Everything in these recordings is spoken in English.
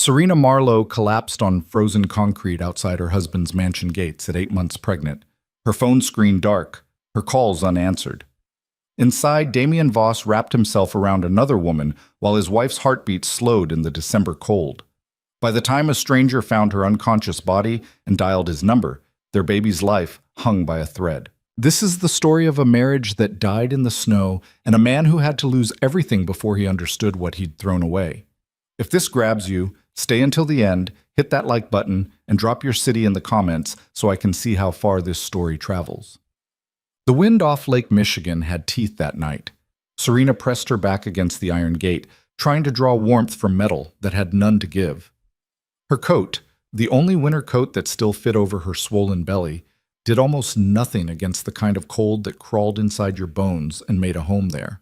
Serena Marlowe collapsed on frozen concrete outside her husband's mansion gates at 8 months pregnant, her phone screen dark, her calls unanswered. Inside, Damien Voss wrapped himself around another woman while his wife's heartbeat slowed in the December cold. By the time a stranger found her unconscious body and dialed his number, their baby's life hung by a thread. This is the story of a marriage that died in the snow and a man who had to lose everything before he understood what he'd thrown away. If this grabs you, stay until the end, hit that like button, and drop your city in the comments so I can see how far this story travels. The wind off Lake Michigan had teeth that night. Serena pressed her back against the iron gate, trying to draw warmth from metal that had none to give. Her coat, the only winter coat that still fit over her swollen belly, did almost nothing against the kind of cold that crawled inside your bones and made a home there.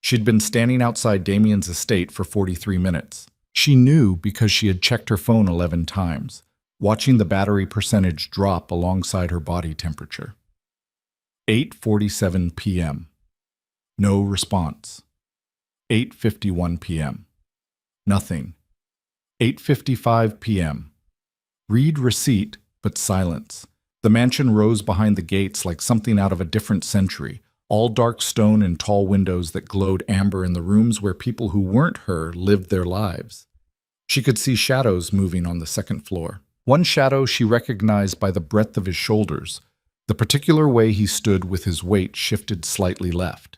She'd been standing outside Damien's estate for 43 minutes. She knew because she had checked her phone 11 times, watching the battery percentage drop alongside her body temperature. 8:47 p.m. No response. 8:51 p.m. Nothing. 8:55 p.m. Read receipt, but silence. The mansion rose behind the gates like something out of a different century, all dark stone and tall windows that glowed amber in the rooms where people who weren't her lived their lives. She could see shadows moving on the second floor. One shadow she recognized by the breadth of his shoulders, the particular way he stood with his weight shifted slightly left.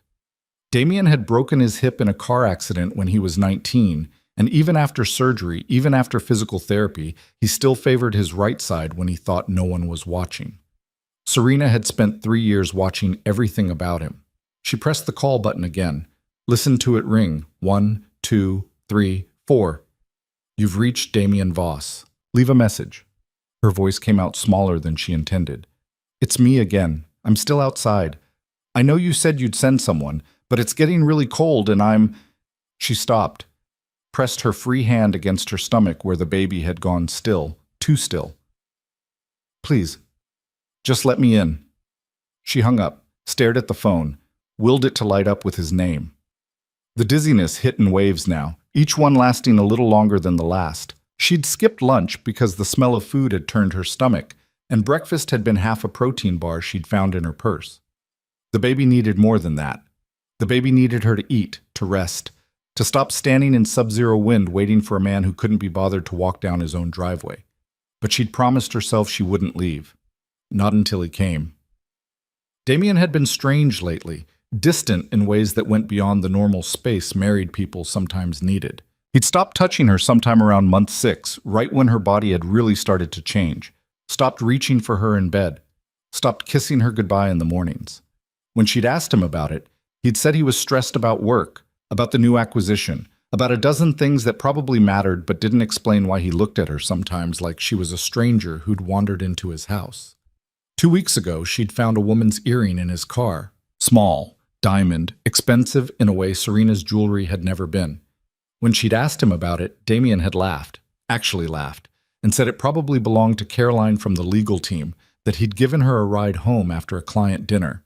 Damien had broken his hip in a car accident when he was 19, and even after surgery, even after physical therapy, he still favored his right side when he thought no one was watching. Serena had spent 3 years watching everything about him. She pressed the call button again, listened to it ring. 1, 2, 3, 4. You've reached Damien Voss. Leave a message. Her voice came out smaller than she intended. It's me again. I'm still outside. I know you said you'd send someone, but it's getting really cold and I'm... She stopped, pressed her free hand against her stomach where the baby had gone still, too still. Please, just let me in. She hung up, stared at the phone, willed it to light up with his name. The dizziness hit in waves now, each one lasting a little longer than the last. She'd skipped lunch because the smell of food had turned her stomach, and breakfast had been half a protein bar she'd found in her purse. The baby needed more than that. The baby needed her to eat, to rest, to stop standing in sub-zero wind waiting for a man who couldn't be bothered to walk down his own driveway. But she'd promised herself she wouldn't leave. Not until he came. Damien had been strange lately, distant in ways that went beyond the normal space married people sometimes needed. He'd stopped touching her sometime around month 6, right when her body had really started to change. Stopped reaching for her in bed. Stopped kissing her goodbye in the mornings. When she'd asked him about it, he'd said he was stressed about work, about the new acquisition, about a dozen things that probably mattered but didn't explain why he looked at her sometimes like she was a stranger who'd wandered into his house. 2 weeks ago, she'd found a woman's earring in his car. Small, diamond, expensive in a way Serena's jewelry had never been. When she'd asked him about it, Damien had laughed, actually laughed, and said it probably belonged to Caroline from the legal team, that he'd given her a ride home after a client dinner.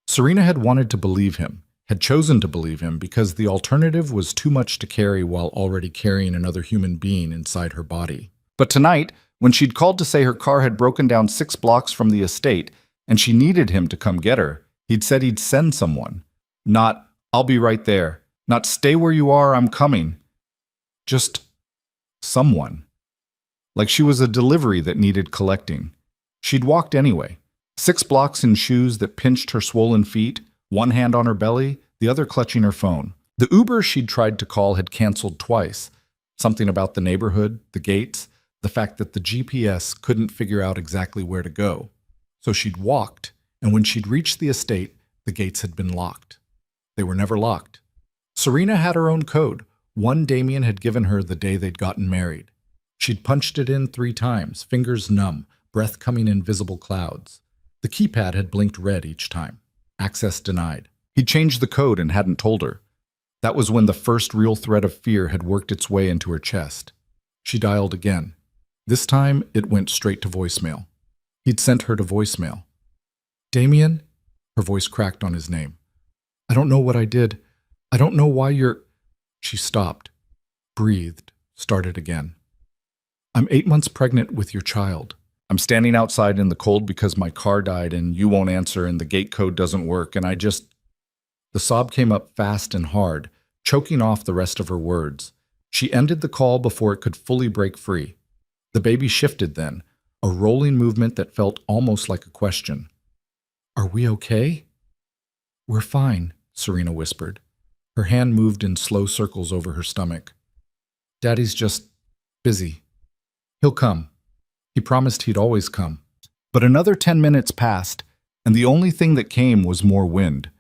Serena had wanted to believe him, had chosen to believe him because the alternative was too much to carry while already carrying another human being inside her body. But tonight, when she'd called to say her car had broken down 6 blocks from the estate and she needed him to come get her, he'd said he'd send someone. Not, I'll be right there. Not, stay where you are, I'm coming. Just someone. Like she was a delivery that needed collecting. She'd walked anyway. 6 blocks in shoes that pinched her swollen feet, one hand on her belly, the other clutching her phone. The Uber she'd tried to call had canceled twice. Something about the neighborhood, the gates, the fact that the GPS couldn't figure out exactly where to go. So she'd walked, and when she'd reached the estate, the gates had been locked. They were never locked. Serena had her own code, one Damien had given her the day they'd gotten married. She'd punched it in 3 times, fingers numb, breath coming in visible clouds. The keypad had blinked red each time. Access denied. He'd changed the code and hadn't told her. That was when the first real thread of fear had worked its way into her chest. She dialed again. This time, it went straight to voicemail. He'd sent her to voicemail. Damien? Her voice cracked on his name. I don't know what I did. I don't know why you're... She stopped, breathed, started again. I'm 8 months pregnant with your child. I'm standing outside in the cold because my car died and you won't answer and the gate code doesn't work and I just... The sob came up fast and hard, choking off the rest of her words. She ended the call before it could fully break free. The baby shifted then, a rolling movement that felt almost like a question. Are we okay? We're fine, Serena whispered. Her hand moved in slow circles over her stomach. Daddy's just busy. He'll come. He promised he'd always come. But another 10 minutes passed, and the only thing that came was more wind.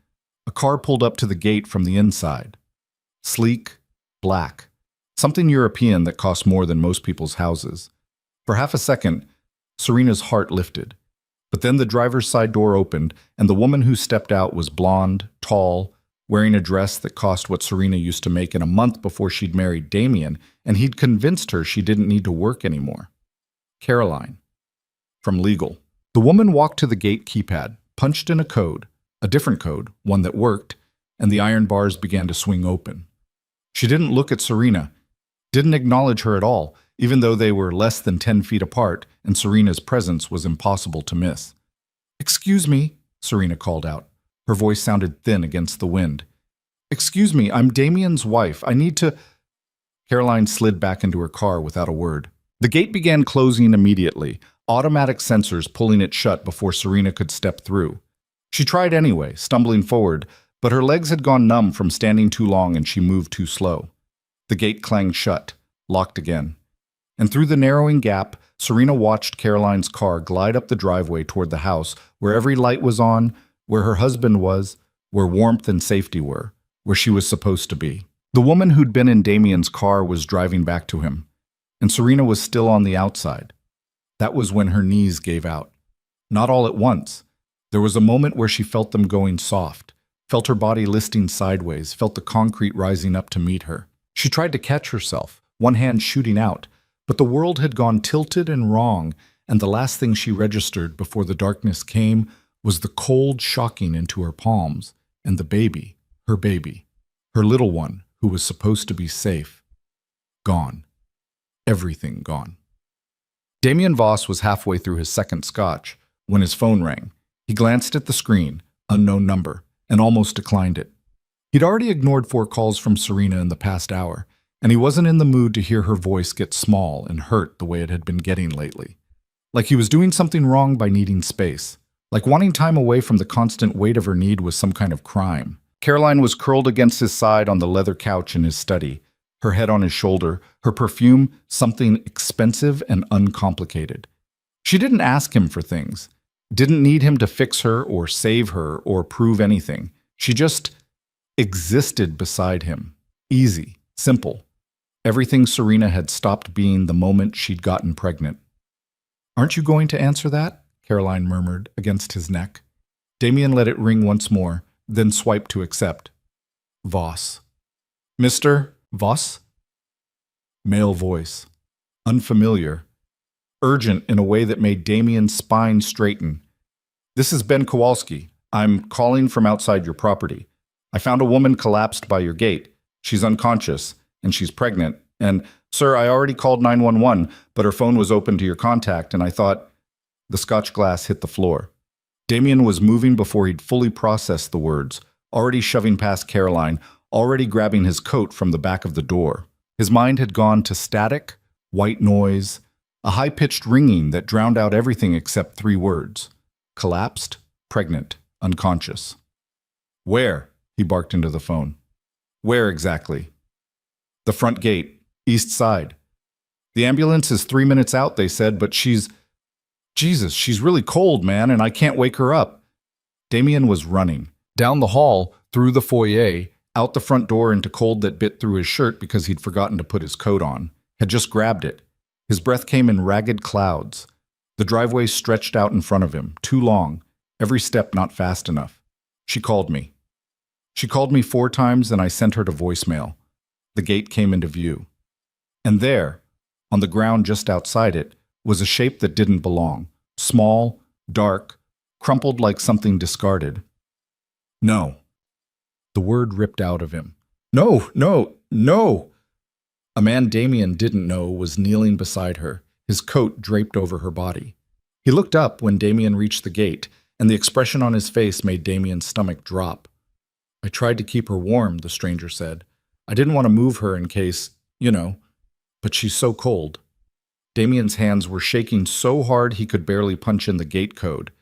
A car pulled up to the gate from the inside. Sleek, black, something European that cost more than most people's houses. For half a second, Serena's heart lifted. But then the driver's side door opened, and the woman who stepped out was blonde, tall, wearing a dress that cost what Serena used to make in a month before she'd married Damien, and he'd convinced her she didn't need to work anymore. Caroline. From legal. The woman walked to the gate keypad, punched in a code, a different code, one that worked, and the iron bars began to swing open. She didn't look at Serena, didn't acknowledge her at all, even though they were less than 10 feet apart and Serena's presence was impossible to miss. Excuse me, Serena called out. Her voice sounded thin against the wind. Excuse me, I'm Damien's wife. I need to... Caroline slid back into her car without a word. The gate began closing immediately, automatic sensors pulling it shut before Serena could step through. She tried anyway, stumbling forward, but her legs had gone numb from standing too long and she moved too slow. The gate clanged shut, locked again. And through the narrowing gap, Serena watched Caroline's car glide up the driveway toward the house, where every light was on, where her husband was, where warmth and safety were, where she was supposed to be. The woman who'd been in Damien's car was driving back to him, and Serena was still on the outside. That was when her knees gave out. Not all at once. There was a moment where she felt them going soft, felt her body listing sideways, felt the concrete rising up to meet her. She tried to catch herself, one hand shooting out, but the world had gone tilted and wrong, and the last thing she registered before the darkness came was the cold shocking into her palms, and the baby, her little one, who was supposed to be safe. Gone. Everything gone. Damien Voss was halfway through his second scotch when his phone rang. He glanced at the screen, unknown number, and almost declined it. He'd already ignored 4 calls from Serena in the past hour, and he wasn't in the mood to hear her voice get small and hurt the way it had been getting lately. Like he was doing something wrong by needing space. Like wanting time away from the constant weight of her need was some kind of crime. Caroline was curled against his side on the leather couch in his study, her head on his shoulder, her perfume something expensive and uncomplicated. She didn't ask him for things, didn't need him to fix her or save her or prove anything. She just existed beside him. Easy, simple. Everything Serena had stopped being the moment she'd gotten pregnant. Aren't you going to answer that? Caroline murmured against his neck. Damien let it ring once more, then swiped to accept. Voss. Mr. Voss? Male voice. Unfamiliar. Urgent in a way that made Damien's spine straighten. This is Ben Kowalski. I'm calling from outside your property. I found a woman collapsed by your gate. She's unconscious, and she's pregnant. And, sir, I already called 911, but her phone was open to your contact, and I thought... The scotch glass hit the floor. Damien was moving before he'd fully processed the words, already shoving past Caroline, already grabbing his coat from the back of the door. His mind had gone to static, white noise, a high-pitched ringing that drowned out everything except 3 words. Collapsed, pregnant, unconscious. Where? He barked into the phone. Where exactly? The front gate, east side. The ambulance is 3 minutes out, they said, but she's... Jesus, she's really cold, man, and I can't wake her up. Damien was running. Down the hall, through the foyer, out the front door into cold that bit through his shirt because he'd forgotten to put his coat on. Had just grabbed it. His breath came in ragged clouds. The driveway stretched out in front of him, too long, every step not fast enough. She called me. She called me 4 times and I sent her to voicemail. The gate came into view. And there, on the ground just outside it, was a shape that didn't belong. Small, dark, crumpled like something discarded. No. The word ripped out of him. No, no, no! A man Damien didn't know was kneeling beside her, his coat draped over her body. He looked up when Damien reached the gate, and the expression on his face made Damien's stomach drop. I tried to keep her warm, the stranger said. I didn't want to move her in case, but she's so cold. Damien's hands were shaking so hard he could barely punch in the gate code.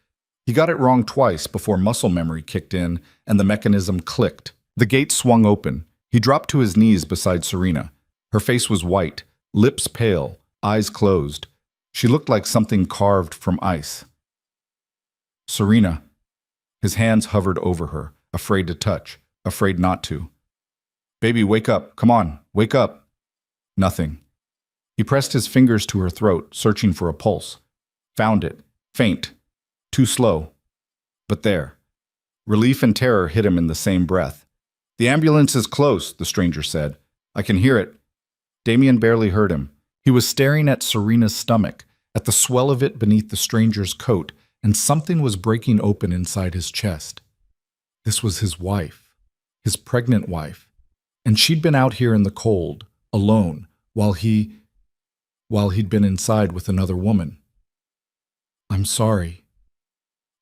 He got it wrong twice before muscle memory kicked in and the mechanism clicked. The gate swung open. He dropped to his knees beside Serena. Her face was white, lips pale, eyes closed. She looked like something carved from ice. Serena. His hands hovered over her, afraid to touch, afraid not to. Baby, wake up. Come on, wake up. Nothing. He pressed his fingers to her throat, searching for a pulse. Found it. Faint. Too slow. But there. Relief and terror hit him in the same breath. The ambulance is close, the stranger said. I can hear it. Damien barely heard him. He was staring at Serena's stomach, at the swell of it beneath the stranger's coat, and something was breaking open inside his chest. This was his wife, his pregnant wife, and she'd been out here in the cold, alone, while he'd been inside with another woman. I'm sorry.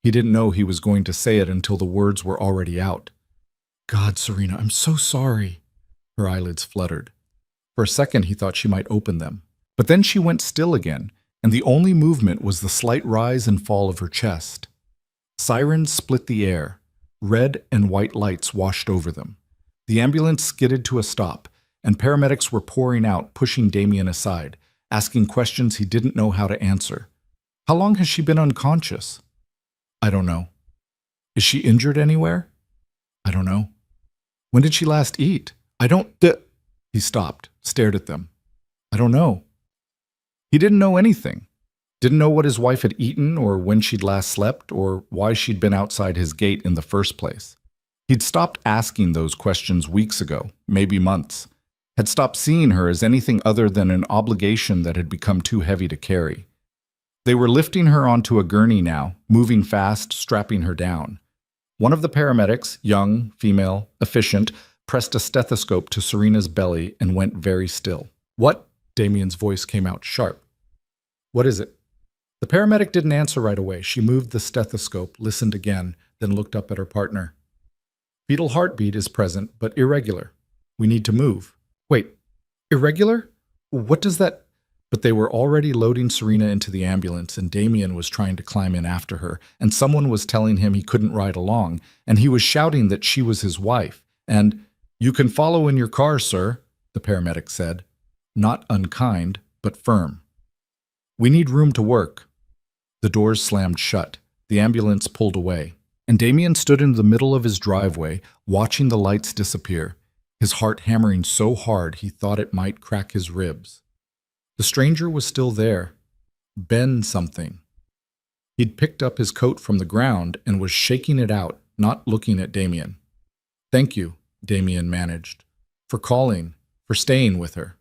He didn't know he was going to say it until the words were already out. God, Serena, I'm so sorry. Her eyelids fluttered. For a second, he thought she might open them. But then she went still again, and the only movement was the slight rise and fall of her chest. Sirens split the air. Red and white lights washed over them. The ambulance skidded to a stop, and paramedics were pouring out, pushing Damien aside, asking questions he didn't know how to answer. How long has she been unconscious? I don't know. Is she injured anywhere? I don't know. When did she last eat? He stopped, stared at them. I don't know. He didn't know anything. Didn't know what his wife had eaten or when she'd last slept or why she'd been outside his gate in the first place. He'd stopped asking those questions weeks ago, maybe months. Had stopped seeing her as anything other than an obligation that had become too heavy to carry. They were lifting her onto a gurney now, moving fast, strapping her down. One of the paramedics, young, female, efficient, pressed a stethoscope to Serena's belly and went very still. What? Damien's voice came out sharp. What is it? The paramedic didn't answer right away. She moved the stethoscope, listened again, then looked up at her partner. Fetal heartbeat is present, but irregular. We need to move. Wait, irregular? What does that... But they were already loading Serena into the ambulance, and Damien was trying to climb in after her, and someone was telling him he couldn't ride along, and he was shouting that she was his wife, and, You can follow in your car, sir, the paramedic said. Not unkind, but firm. We need room to work. The doors slammed shut. The ambulance pulled away, and Damien stood in the middle of his driveway, watching the lights disappear, his heart hammering so hard he thought it might crack his ribs. The stranger was still there. Ben something. He'd picked up his coat from the ground and was shaking it out, not looking at Damien. Thank you, Damien managed, for calling, for staying with her.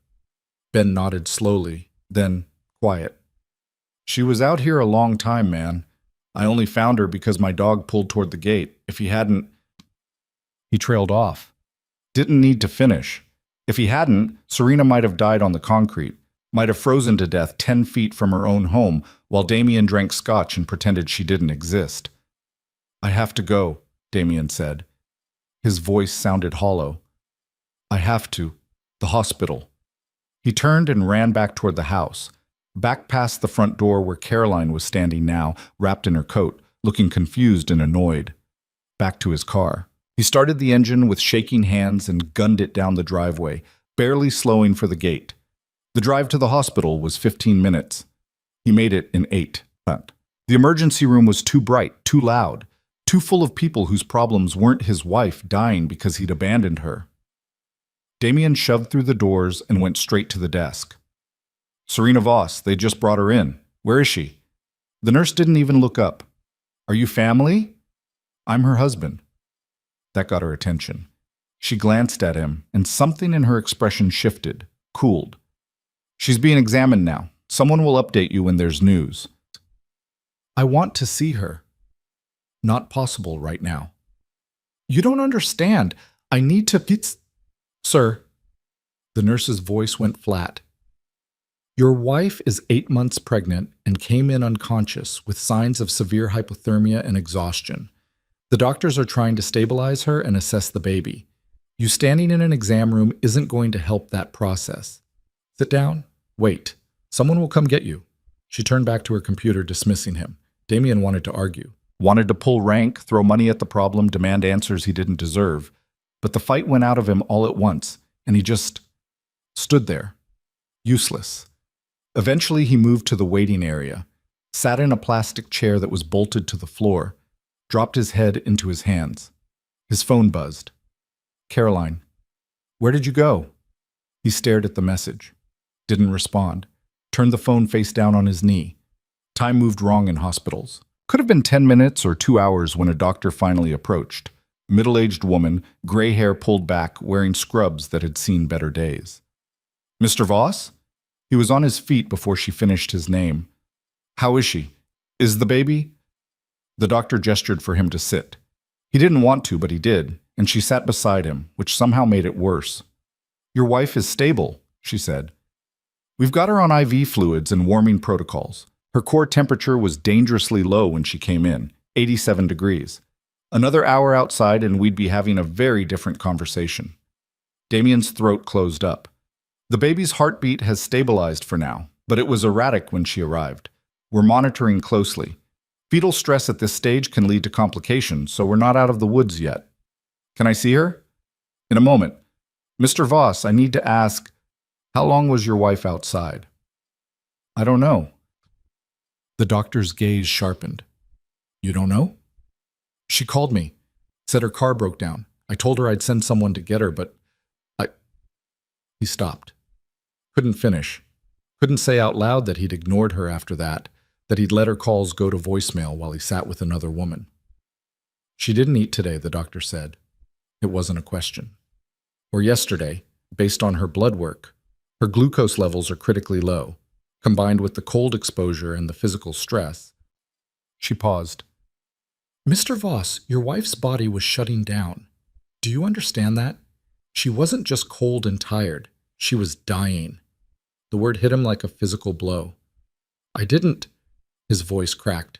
Ben nodded slowly, then quiet. She was out here a long time, man. I only found her because my dog pulled toward the gate. If he hadn't... He trailed off. Didn't need to finish. If he hadn't, Serena might have died on the concrete, might have frozen to death 10 feet from her own home while Damien drank scotch and pretended she didn't exist. I have to go, Damien said. His voice sounded hollow. I have to. The hospital. He turned and ran back toward the house, back past the front door where Caroline was standing now, wrapped in her coat, looking confused and annoyed. Back to his car. He started the engine with shaking hands and gunned it down the driveway, barely slowing for the gate. The drive to the hospital was 15 minutes. He made it in 8. The emergency room was too bright, too loud, too full of people whose problems weren't his wife dying because he'd abandoned her. Damien shoved through the doors and went straight to the desk. Serena Voss, they just brought her in. Where is she? The nurse didn't even look up. Are you family? I'm her husband. That got her attention. She glanced at him, and something in her expression shifted, cooled. She's being examined now. Someone will update you when there's news. I want to see her. Not possible right now. You don't understand. I need to... Sir. The nurse's voice went flat. Your wife is 8 months pregnant and came in unconscious with signs of severe hypothermia and exhaustion. The doctors are trying to stabilize her and assess the baby. You standing in an exam room isn't going to help that process. Sit down. Wait. Someone will come get you. She turned back to her computer, dismissing him. Damien wanted to argue. Wanted to pull rank, throw money at the problem, demand answers he didn't deserve. But the fight went out of him all at once, and he just stood there, useless. Eventually, he moved to the waiting area, sat in a plastic chair that was bolted to the floor, dropped his head into his hands. His phone buzzed. Caroline, where did you go? He stared at the message. Didn't respond. Turned the phone face down on his knee. Time moved wrong in hospitals. Could have been 10 minutes or 2 hours when a doctor finally approached. Middle-aged woman, gray hair pulled back, wearing scrubs that had seen better days. Mr. Voss? He was on his feet before she finished his name. How is she? Is the baby? The doctor gestured for him to sit. He didn't want to, but he did, and she sat beside him, which somehow made it worse. Your wife is stable, she said. We've got her on IV fluids and warming protocols. Her core temperature was dangerously low when she came in, 87 degrees. Another hour outside and we'd be having a very different conversation. Damien's throat closed up. The baby's heartbeat has stabilized for now, but it was erratic when she arrived. We're monitoring closely. Fetal stress at this stage can lead to complications, so we're not out of the woods yet. Can I see her? In a moment. Mr. Voss, I need to ask, how long was your wife outside? I don't know. The doctor's gaze sharpened. You don't know? She called me, said her car broke down. I told her I'd send someone to get her, but He stopped. Couldn't finish. Couldn't say out loud that he'd ignored her after that he'd let her calls go to voicemail while he sat with another woman. She didn't eat today, the doctor said. It wasn't a question. Or yesterday, based on her blood work, her glucose levels are critically low, combined with the cold exposure and the physical stress. She paused. Mr. Voss, your wife's body was shutting down. Do you understand that? She wasn't just cold and tired. She was dying. The word hit him like a physical blow. I didn't. His voice cracked.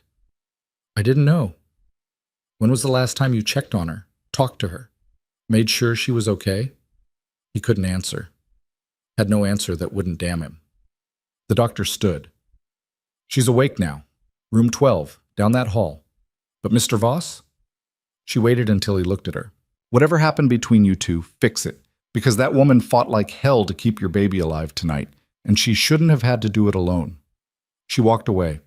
I didn't know. When was the last time you checked on her, talked to her, made sure she was okay? He couldn't answer. Had no answer that wouldn't damn him. The doctor stood. She's awake now. Room 12, down that hall. But Mr. Voss? She waited until he looked at her. Whatever happened between you two, fix it. Because that woman fought like hell to keep your baby alive tonight, and she shouldn't have had to do it alone. She walked away.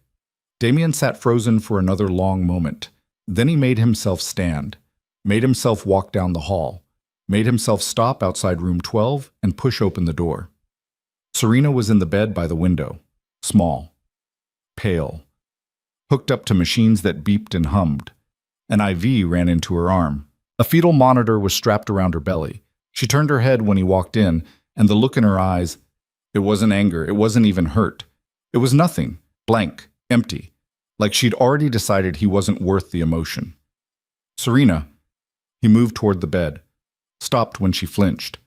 Damien sat frozen for another long moment. Then he made himself stand, made himself walk down the hall, made himself stop outside room 12 and push open the door. Serena was in the bed by the window, small, pale, hooked up to machines that beeped and hummed. An IV ran into her arm. A fetal monitor was strapped around her belly. She turned her head when he walked in, and the look in her eyes, it wasn't anger, it wasn't even hurt. It was nothing, blank, empty, like she'd already decided he wasn't worth the emotion. Serena, he moved toward the bed, stopped when she flinched.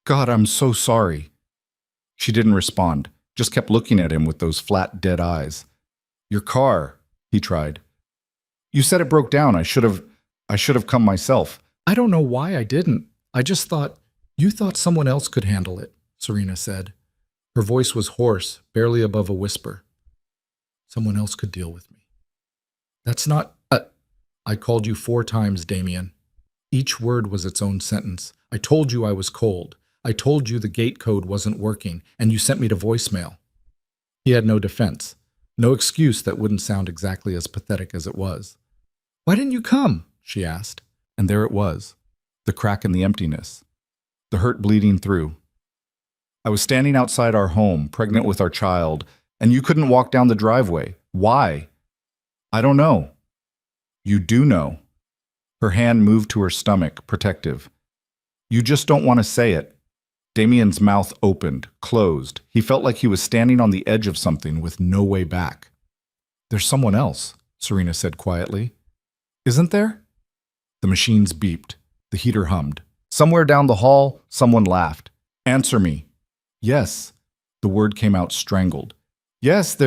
God, I'm so sorry. She didn't respond, just kept looking at him with those flat, dead eyes. Your car, he tried. You said it broke down. I should have come myself. I don't know why I didn't. I just thought, you thought someone else could handle it, Serena said. Her voice was hoarse, barely above a whisper. Someone else could deal with me. That's not... I called you 4 times, Damien. Each word was its own sentence. I told you I was cold. I told you the gate code wasn't working, and you sent me to voicemail. He had no defense, no excuse that wouldn't sound exactly as pathetic as it was. Why didn't you come? She asked. And there it was, the crack in the emptiness, the hurt bleeding through. I was standing outside our home, pregnant with our child, and you couldn't walk down the driveway. Why? I don't know. You do know. Her hand moved to her stomach, protective. You just don't want to say it. Damien's mouth opened, closed. He felt like he was standing on the edge of something with no way back. There's someone else, Serena said quietly. Isn't there? The machines beeped. The heater hummed. Somewhere down the hall, someone laughed. Answer me. Yes. The word came out strangled. Yes,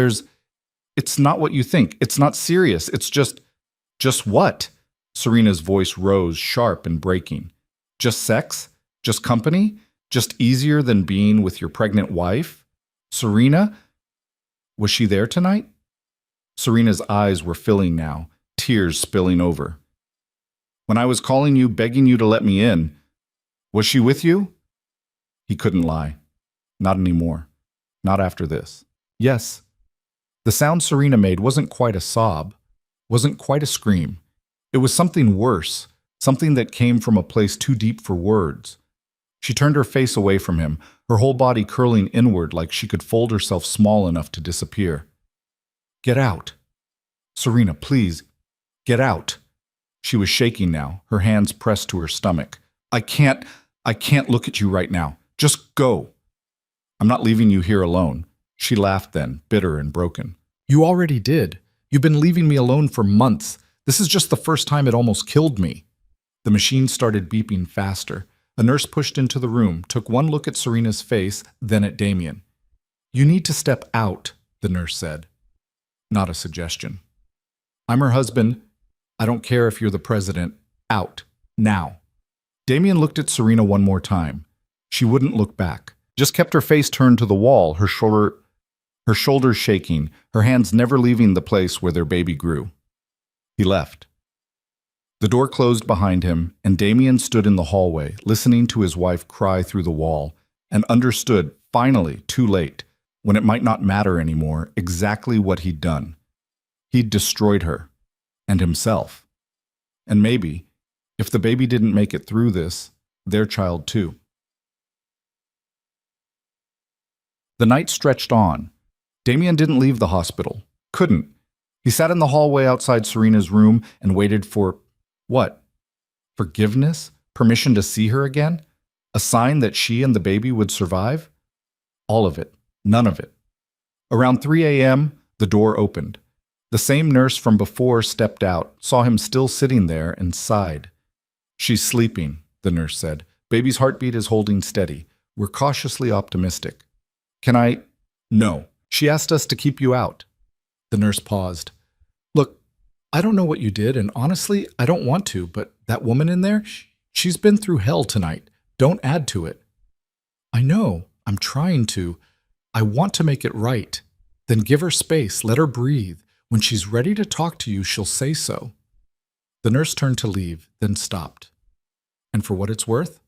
it's not what you think. It's not serious. It's just what? Serena's voice rose, sharp and breaking. Just sex? Just company? Just easier than being with your pregnant wife? Serena? Was she there tonight? Serena's eyes were filling now, tears spilling over. When I was calling you, begging you to let me in, was she with you? He couldn't lie. Not anymore. Not after this. Yes. The sound Serena made wasn't quite a sob, wasn't quite a scream. It was something worse, something that came from a place too deep for words. She turned her face away from him, her whole body curling inward like she could fold herself small enough to disappear. Get out. Serena, please, get out. She was shaking now, her hands pressed to her stomach. I can't look at you right now. Just go. I'm not leaving you here alone. She laughed then, bitter and broken. You already did. You've been leaving me alone for months. This is just the first time it almost killed me. The machine started beeping faster. A nurse pushed into the room, took one look at Serena's face, then at Damien. You need to step out, the nurse said. Not a suggestion. I'm her husband. I don't care if you're the president. Out. Now. Damien looked at Serena one more time. She wouldn't look back. Just kept her face turned to the wall, her shoulders shaking, her hands never leaving the place where their baby grew. He left. The door closed behind him, and Damien stood in the hallway, listening to his wife cry through the wall, and understood, finally, too late, when it might not matter anymore, exactly what he'd done. He'd destroyed her, and himself. And maybe, if the baby didn't make it through this, their child too. The night stretched on. Damien didn't leave the hospital. Couldn't. He sat in the hallway outside Serena's room and waited for what? Forgiveness? Permission to see her again? A sign that she and the baby would survive? All of it. None of it. Around 3 a.m., the door opened. The same nurse from before stepped out, saw him still sitting there, and sighed. She's sleeping, the nurse said. Baby's heartbeat is holding steady. We're cautiously optimistic. Can I? No. She asked us to keep you out. The nurse paused. Look, I don't know what you did, and honestly, I don't want to, but that woman in there, she's been through hell tonight. Don't add to it. I know. I'm trying to. I want to make it right. Then give her space. Let her breathe. When she's ready to talk to you, she'll say so. The nurse turned to leave, then stopped. And for what it's worth,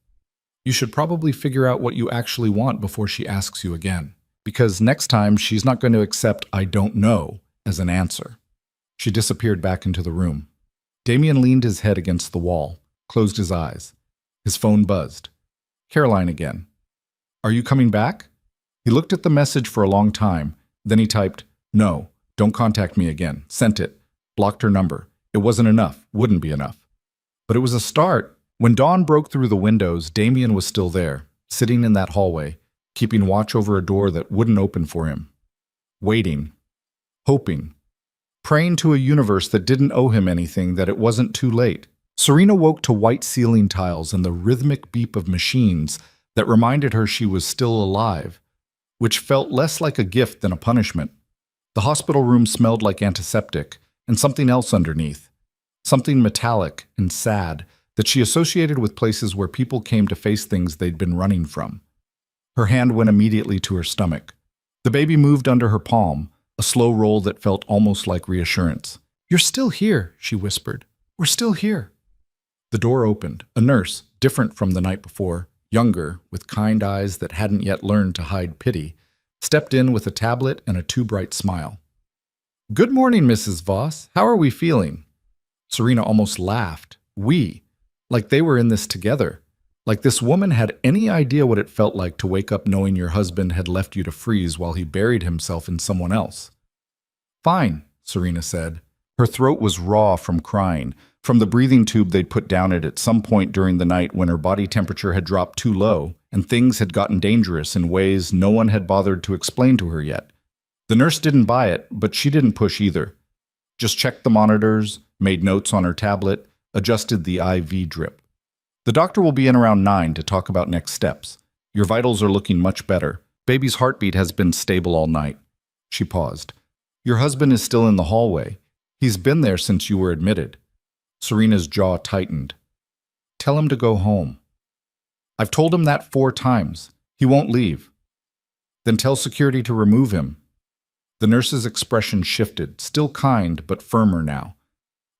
you should probably figure out what you actually want before she asks you again. Because next time, she's not going to accept "I don't know" as an answer. She disappeared back into the room. Damien leaned his head against the wall, closed his eyes. His phone buzzed. Caroline again. Are you coming back? He looked at the message for a long time. Then he typed, no, don't contact me again. Sent it. Blocked her number. It wasn't enough. Wouldn't be enough. But it was a start. When dawn broke through the windows, Damien was still there, sitting in that hallway, keeping watch over a door that wouldn't open for him. Waiting. Hoping. Praying to a universe that didn't owe him anything, that it wasn't too late. Serena woke to white ceiling tiles and the rhythmic beep of machines that reminded her she was still alive, which felt less like a gift than a punishment. The hospital room smelled like antiseptic, and something else underneath. Something metallic and sad that she associated with places where people came to face things they'd been running from. Her hand went immediately to her stomach. The baby moved under her palm, a slow roll that felt almost like reassurance. You're still here, she whispered. We're still here. The door opened. A nurse, different from the night before, younger, with kind eyes that hadn't yet learned to hide pity, stepped in with a tablet and a too-bright smile. Good morning, Mrs. Voss. How are we feeling? Serena almost laughed. We. Like they were in this together. Like this woman had any idea what it felt like to wake up knowing your husband had left you to freeze while he buried himself in someone else. Fine, Serena said. Her throat was raw from crying, from the breathing tube they'd put down it at some point during the night when her body temperature had dropped too low and things had gotten dangerous in ways no one had bothered to explain to her yet. The nurse didn't buy it, but she didn't push either. Just checked the monitors, made notes on her tablet, adjusted the IV drip. The doctor will be in around 9 to talk about next steps. Your vitals are looking much better. Baby's heartbeat has been stable all night. She paused. Your husband is still in the hallway. He's been there since you were admitted. Serena's jaw tightened. Tell him to go home. I've told him that 4 times. He won't leave. Then tell security to remove him. The nurse's expression shifted, still kind but firmer now.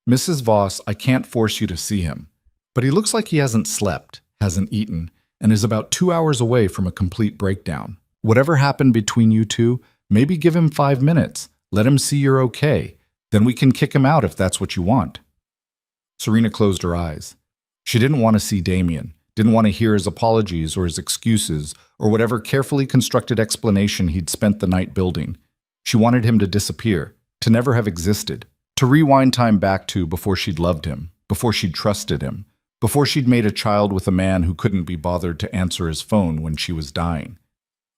Mrs. Voss, I can't force you to see him, but he looks like he hasn't slept, hasn't eaten, and is about 2 hours away from a complete breakdown. Whatever happened between you two, maybe give him 5 minutes. Let him see you're okay. Then we can kick him out if that's what you want. Serena closed her eyes. She didn't want to see Damien, didn't want to hear his apologies or his excuses or whatever carefully constructed explanation he'd spent the night building. She wanted him to disappear, to never have existed, to rewind time back to before she'd loved him, before she'd trusted him, before she'd made a child with a man who couldn't be bothered to answer his phone when she was dying.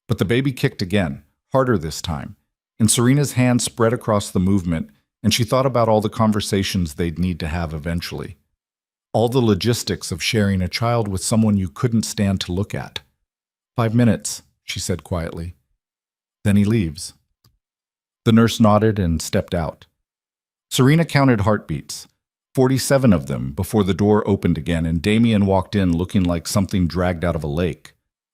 But the baby kicked again, harder this time, and Serena's hand spread across the movement, and she thought about all the conversations they'd need to have eventually. All the logistics of sharing a child with someone you couldn't stand to look at. 5 minutes, she said quietly. Then he leaves. The nurse nodded and stepped out. Serena counted heartbeats, 47 of them, before the door opened again and Damien walked in looking like something dragged out of a lake.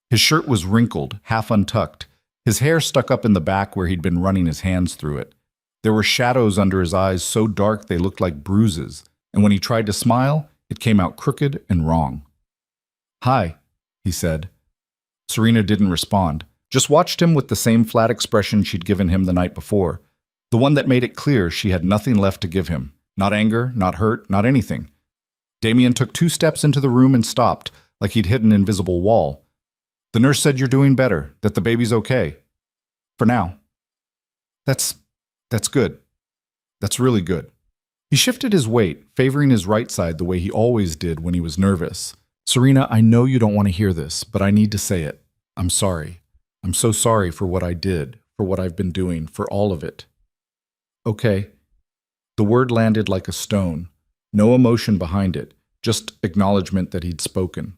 His shirt was wrinkled, half untucked. His hair stuck up in the back where he'd been running his hands through it. There were shadows under his eyes so dark they looked like bruises, and when he tried to smile, it came out crooked and wrong. Hi, he said. Serena didn't respond, just watched him with the same flat expression she'd given him the night before, the one that made it clear she had nothing left to give him, not anger, not hurt, not anything. Damien took 2 steps into the room and stopped, like he'd hit an invisible wall. The nurse said you're doing better, that the baby's okay. For now. That's good. That's really good. He shifted his weight, favoring his right side the way he always did when he was nervous. Serena, I know you don't want to hear this, but I need to say it. I'm sorry. I'm so sorry for what I did, for what I've been doing, for all of it. Okay. The word landed like a stone. No emotion behind it, just acknowledgement that he'd spoken.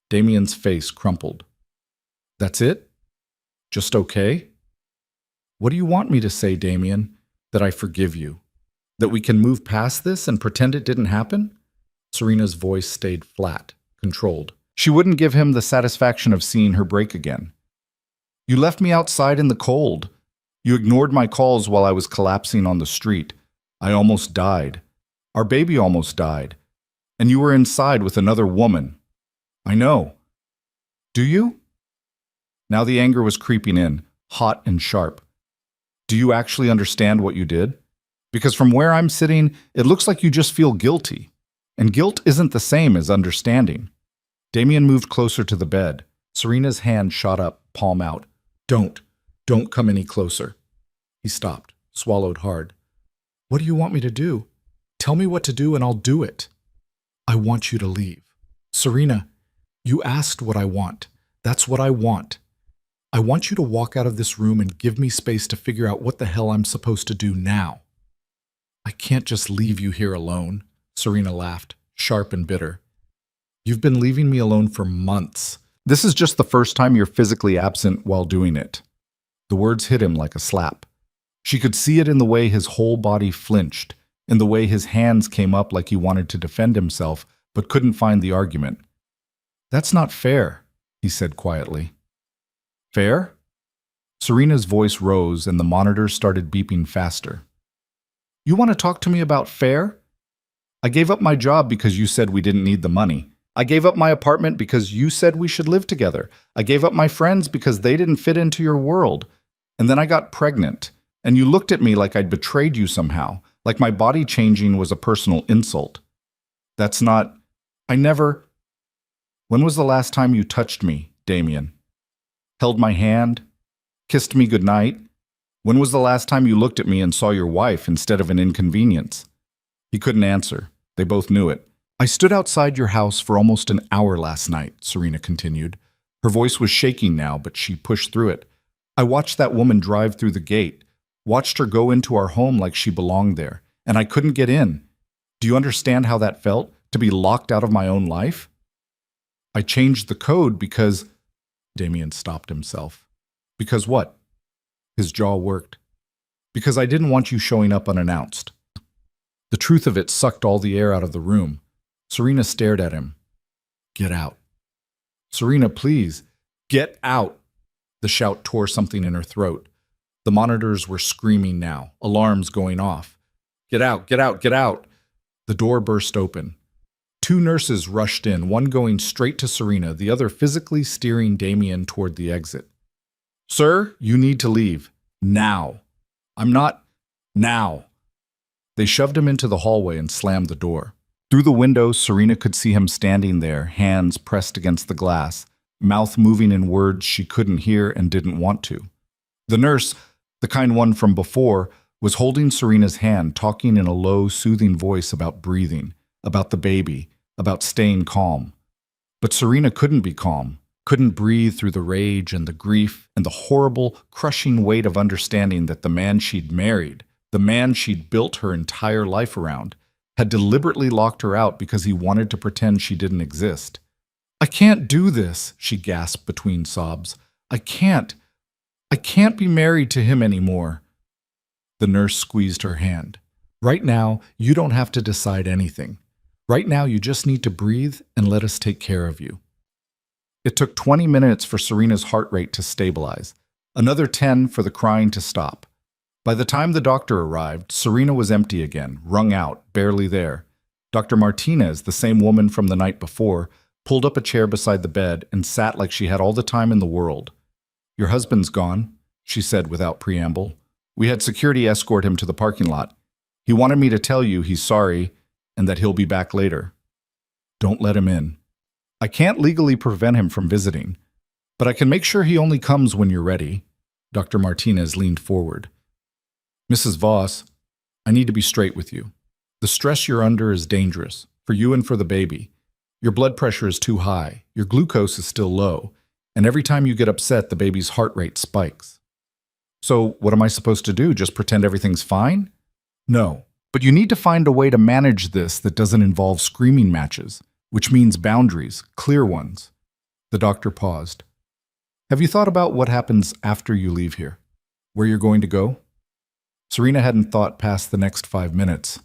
Damien's face crumpled. That's it? Just okay? What do you want me to say, Damien? That I forgive you? That we can move past this and pretend it didn't happen? Serena's voice stayed flat, controlled. She wouldn't give him the satisfaction of seeing her break again. You left me outside in the cold. You ignored my calls while I was collapsing on the street. I almost died. Our baby almost died. And you were inside with another woman. I know. Do you? Now the anger was creeping in, hot and sharp. Do you actually understand what you did? Because from where I'm sitting, it looks like you just feel guilty. And guilt isn't the same as understanding. Damien moved closer to the bed. Serena's hand shot up, palm out. Don't come any closer. He stopped, swallowed hard. What do you want me to do? Tell me what to do and I'll do it. I want you to leave. Serena, you asked what I want. That's what I want. I want you to walk out of this room and give me space to figure out what the hell I'm supposed to do now. I can't just leave you here alone, Serena laughed, sharp and bitter. You've been leaving me alone for months. This is just the first time you're physically absent while doing it. The words hit him like a slap. She could see it in the way his whole body flinched, in the way his hands came up like he wanted to defend himself, but couldn't find the argument. That's not fair, he said quietly. Fair? Serena's voice rose and the monitor started beeping faster. You want to talk to me about fair? I gave up my job because you said we didn't need the money. I gave up my apartment because you said we should live together. I gave up my friends because they didn't fit into your world. And then I got pregnant, and you looked at me like I'd betrayed you somehow, like my body changing was a personal insult. That's not... I never... When was the last time you touched me, Damien? Held my hand? Kissed me goodnight? When was the last time you looked at me and saw your wife instead of an inconvenience? He couldn't answer. They both knew it. I stood outside your house for almost an hour last night, Serena continued. Her voice was shaking now, but she pushed through it. I watched that woman drive through the gate, watched her go into our home like she belonged there, and I couldn't get in. Do you understand how that felt? To be locked out of my own life? I changed the code because... Damien stopped himself. Because what? His jaw worked. Because I didn't want you showing up unannounced. The truth of it sucked all the air out of the room. Serena stared at him. Get out. Serena, please. Get out. The shout tore something in her throat. The monitors were screaming now, alarms going off. Get out, get out, get out. The door burst open. Two nurses rushed in, one going straight to Serena, the other physically steering Damien toward the exit. Sir, you need to leave. Now. I'm not... Now. They shoved him into the hallway and slammed the door. Through the window, Serena could see him standing there, hands pressed against the glass, mouth moving in words she couldn't hear and didn't want to. The nurse, the kind one from before, was holding Serena's hand, talking in a low, soothing voice about breathing, about the baby, about staying calm. But Serena couldn't be calm, couldn't breathe through the rage and the grief and the horrible, crushing weight of understanding that the man she'd married, the man she'd built her entire life around, had deliberately locked her out because he wanted to pretend she didn't exist. I can't do this, she gasped between sobs. I can't be married to him anymore. The nurse squeezed her hand. Right now, you don't have to decide anything. Right now, you just need to breathe and let us take care of you. It took 20 minutes for Serena's heart rate to stabilize, another 10 for the crying to stop. By the time the doctor arrived, Serena was empty again, wrung out, barely there. Dr. Martinez, the same woman from the night before, pulled up a chair beside the bed and sat like she had all the time in the world. Your husband's gone, she said without preamble. We had security escort him to the parking lot. He wanted me to tell you he's sorry and that he'll be back later. Don't let him in. I can't legally prevent him from visiting, but I can make sure he only comes when you're ready. Dr. Martinez leaned forward. Mrs. Voss, I need to be straight with you. The stress you're under is dangerous, for you and for the baby. Your blood pressure is too high, your glucose is still low, and every time you get upset, the baby's heart rate spikes. So what am I supposed to do? Just pretend everything's fine? No, but you need to find a way to manage this that doesn't involve screaming matches, which means boundaries, clear ones. The doctor paused. Have you thought about what happens after you leave here? Where you're going to go? Serena hadn't thought past the next 5 minutes.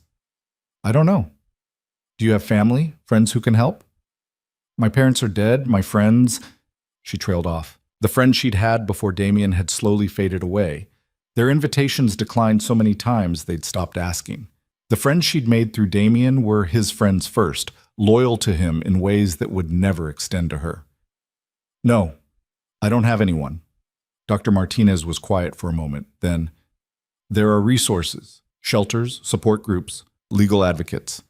I don't know. Do you have family, friends who can help? My parents are dead, my friends... She trailed off. The friends she'd had before Damien had slowly faded away. Their invitations declined so many times they'd stopped asking. The friends she'd made through Damien were his friends first, loyal to him in ways that would never extend to her. No, I don't have anyone. Dr. Martinez was quiet for a moment. Then, there are resources, shelters, support groups, legal advocates.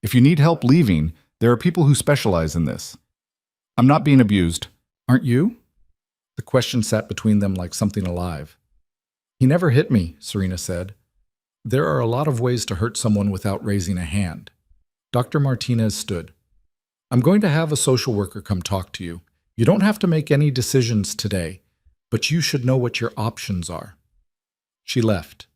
If you need help leaving, there are people who specialize in this. I'm not being abused. Aren't you? The question sat between them like something alive. He never hit me, Serena said. There are a lot of ways to hurt someone without raising a hand. Dr. Martinez stood. I'm going to have a social worker come talk to you. You don't have to make any decisions today, but you should know what your options are. She left.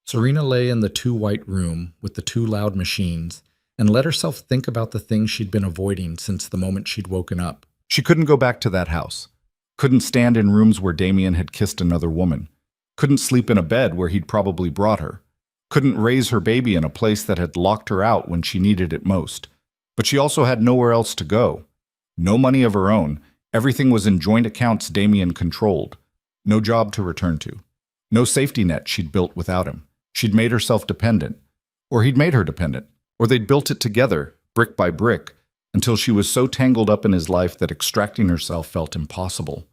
Serena lay in the too-white room with the two loud machines and let herself think about the things she'd been avoiding since the moment she'd woken up. She couldn't go back to that house. Couldn't stand in rooms where Damien had kissed another woman. Couldn't sleep in a bed where he'd probably brought her. Couldn't raise her baby in a place that had locked her out when she needed it most. But she also had nowhere else to go. No money of her own. Everything was in joint accounts Damien controlled. No job to return to. No safety net she'd built without him. She'd made herself dependent. Or he'd made her dependent. Or they'd built it together, brick by brick, until she was so tangled up in his life that extracting herself felt impossible.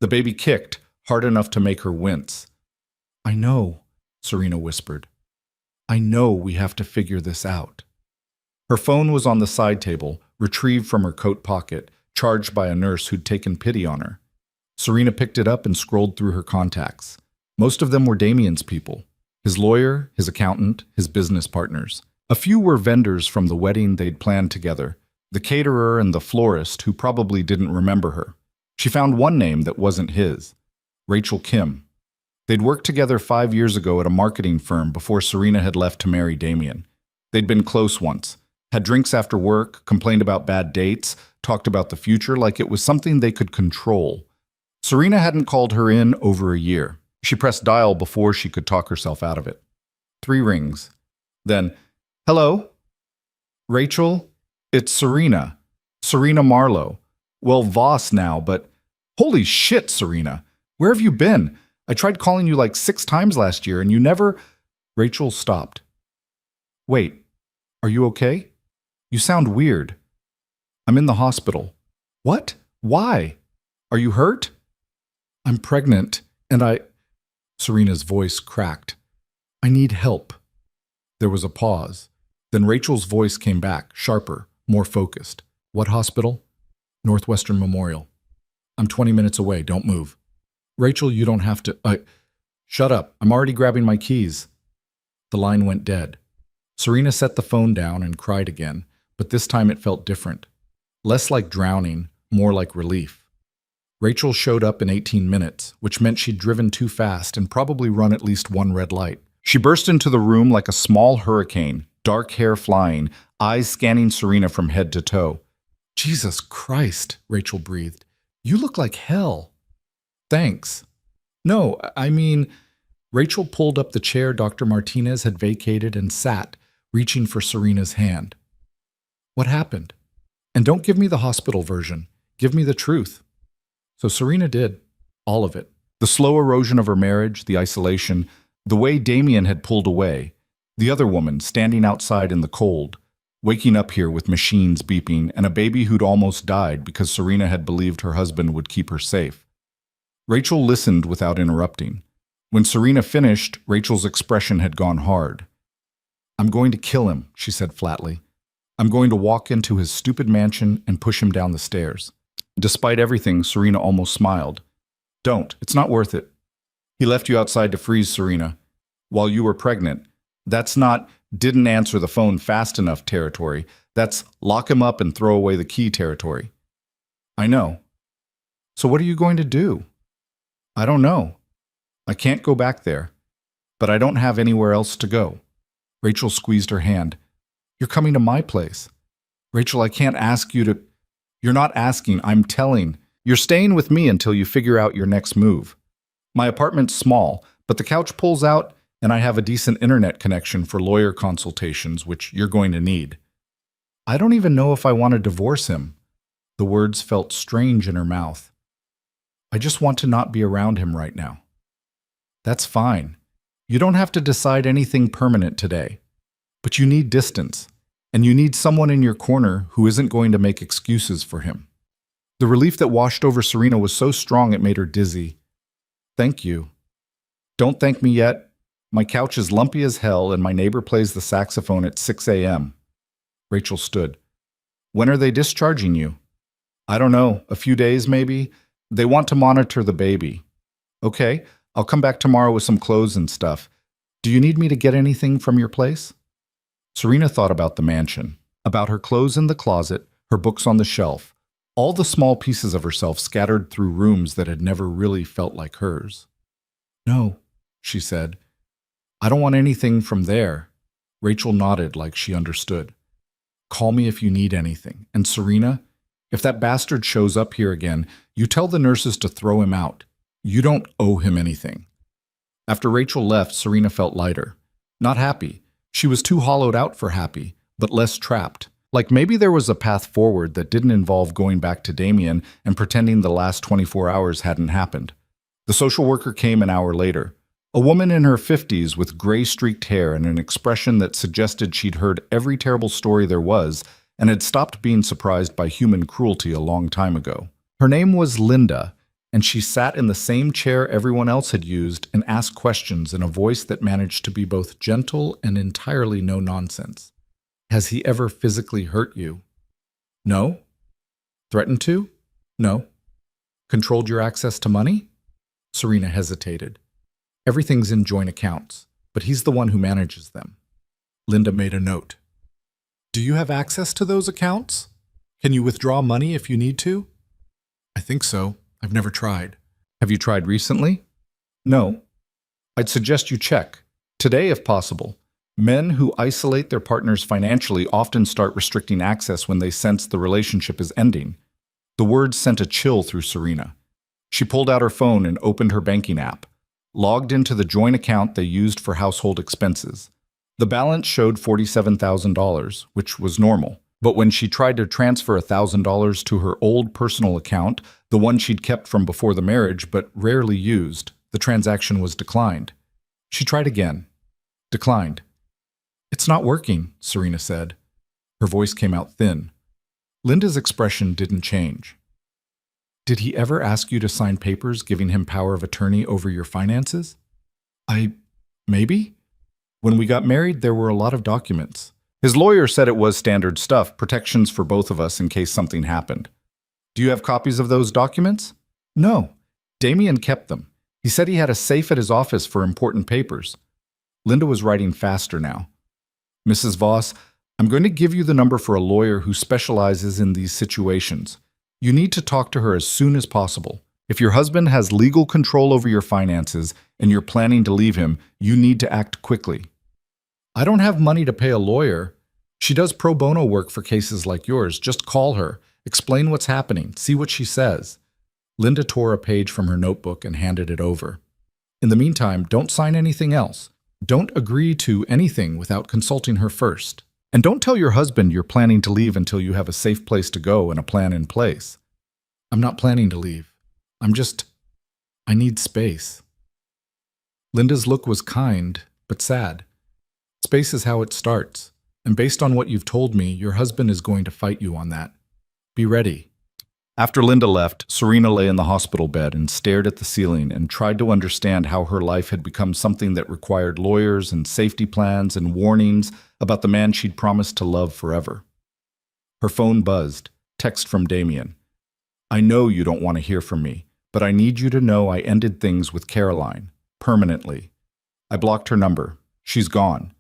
The baby kicked, hard enough to make her wince. I know, Serena whispered. I know we have to figure this out. Her phone was on the side table, retrieved from her coat pocket, charged by a nurse who'd taken pity on her. Serena picked it up and scrolled through her contacts. Most of them were Damien's people. His lawyer, his accountant, his business partners. A few were vendors from the wedding they'd planned together, the caterer and the florist who probably didn't remember her. She found one name that wasn't his, Rachel Kim. They'd worked together 5 years ago at a marketing firm before Serena had left to marry Damien. They'd been close once. Had drinks after work, complained about bad dates, talked about the future like it was something they could control. Serena hadn't called her in over a year. She pressed dial before she could talk herself out of it. 3 rings. Then, hello? Rachel? It's Serena. Serena Marlowe. Well, Voss now, but holy shit, Serena. Where have you been? I tried calling you like 6 times last year and you never... Rachel stopped. Wait, are you okay? You sound weird. I'm in the hospital. What? Why? Are you hurt? I'm pregnant, and Serena's voice cracked. I need help. There was a pause. Then Rachel's voice came back, sharper, more focused. What hospital? Northwestern Memorial. I'm 20 minutes away. Don't move. Rachel, you don't have to... Shut up. I'm already grabbing my keys. The line went dead. Serena set the phone down and cried again, but this time it felt different. Less like drowning, more like relief. Rachel showed up in 18 minutes, which meant she'd driven too fast and probably run at least one red light. She burst into the room like a small hurricane, dark hair flying, eyes scanning Serena from head to toe. Jesus Christ, Rachel breathed. You look like hell. Thanks. No, I mean... Rachel pulled up the chair Dr. Martinez had vacated and sat, reaching for Serena's hand. What happened? And don't give me the hospital version. Give me the truth. So Serena did. All of it. The slow erosion of her marriage, the isolation, the way Damien had pulled away, the other woman standing outside in the cold, waking up here with machines beeping, and a baby who'd almost died because Serena had believed her husband would keep her safe. Rachel listened without interrupting. When Serena finished, Rachel's expression had gone hard. I'm going to kill him, she said flatly. I'm going to walk into his stupid mansion and push him down the stairs. Despite everything, Serena almost smiled. Don't. It's not worth it. He left you outside to freeze, Serena, while you were pregnant. That's not didn't answer the phone fast enough territory. That's lock him up and throw away the key territory. I know. So what are you going to do? I don't know. I can't go back there, but I don't have anywhere else to go. Rachel squeezed her hand. You're coming to my place. Rachel, I can't ask you to... You're not asking, I'm telling. You're staying with me until you figure out your next move. My apartment's small, but the couch pulls out and I have a decent internet connection for lawyer consultations, which you're going to need. I don't even know if I want to divorce him. The words felt strange in her mouth. I just want to not be around him right now. That's fine. You don't have to decide anything permanent today. But you need distance, and you need someone in your corner who isn't going to make excuses for him. The relief that washed over Serena was so strong it made her dizzy. Thank you. Don't thank me yet. My couch is lumpy as hell, and my neighbor plays the saxophone at 6 a.m. Rachel stood. When are they discharging you? I don't know. A few days, maybe. They want to monitor the baby. Okay. I'll come back tomorrow with some clothes and stuff. Do you need me to get anything from your place? Serena thought about the mansion, about her clothes in the closet, her books on the shelf, all the small pieces of herself scattered through rooms that had never really felt like hers. No, she said. I don't want anything from there. Rachel nodded like she understood. Call me if you need anything. And Serena, if that bastard shows up here again, you tell the nurses to throw him out. You don't owe him anything. After Rachel left, Serena felt lighter. Not happy. She was too hollowed out for happy, but less trapped. Like maybe there was a path forward that didn't involve going back to Damien and pretending the last 24 hours hadn't happened. The social worker came an hour later. A woman in her 50s with gray-streaked hair and an expression that suggested she'd heard every terrible story there was and had stopped being surprised by human cruelty a long time ago. Her name was Linda, and she sat in the same chair everyone else had used and asked questions in a voice that managed to be both gentle and entirely no-nonsense. Has he ever physically hurt you? No. Threatened to? No. Controlled your access to money? Serena hesitated. Everything's in joint accounts, but he's the one who manages them. Linda made a note. Do you have access to those accounts? Can you withdraw money if you need to? I think so. I've never tried. Have you tried recently? No. I'd suggest you check. Today, if possible. Men who isolate their partners financially often start restricting access when they sense the relationship is ending. The words sent a chill through Serena. She pulled out her phone and opened her banking app, logged into the joint account they used for household expenses. The balance showed $47,000, which was normal. But when she tried to transfer $1,000 to her old personal account, the one she'd kept from before the marriage but rarely used, the transaction was declined. She tried again. Declined. "It's not working," Serena said. Her voice came out thin. Linda's expression didn't change. "Did he ever ask you to sign papers giving him power of attorney over your finances?" Maybe. When we got married, there were a lot of documents. His lawyer said it was standard stuff, protections for both of us in case something happened. Do you have copies of those documents? No. Damien kept them. He said he had a safe at his office for important papers. Linda was writing faster now. "Mrs. Voss, I'm going to give you the number for a lawyer who specializes in these situations. You need to talk to her as soon as possible. If your husband has legal control over your finances and you're planning to leave him, you need to act quickly." "I don't have money to pay a lawyer. She does pro bono work for cases like yours. Just call her, explain what's happening, see what she says." Linda tore a page from her notebook and handed it over. "In the meantime, don't sign anything else. Don't agree to anything without consulting her first. And don't tell your husband you're planning to leave until you have a safe place to go and a plan in place." "I'm not planning to leave. I need space." Linda's look was kind, but sad. "Space is how it starts, and based on what you've told me, your husband is going to fight you on that. Be ready." After Linda left, Serena lay in the hospital bed and stared at the ceiling and tried to understand how her life had become something that required lawyers and safety plans and warnings about the man she'd promised to love forever. Her phone buzzed. Text from Damien. "I know you don't want to hear from me, but I need you to know I ended things with Caroline. Permanently. I blocked her number. She's gone."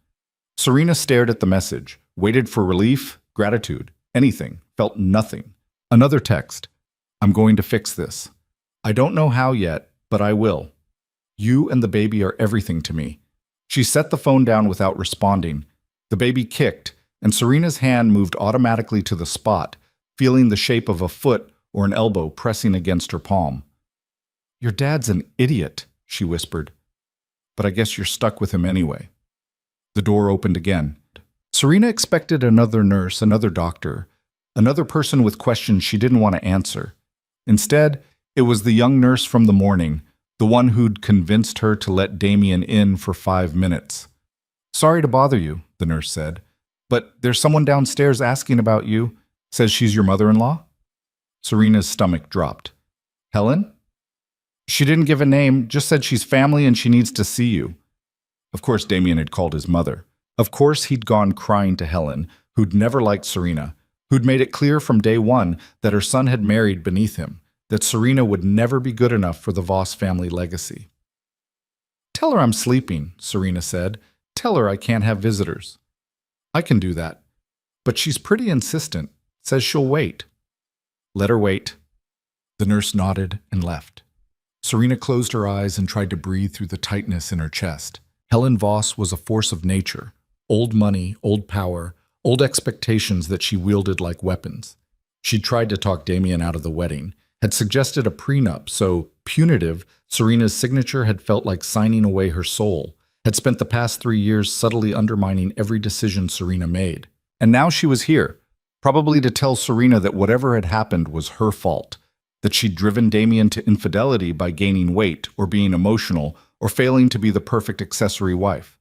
Serena stared at the message, waited for relief, gratitude, anything, felt nothing. Another text. "I'm going to fix this. I don't know how yet, but I will. You and the baby are everything to me." She set the phone down without responding. The baby kicked, and Serena's hand moved automatically to the spot, feeling the shape of a foot or an elbow pressing against her palm. "Your dad's an idiot," she whispered. "But I guess you're stuck with him anyway." The door opened again. Serena expected another nurse, another doctor, another person with questions she didn't want to answer. Instead, it was the young nurse from the morning, the one who'd convinced her to let Damien in for 5 minutes. "Sorry to bother you," the nurse said, "but there's someone downstairs asking about you. Says she's your mother-in-law." Serena's stomach dropped. "Helen?" "She didn't give a name, just said she's family and she needs to see you." Of course, Damien had called his mother. Of course, he'd gone crying to Helen, who'd never liked Serena, who'd made it clear from day one that her son had married beneath him, that Serena would never be good enough for the Voss family legacy. "Tell her I'm sleeping," Serena said. "Tell her I can't have visitors." "I can do that. But she's pretty insistent. Says she'll wait." "Let her wait." The nurse nodded and left. Serena closed her eyes and tried to breathe through the tightness in her chest. Helen Voss was a force of nature. Old money, old power, old expectations that she wielded like weapons. She'd tried to talk Damien out of the wedding, had suggested a prenup so punitive Serena's signature had felt like signing away her soul, had spent the past 3 years subtly undermining every decision Serena made. And now she was here, probably to tell Serena that whatever had happened was her fault, that she'd driven Damien to infidelity by gaining weight or being emotional or failing to be the perfect accessory wife.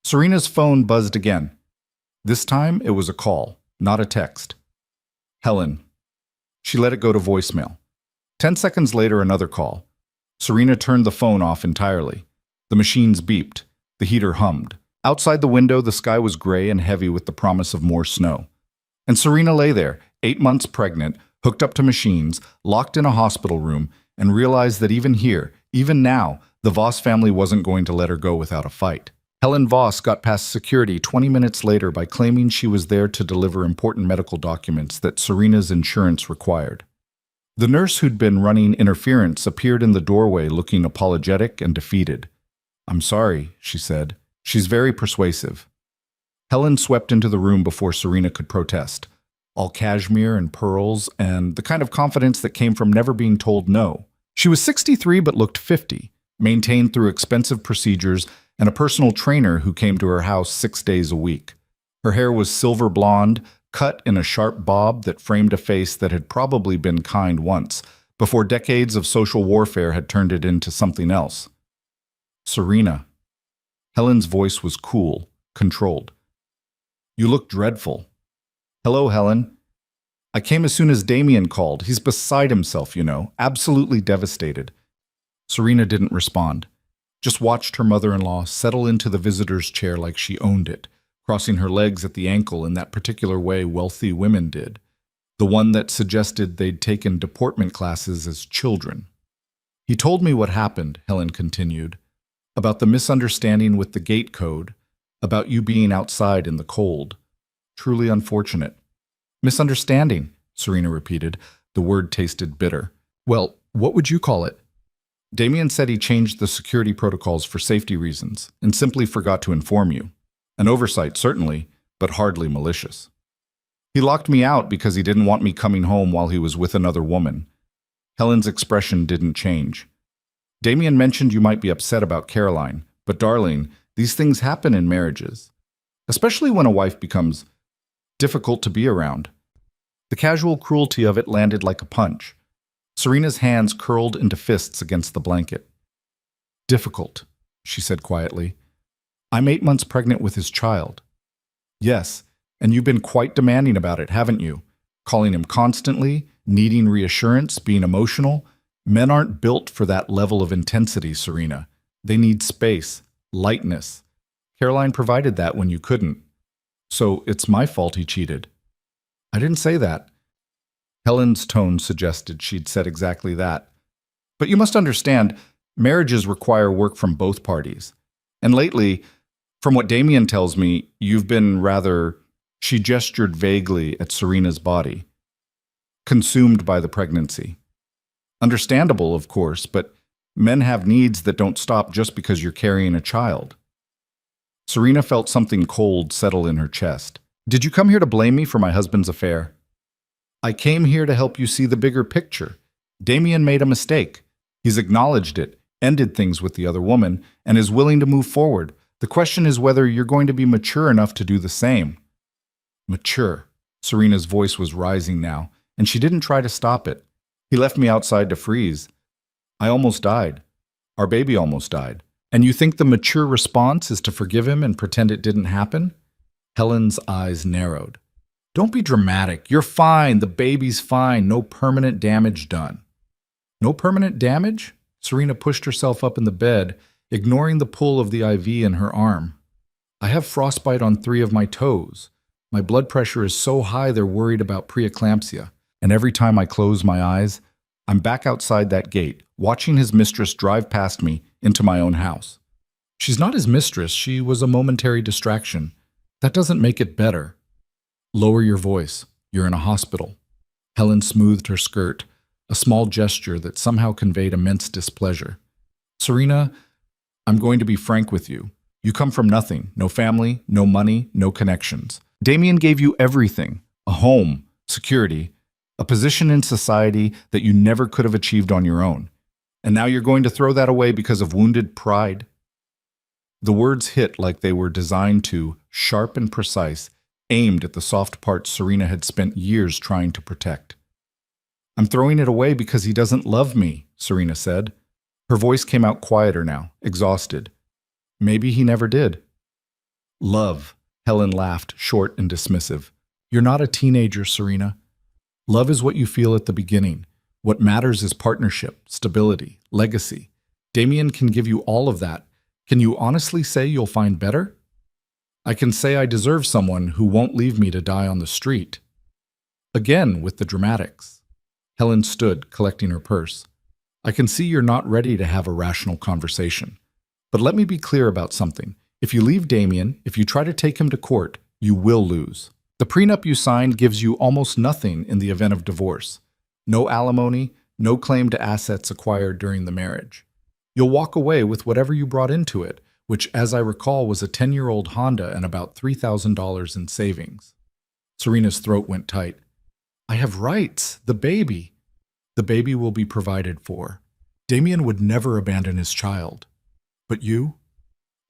Serena's phone buzzed again. This time it was a call, not a text. "Helen." She let it go to voicemail. 10 seconds later, another call. Serena turned the phone off entirely. The machines beeped. The heater hummed. Outside the window, the sky was gray and heavy with the promise of more snow. And Serena lay there, 8 months pregnant, hooked up to machines, locked in a hospital room, and realized that even here, even now, the Voss family wasn't going to let her go without a fight. Helen Voss got past security 20 minutes later by claiming she was there to deliver important medical documents that Serena's insurance required. The nurse who'd been running interference appeared in the doorway looking apologetic and defeated. "I'm sorry," she said. She's very persuasive. Helen swept into the room before Serena could protest. All cashmere and pearls, and the kind of confidence that came from never being told no. She was 63 but looked 50, maintained through expensive procedures and a personal trainer who came to her house 6 days a week. Her hair was silver blonde, cut in a sharp bob that framed a face that had probably been kind once, before decades of social warfare had turned it into something else. Serena. Helen's voice was cool, controlled. You look dreadful. Hello, Helen. I came as soon as Damien called. He's beside himself, you know, absolutely devastated. Serena didn't respond, just watched her mother-in-law settle into the visitor's chair like she owned it, crossing her legs at the ankle in that particular way wealthy women did, the one that suggested they'd taken deportment classes as children. He told me what happened, Helen continued, about the misunderstanding with the gate code, about you being outside in the cold. Truly unfortunate. Misunderstanding, Serena repeated. The word tasted bitter. Well, what would you call it? Damien said he changed the security protocols for safety reasons and simply forgot to inform you. An oversight, certainly, but hardly malicious. He locked me out because he didn't want me coming home while he was with another woman. Helen's expression didn't change. Damien mentioned you might be upset about Caroline, but darling, these things happen in marriages, especially when a wife becomes difficult to be around. The casual cruelty of it landed like a punch. Serena's hands curled into fists against the blanket. Difficult, she said quietly. I'm 8 months pregnant with his child. Yes, and you've been quite demanding about it, haven't you? Calling him constantly, needing reassurance, being emotional. Men aren't built for that level of intensity, Serena. They need space, lightness. Caroline provided that when you couldn't. So it's my fault he cheated. I didn't say that. Helen's tone suggested she'd said exactly that. But you must understand, marriages require work from both parties. And lately, from what Damien tells me, you've been rather, she gestured vaguely at Serena's body, consumed by the pregnancy. Understandable, of course, but men have needs that don't stop just because you're carrying a child. Serena felt something cold settle in her chest. Did you come here to blame me for my husband's affair? I came here to help you see the bigger picture. Damien made a mistake. He's acknowledged it, ended things with the other woman, and is willing to move forward. The question is whether you're going to be mature enough to do the same. Mature. Serena's voice was rising now, and she didn't try to stop it. He left me outside to freeze. I almost died. Our baby almost died. And you think the mature response is to forgive him and pretend it didn't happen? Helen's eyes narrowed. Don't be dramatic. You're fine. The baby's fine. No permanent damage done. No permanent damage? Serena pushed herself up in the bed, ignoring the pull of the IV in her arm. I have frostbite on 3 of my toes. My blood pressure is so high they're worried about preeclampsia. And every time I close my eyes, I'm back outside that gate, watching his mistress drive past me into my own house. She's not his mistress. She was a momentary distraction. That doesn't make it better. Lower your voice. You're in a hospital. Helen smoothed her skirt, a small gesture that somehow conveyed immense displeasure. Serena, I'm going to be frank with you. You come from nothing. No family, no money, no connections. Damien gave you everything. A home, security, a position in society that you never could have achieved on your own. And now you're going to throw that away because of wounded pride? The words hit like they were designed to, sharp and precise, aimed at the soft parts Serena had spent years trying to protect. I'm throwing it away because he doesn't love me, Serena said. Her voice came out quieter now, exhausted. Maybe he never did. Love, Helen laughed, short and dismissive. You're not a teenager, Serena. Love is what you feel at the beginning. What matters is partnership, stability, legacy. Damien can give you all of that. Can you honestly say you'll find better? I can say I deserve someone who won't leave me to die on the street. Again, with the dramatics. Helen stood, collecting her purse. I can see you're not ready to have a rational conversation. But let me be clear about something. If you leave Damien, if you try to take him to court, you will lose. The prenup you signed gives you almost nothing in the event of divorce. No alimony, no claim to assets acquired during the marriage. You'll walk away with whatever you brought into it, which, as I recall, was a 10-year-old Honda and about $3,000 in savings. Serena's throat went tight. I have rights. The baby. The baby will be provided for. Damien would never abandon his child. But you?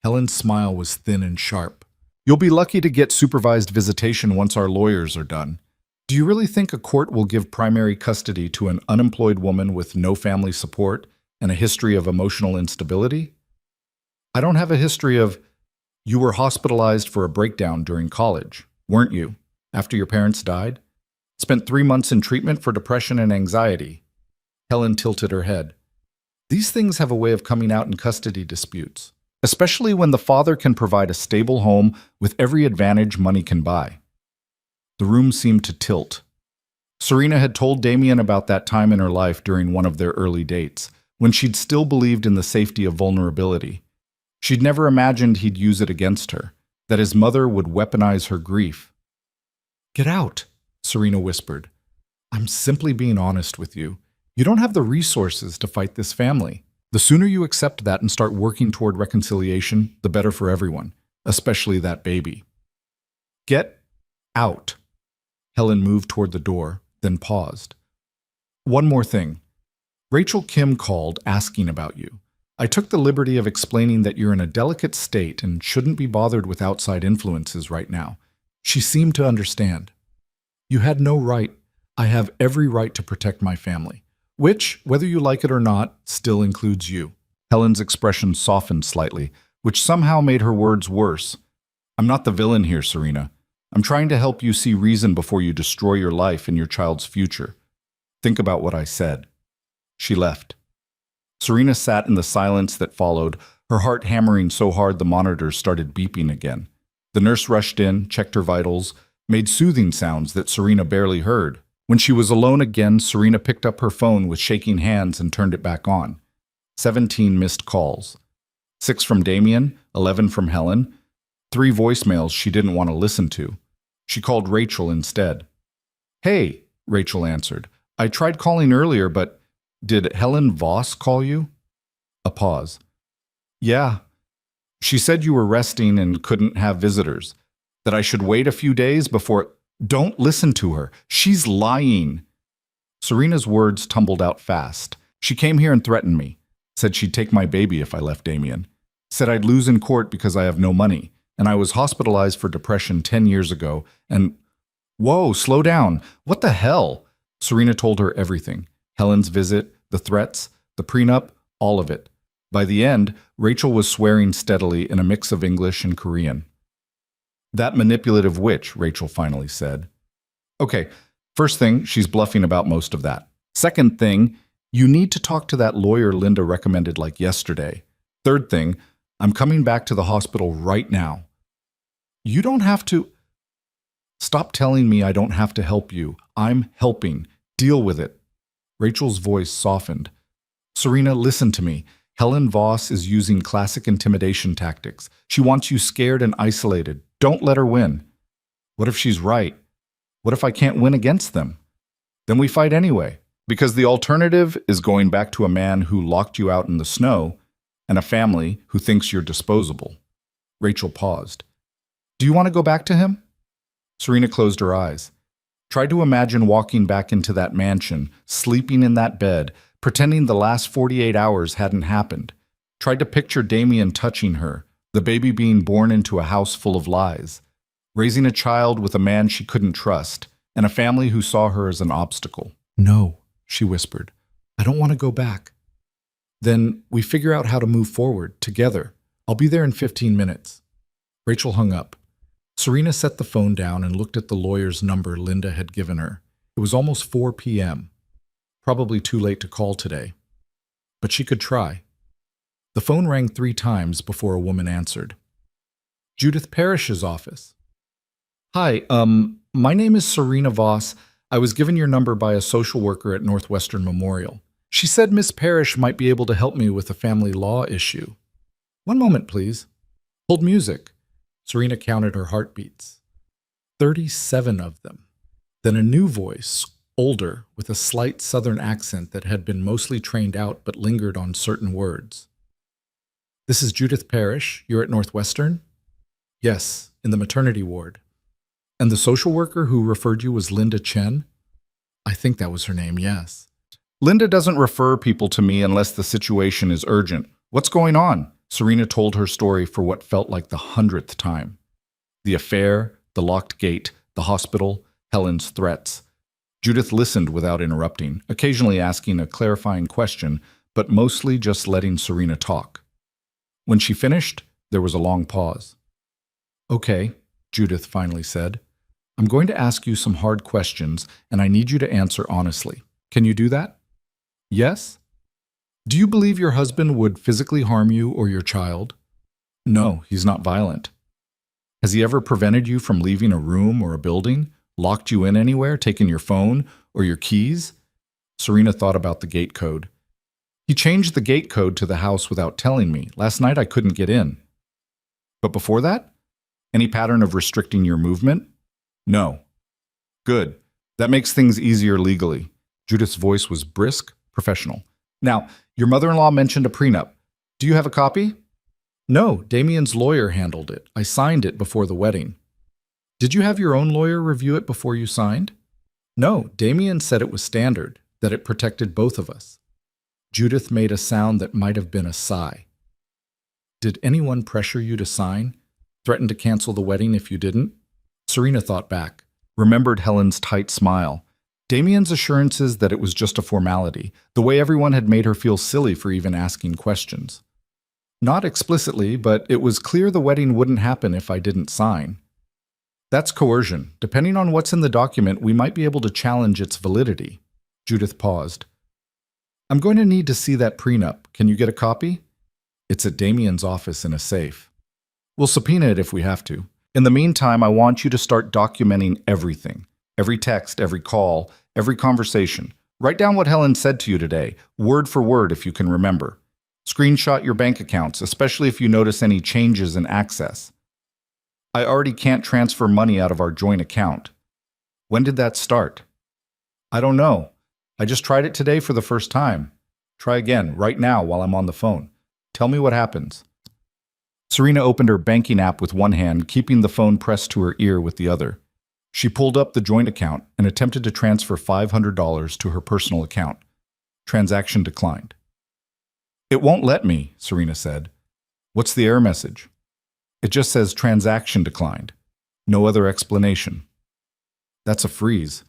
Helen's smile was thin and sharp. You'll be lucky to get supervised visitation once our lawyers are done. Do you really think a court will give primary custody to an unemployed woman with no family support and a history of emotional instability? I don't have a history of... You were hospitalized for a breakdown during college, weren't you? After your parents died? Spent 3 months in treatment for depression and anxiety. Helen tilted her head. These things have a way of coming out in custody disputes, especially when the father can provide a stable home with every advantage money can buy. The room seemed to tilt. Serena had told Damien about that time in her life during one of their early dates, when she'd still believed in the safety of vulnerability. She'd never imagined he'd use it against her, that his mother would weaponize her grief. Get out, Serena whispered. I'm simply being honest with you. You don't have the resources to fight this family. The sooner you accept that and start working toward reconciliation, the better for everyone, especially that baby. Get out. Helen moved toward the door, then paused. One more thing. Rachel Kim called asking about you. I took the liberty of explaining that you're in a delicate state and shouldn't be bothered with outside influences right now. She seemed to understand. You had no right. I have every right to protect my family, which, whether you like it or not, still includes you. Helen's expression softened slightly, which somehow made her words worse. I'm not the villain here, Serena. I'm trying to help you see reason before you destroy your life and your child's future. Think about what I said. She left. Serena sat in the silence that followed, her heart hammering so hard the monitors started beeping again. The nurse rushed in, checked her vitals, made soothing sounds that Serena barely heard. When she was alone again, Serena picked up her phone with shaking hands and turned it back on. 17 missed calls. 6 from Damien, 11 from Helen, 3 voicemails she didn't want to listen to. She called Rachel instead. Hey, Rachel answered. I tried calling earlier, but did Helen Voss call you? A pause. Yeah. She said you were resting and couldn't have visitors. That I should wait a few days before... Don't listen to her. She's lying. Serena's words tumbled out fast. She came here and threatened me. Said she'd take my baby if I left Damien. Said I'd lose in court because I have no money. And I was hospitalized for depression 10 years ago. And... Whoa, slow down. What the hell? Serena told her everything. Helen's visit, the threats, the prenup, all of it. By the end, Rachel was swearing steadily in a mix of English and Korean. That manipulative witch, Rachel finally said. Okay, first thing, she's bluffing about most of that. Second thing, you need to talk to that lawyer Linda recommended like yesterday. Third thing, I'm coming back to the hospital right now. You don't have to... Stop telling me I don't have to help you. I'm helping. Deal with it. Rachel's voice softened. Serena, listen to me. Helen Voss is using classic intimidation tactics. She wants you scared and isolated. Don't let her win. What if she's right? What if I can't win against them? Then we fight anyway, because the alternative is going back to a man who locked you out in the snow and a family who thinks you're disposable. Rachel paused. Do you want to go back to him? Serena closed her eyes. Tried to imagine walking back into that mansion, sleeping in that bed, pretending the last 48 hours hadn't happened. Tried to picture Damien touching her, the baby being born into a house full of lies, raising a child with a man she couldn't trust, and a family who saw her as an obstacle. No, she whispered. I don't want to go back. Then we figure out how to move forward, together. I'll be there in 15 minutes. Rachel hung up. Serena set the phone down and looked at the lawyer's number Linda had given her. It was almost 4 p.m. Probably too late to call today. But she could try. The phone rang 3 times before a woman answered. Judith Parrish's office. Hi, my name is Serena Voss. I was given your number by a social worker at Northwestern Memorial. She said Miss Parrish might be able to help me with a family law issue. One moment, please. Hold music. Serena counted her heartbeats. 37 of them. Then a new voice, older, with a slight southern accent that had been mostly trained out but lingered on certain words. This is Judith Parrish. You're at Northwestern? Yes, in the maternity ward. And the social worker who referred you was Linda Chen? I think that was her name, yes. Linda doesn't refer people to me unless the situation is urgent. What's going on? Serena told her story for what felt like the 100th time. The affair, the locked gate, the hospital, Helen's threats. Judith listened without interrupting, occasionally asking a clarifying question, but mostly just letting Serena talk. When she finished, there was a long pause. Okay, Judith finally said. I'm going to ask you some hard questions, and I need you to answer honestly. Can you do that? Yes? Do you believe your husband would physically harm you or your child? No, he's not violent. Has he ever prevented you from leaving a room or a building, locked you in anywhere, taken your phone or your keys? Serena thought about the gate code. He changed the gate code to the house without telling me. Last night I couldn't get in. But before that? Any pattern of restricting your movement? No. Good. That makes things easier legally. Judith's voice was brisk, professional. Now, your mother-in-law mentioned a prenup. Do you have a copy? No, Damien's lawyer handled it. I signed it before the wedding. Did you have your own lawyer review it before you signed? No, Damien said it was standard, that it protected both of us. Judith made a sound that might have been a sigh. Did anyone pressure you to sign? Threaten to cancel the wedding if you didn't? Serena thought back, remembered Helen's tight smile. Damien's assurances that it was just a formality, the way everyone had made her feel silly for even asking questions. Not explicitly, but it was clear the wedding wouldn't happen if I didn't sign. That's coercion. Depending on what's in the document, we might be able to challenge its validity. Judith paused. I'm going to need to see that prenup. Can you get a copy? It's at Damien's office in a safe. We'll subpoena it if we have to. In the meantime, I want you to start documenting everything. Every text, every call, every conversation. Write down what Helen said to you today, word for word if you can remember. Screenshot your bank accounts, especially if you notice any changes in access. I already can't transfer money out of our joint account. When did that start? I don't know. I just tried it today for the first time. Try again, right now, while I'm on the phone. Tell me what happens. Serena opened her banking app with one hand, keeping the phone pressed to her ear with the other. She pulled up the joint account and attempted to transfer $500 to her personal account. Transaction declined. It won't let me, Serena said. What's the error message? It just says transaction declined. No other explanation. That's a freeze.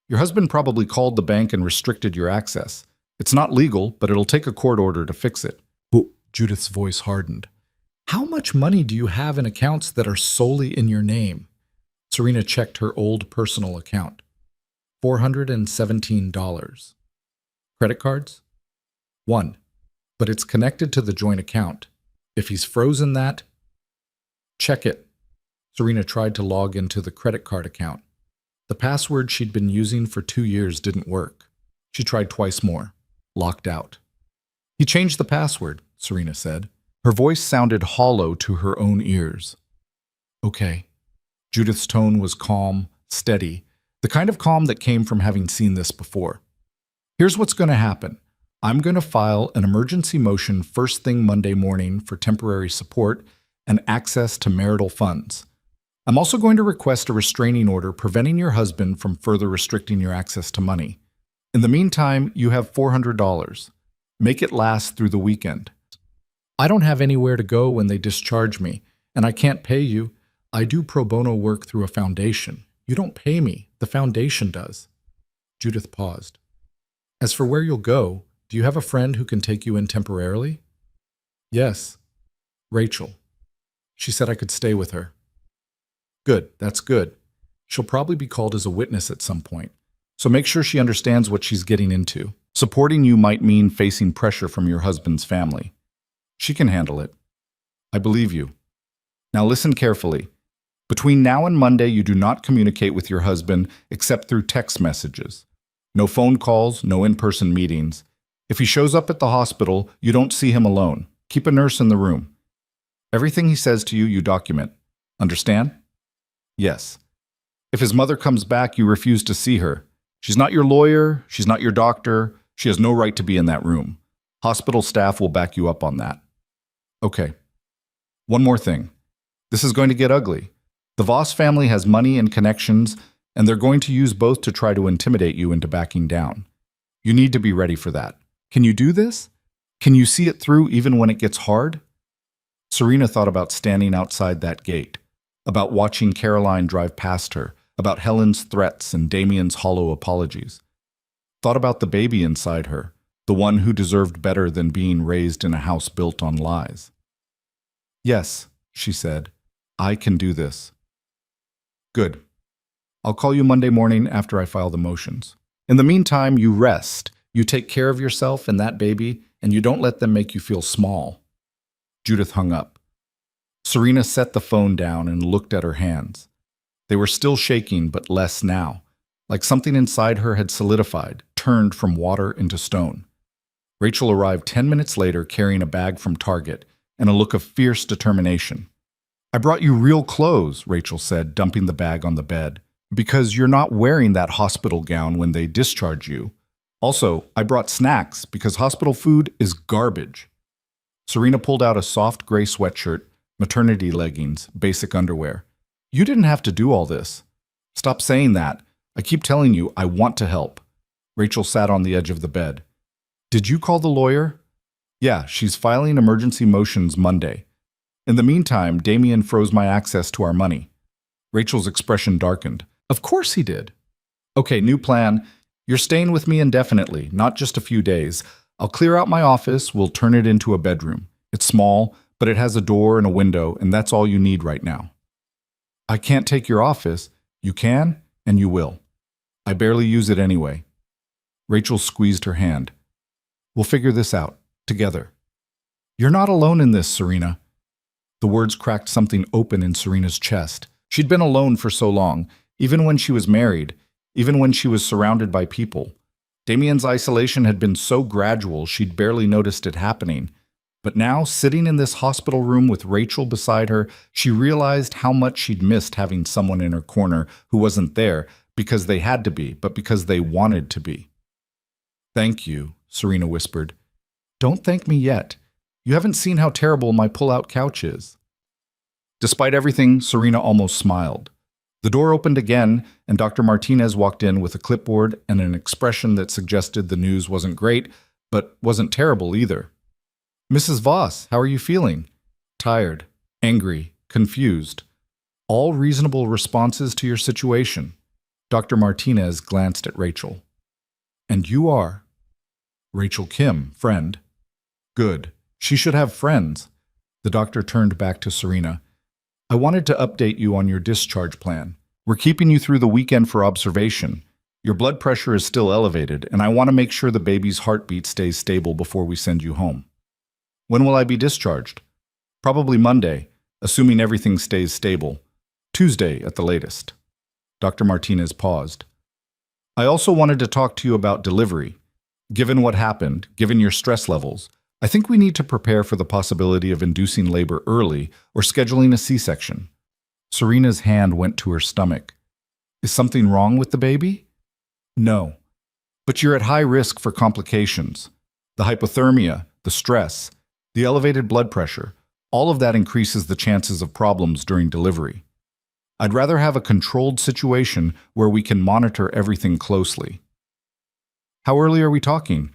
Your husband probably called the bank and restricted your access. It's not legal, but it'll take a court order to fix it. Oh, Judith's voice hardened. How much money do you have in accounts that are solely in your name? Serena checked her old personal account. $417. Credit cards? 1. But it's connected to the joint account. If he's frozen that, check it. Serena tried to log into the credit card account. The password she'd been using for 2 years didn't work. She tried twice more. Locked out. He changed the password, Serena said. Her voice sounded hollow to her own ears. Okay. Judith's tone was calm, steady, the kind of calm that came from having seen this before. Here's what's going to happen. I'm going to file an emergency motion first thing Monday morning for temporary support and access to marital funds. I'm also going to request a restraining order preventing your husband from further restricting your access to money. In the meantime, you have $400. Make it last through the weekend. I don't have anywhere to go when they discharge me, and I can't pay you. I do pro bono work through a foundation. You don't pay me. The foundation does. Judith paused. As for where you'll go, do you have a friend who can take you in temporarily? Yes. Rachel. She said I could stay with her. Good, that's good. She'll probably be called as a witness at some point, so make sure she understands what she's getting into. Supporting you might mean facing pressure from your husband's family. She can handle it. I believe you. Now listen carefully. Between now and Monday, you do not communicate with your husband except through text messages. No phone calls, no in-person meetings. If he shows up at the hospital, you don't see him alone. Keep a nurse in the room. Everything he says to you, you document. Understand? Yes. If his mother comes back, you refuse to see her. She's not your lawyer. She's not your doctor. She has no right to be in that room. Hospital staff will back you up on that. Okay, one more thing. This is going to get ugly. The Voss family has money and connections, and they're going to use both to try to intimidate you into backing down. You need to be ready for that. Can you do this? Can you see it through even when it gets hard? Serena thought about standing outside that gate, about watching Caroline drive past her, about Helen's threats and Damien's hollow apologies. Thought about the baby inside her, the one who deserved better than being raised in a house built on lies. Yes, she said, I can do this. Good. I'll call you Monday morning after I file the motions. In the meantime, you rest, you take care of yourself and that baby, and you don't let them make you feel small. Judith hung up. Serena set the phone down and looked at her hands. They were still shaking, but less now, like something inside her had solidified, turned from water into stone. Rachel arrived 10 minutes later carrying a bag from Target and a look of fierce determination. I brought you real clothes, Rachel said, dumping the bag on the bed, because you're not wearing that hospital gown when they discharge you. Also, I brought snacks because hospital food is garbage. Serena pulled out a soft gray sweatshirt, maternity leggings, basic underwear. You didn't have to do all this. Stop saying that. I keep telling you I want to help. Rachel sat on the edge of the bed. Did you call the lawyer? Yeah, she's filing emergency motions Monday. In the meantime, Damien froze my access to our money. Rachel's expression darkened. Of course he did. Okay, new plan. You're staying with me indefinitely, not just a few days. I'll clear out my office, we'll turn it into a bedroom. It's small, but it has a door and a window, and that's all you need right now. I can't take your office. You can, and you will. I barely use it anyway. Rachel squeezed her hand. We'll figure this out, together. You're not alone in this, Serena. The words cracked something open in Serena's chest. She'd been alone for so long, even when she was married, even when she was surrounded by people. Damien's isolation had been so gradual she'd barely noticed it happening. But now, sitting in this hospital room with Rachel beside her, she realized how much she'd missed having someone in her corner who wasn't there because they had to be, but because they wanted to be. Thank you, Serena whispered. Don't thank me yet. You haven't seen how terrible my pull-out couch is. Despite everything, Serena almost smiled. The door opened again, and Dr. Martinez walked in with a clipboard and an expression that suggested the news wasn't great, but wasn't terrible either. Mrs. Voss, how are you feeling? Tired, angry, confused. All reasonable responses to your situation. Dr. Martinez glanced at Rachel. And you are? Rachel Kim, friend. Good. She should have friends. The doctor turned back to Serena. I wanted to update you on your discharge plan. We're keeping you through the weekend for observation. Your blood pressure is still elevated, and I want to make sure the baby's heartbeat stays stable before we send you home. When will I be discharged? Probably Monday, assuming everything stays stable. Tuesday at the latest. Dr. Martinez paused. I also wanted to talk to you about delivery. Given what happened, given your stress levels, I think we need to prepare for the possibility of inducing labor early or scheduling a C-section. Serena's hand went to her stomach. Is something wrong with the baby? No. But you're at high risk for complications. The hypothermia, the stress, the elevated blood pressure, all of that increases the chances of problems during delivery. I'd rather have a controlled situation where we can monitor everything closely. How early are we talking?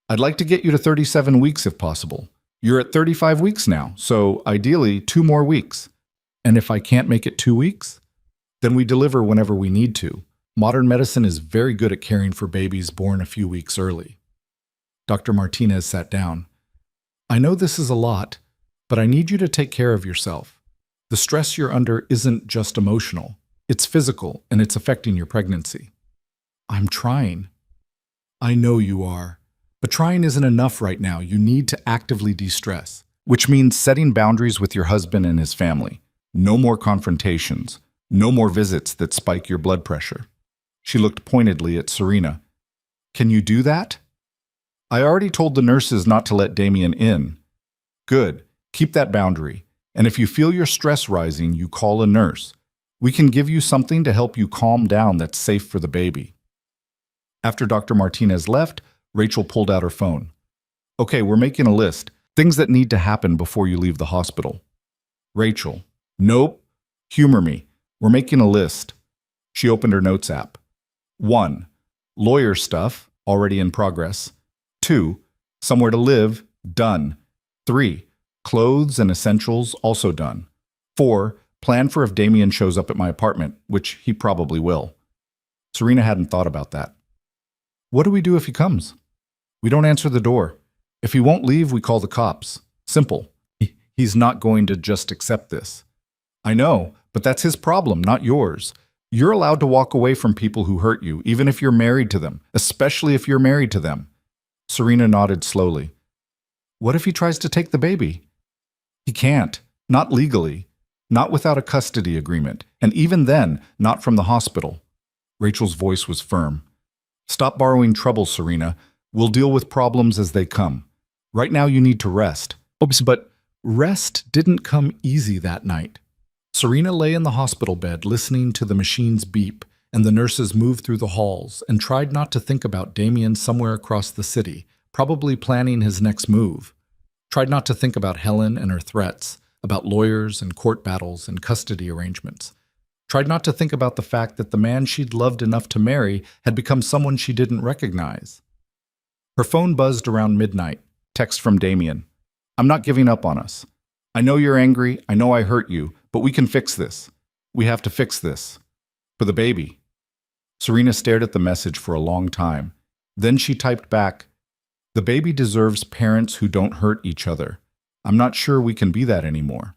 I'd like to get you to 37 weeks if possible. You're at 35 weeks now, so ideally 2 more weeks. And if I can't make it 2 weeks, then we deliver whenever we need to. Modern medicine is very good at caring for babies born a few weeks early. Dr. Martinez sat down. I know this is a lot, but I need you to take care of yourself. The stress you're under isn't just emotional. It's physical, and it's affecting your pregnancy. I'm trying. I know you are. But trying isn't enough right now. You need to actively de-stress, which means setting boundaries with your husband and his family. No more confrontations. No more visits that spike your blood pressure. She looked pointedly at Serena. Can you do that? I already told the nurses not to let Damien in. Good. Keep that boundary. And if you feel your stress rising, you call a nurse. We can give you something to help you calm down that's safe for the baby. After Dr. Martinez left, Rachel pulled out her phone. Okay, we're making a list. Things that need to happen before you leave the hospital. Rachel. Nope. Humor me. We're making a list. She opened her notes app. 1. Lawyer stuff, already in progress. 2. Somewhere to live, done. 3. Clothes and essentials, also done. 4. Plan for if Damien shows up at my apartment, which he probably will. Serena hadn't thought about that. What do we do if he comes? We don't answer the door. If he won't leave, we call the cops. Simple. He's not going to just accept this. I know, but that's his problem, not yours. You're allowed to walk away from people who hurt you, even if you're married to them, especially if you're married to them. Serena nodded slowly. What if he tries to take the baby? He can't. Not legally. Not without a custody agreement. And even then, not from the hospital. Rachel's voice was firm. Stop borrowing trouble, Serena. We'll deal with problems as they come. Right now you need to rest. But rest didn't come easy that night. Serena lay in the hospital bed listening to the machines beep and the nurses move through the halls and tried not to think about Damien somewhere across the city, probably planning his next move. Tried not to think about Helen and her threats, about lawyers and court battles and custody arrangements. Tried not to think about the fact that the man she'd loved enough to marry had become someone she didn't recognize. Her phone buzzed around midnight. Text from Damien. I'm not giving up on us. I know you're angry, I know I hurt you, but we can fix this. We have to fix this. For the baby. Serena stared at the message for a long time. Then she typed back, the baby deserves parents who don't hurt each other. I'm not sure we can be that anymore.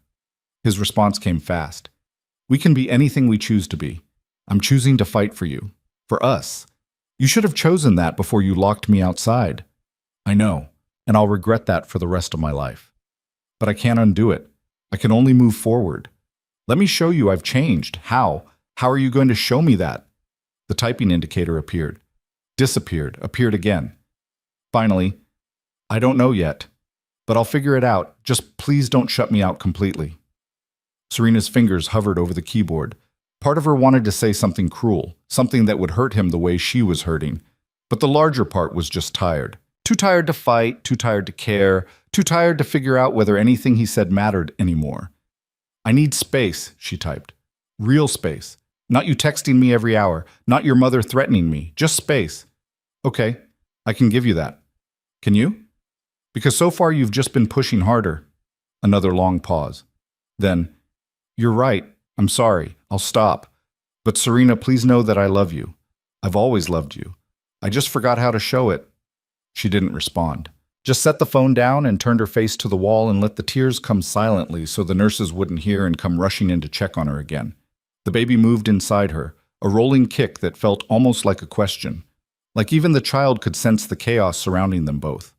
His response came fast. We can be anything we choose to be. I'm choosing to fight for you. For us. You should have chosen that before you locked me outside. I know, and I'll regret that for the rest of my life. But I can't undo it. I can only move forward. Let me show you I've changed. How? How are you going to show me that? The typing indicator appeared. Disappeared. Appeared again. Finally, I don't know yet, but I'll figure it out. Just please don't shut me out completely. Serena's fingers hovered over the keyboard. Part of her wanted to say something cruel, something that would hurt him the way she was hurting. But the larger part was just tired. Too tired to fight, too tired to care, too tired to figure out whether anything he said mattered anymore. I need space, she typed. Real space. Not you texting me every hour, not your mother threatening me, just space. Okay, I can give you that. Can you? Because so far you've just been pushing harder. Another long pause. Then, you're right, I'm sorry, I'll stop. But Serena, please know that I love you. I've always loved you. I just forgot how to show it. She didn't respond. Just set the phone down and turned her face to the wall and let the tears come silently so the nurses wouldn't hear and come rushing in to check on her again. The baby moved inside her, a rolling kick that felt almost like a question. Like even the child could sense the chaos surrounding them both.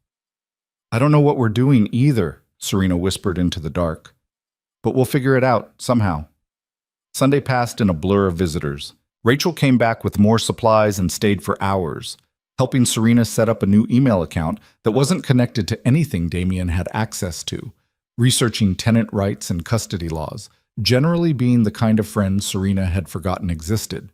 I don't know what we're doing either, Serena whispered into the dark. But we'll figure it out, somehow. Sunday passed in a blur of visitors. Rachel came back with more supplies and stayed for hours, helping Serena set up a new email account that wasn't connected to anything Damien had access to, researching tenant rights and custody laws, generally being the kind of friend Serena had forgotten existed.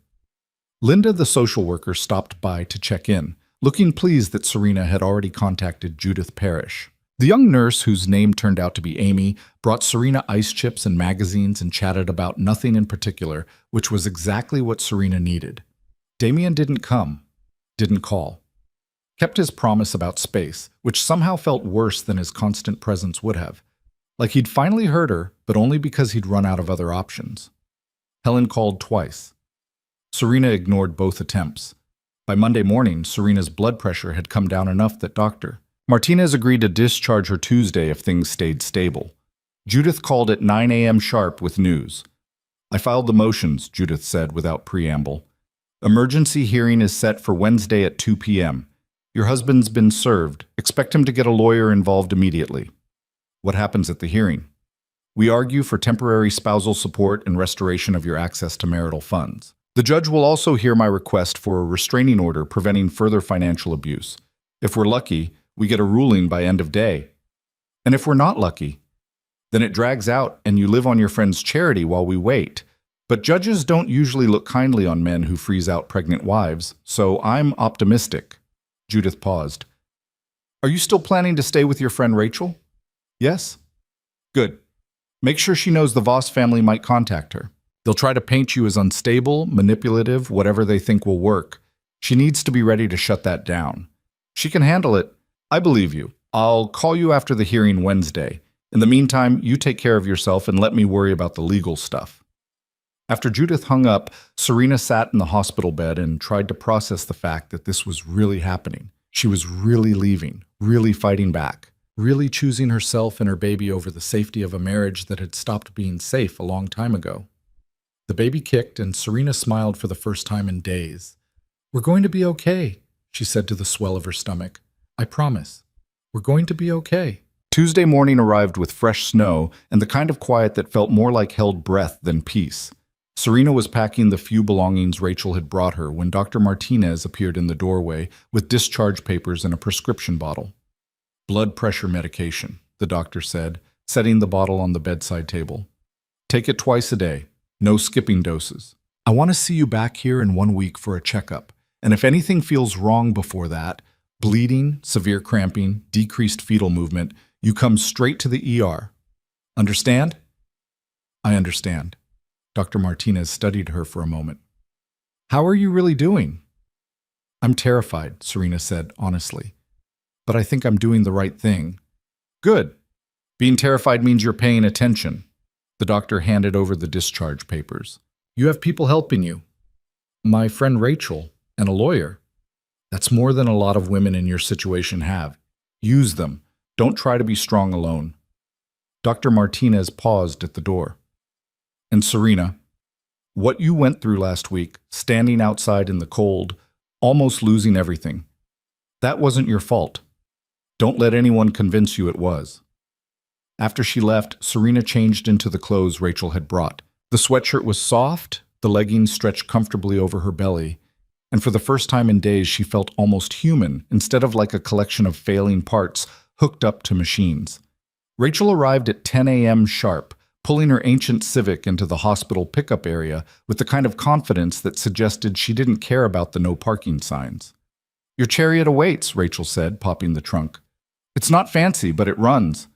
Linda, the social worker, stopped by to check in, looking pleased that Serena had already contacted Judith Parrish. The young nurse, whose name turned out to be Amy, brought Serena ice chips and magazines and chatted about nothing in particular, which was exactly what Serena needed. Damien didn't come, didn't call. Kept his promise about space, which somehow felt worse than his constant presence would have. Like he'd finally heard her, but only because he'd run out of other options. Helen called twice. Serena ignored both attempts. By Monday morning, Serena's blood pressure had come down enough that Dr. Martinez agreed to discharge her Tuesday if things stayed stable. Judith called at 9 a.m. sharp with news. I filed the motions, Judith said without preamble. Emergency hearing is set for Wednesday at 2 p.m. Your husband's been served. Expect him to get a lawyer involved immediately. What happens at the hearing? We argue for temporary spousal support and restoration of your access to marital funds. The judge will also hear my request for a restraining order preventing further financial abuse. If we're lucky, we get a ruling by end of day. And if we're not lucky, then it drags out and you live on your friend's charity while we wait. But judges don't usually look kindly on men who freeze out pregnant wives, so I'm optimistic. Judith paused. Are you still planning to stay with your friend Rachel? Yes? Good. Make sure she knows the Voss family might contact her. They'll try to paint you as unstable, manipulative, whatever they think will work. She needs to be ready to shut that down. She can handle it. I believe you. I'll call you after the hearing Wednesday. In the meantime, you take care of yourself and let me worry about the legal stuff. After Judith hung up, Serena sat in the hospital bed and tried to process the fact that this was really happening. She was really leaving, really fighting back, really choosing herself and her baby over the safety of a marriage that had stopped being safe a long time ago. The baby kicked, and Serena smiled for the first time in days. "We're going to be okay," she said to the swell of her stomach. "I promise. We're going to be okay." Tuesday morning arrived with fresh snow and the kind of quiet that felt more like held breath than peace. Serena was packing the few belongings Rachel had brought her when Dr. Martinez appeared in the doorway with discharge papers and a prescription bottle. "Blood pressure medication," the doctor said, setting the bottle on the bedside table. "Take it twice a day. No skipping doses. I want to see you back here in 1 week for a checkup, and if anything feels wrong before that, bleeding, severe cramping, decreased fetal movement, you come straight to the ER. Understand?" "I understand." Dr. Martinez studied her for a moment. "How are you really doing?" "I'm terrified," Serena said honestly. "But I think I'm doing the right thing." "Good. Being terrified means you're paying attention." The doctor handed over the discharge papers. "You have people helping you. My friend Rachel, and a lawyer. That's more than a lot of women in your situation have. Use them. Don't try to be strong alone." Dr. Martinez paused at the door. "And Serena, what you went through last week, standing outside in the cold, almost losing everything, that wasn't your fault. Don't let anyone convince you it was." After she left, Serena changed into the clothes Rachel had brought. The sweatshirt was soft, the leggings stretched comfortably over her belly, and for the first time in days she felt almost human instead of like a collection of failing parts hooked up to machines. Rachel arrived at 10 a.m. sharp, pulling her ancient Civic into the hospital pickup area with the kind of confidence that suggested she didn't care about the no parking signs. "Your chariot awaits," Rachel said, popping the trunk. "It's not fancy, but it runs."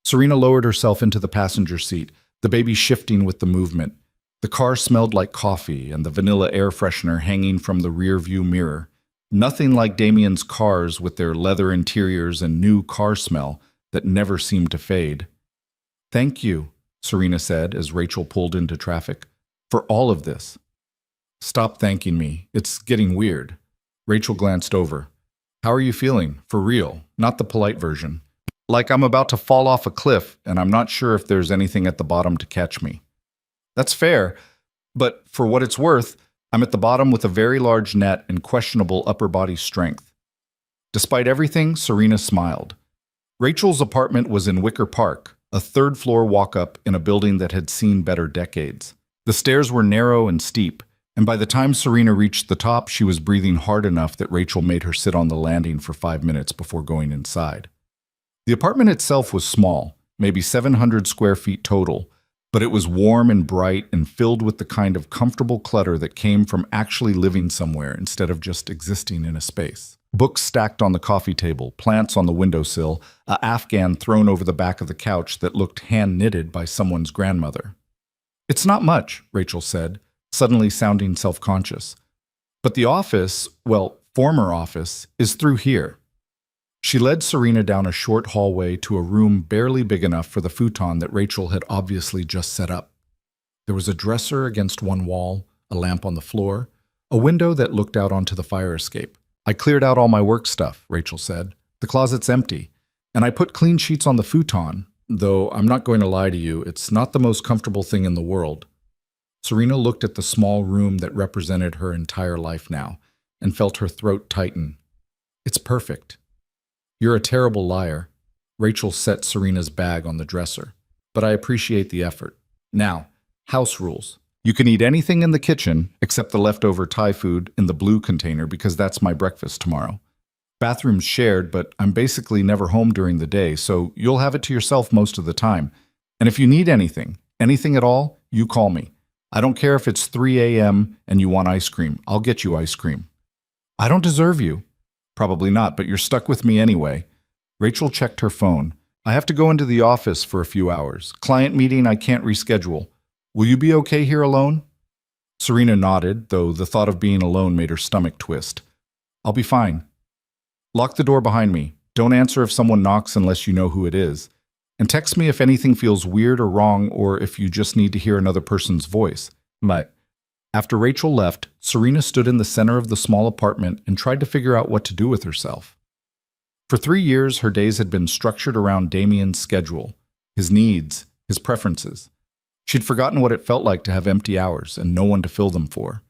Serena lowered herself into the passenger seat, the baby shifting with the movement. The car smelled like coffee and the vanilla air freshener hanging from the rear view mirror. Nothing like Damien's cars with their leather interiors and new car smell that never seemed to fade. "Thank you," Serena said as Rachel pulled into traffic, "for all of this." "Stop thanking me. It's getting weird." Rachel glanced over. "How are you feeling? For real, not the polite version. Like I'm about to fall off a cliff and I'm not sure if there's anything at the bottom to catch me." "That's fair, but for what it's worth, I'm at the bottom with a very large net and questionable upper body strength." Despite everything, Serena smiled. Rachel's apartment was in Wicker Park, a third-floor walk-up in a building that had seen better decades. The stairs were narrow and steep, and by the time Serena reached the top, she was breathing hard enough that Rachel made her sit on the landing for 5 minutes before going inside. The apartment itself was small, maybe 700 square feet total, but it was warm and bright and filled with the kind of comfortable clutter that came from actually living somewhere instead of just existing in a space. Books stacked on the coffee table, plants on the windowsill, an Afghan thrown over the back of the couch that looked hand-knitted by someone's grandmother. "It's not much," Rachel said, suddenly sounding self-conscious. "But the office, well, former office, is through here." She led Serena down a short hallway to a room barely big enough for the futon that Rachel had obviously just set up. There was a dresser against one wall, a lamp on the floor, a window that looked out onto the fire escape. "I cleared out all my work stuff," Rachel said. "The closet's empty, and I put clean sheets on the futon, though I'm not going to lie to you, it's not the most comfortable thing in the world." Serena looked at the small room that represented her entire life now, and felt her throat tighten. "It's perfect." "You're a terrible liar." Rachel set Serena's bag on the dresser. "But I appreciate the effort. Now, house rules. You can eat anything in the kitchen except the leftover Thai food in the blue container because that's my breakfast tomorrow. Bathroom's shared, but I'm basically never home during the day, so you'll have it to yourself most of the time. And if you need anything at all, you call me. I don't care if it's 3 a.m. and you want ice cream. I'll get you ice cream." "I don't deserve you." "Probably not, but you're stuck with me anyway." Rachel checked her phone. I have to go into the office for a few hours. Client meeting I can't reschedule. Will you be okay here alone? Serena nodded, though the thought of being alone made her stomach twist. I'll be fine. Lock the door behind me. Don't answer if someone knocks unless you know who it is. And text me if anything feels weird or wrong or if you just need to hear another person's voice. But after Rachel left, Serena stood in the center of the small apartment and tried to figure out what to do with herself. For 3 years, her days had been structured around Damien's schedule, his needs, his preferences. She'd forgotten what it felt like to have empty hours and no one to fill them for.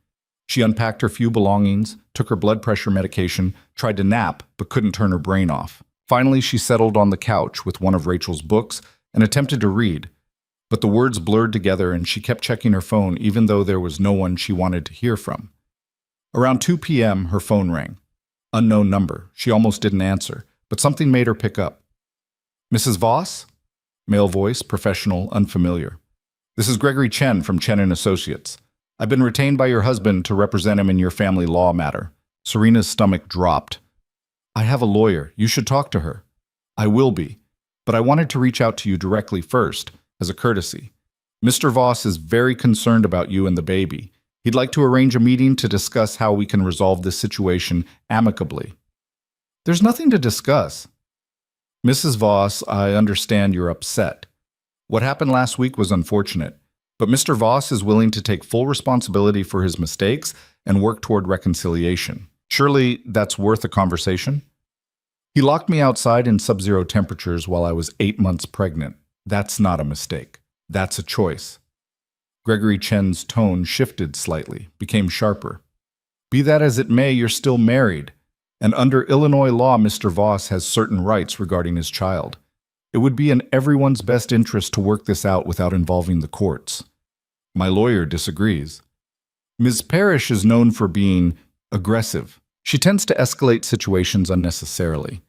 She unpacked her few belongings, took her blood pressure medication, tried to nap, but couldn't turn her brain off. Finally, she settled on the couch with one of Rachel's books and attempted to read, but the words blurred together and she kept checking her phone even though there was no one she wanted to hear from. Around 2 p.m., her phone rang. Unknown number. She almost didn't answer, but something made her pick up. Mrs. Voss? Male voice, professional, unfamiliar. This is Gregory Chen from Chen & Associates. I've been retained by your husband to represent him in your family law matter. Serena's stomach dropped. I have a lawyer. You should talk to her. I will be. But I wanted to reach out to you directly first, as a courtesy. Mr. Voss is very concerned about you and the baby. He'd like to arrange a meeting to discuss how we can resolve this situation amicably. There's nothing to discuss. Mrs. Voss, I understand you're upset. What happened last week was unfortunate, but Mr. Voss is willing to take full responsibility for his mistakes and work toward reconciliation. Surely that's worth a conversation? He locked me outside in sub-zero temperatures while I was 8 months pregnant. That's not a mistake. That's a choice. Gregory Chen's tone shifted slightly, became sharper. Be that as it may, you're still married. And under Illinois law, Mr. Voss has certain rights regarding his child. It would be in everyone's best interest to work this out without involving the courts. My lawyer disagrees. Ms. Parrish is known for being aggressive. She tends to escalate situations unnecessarily.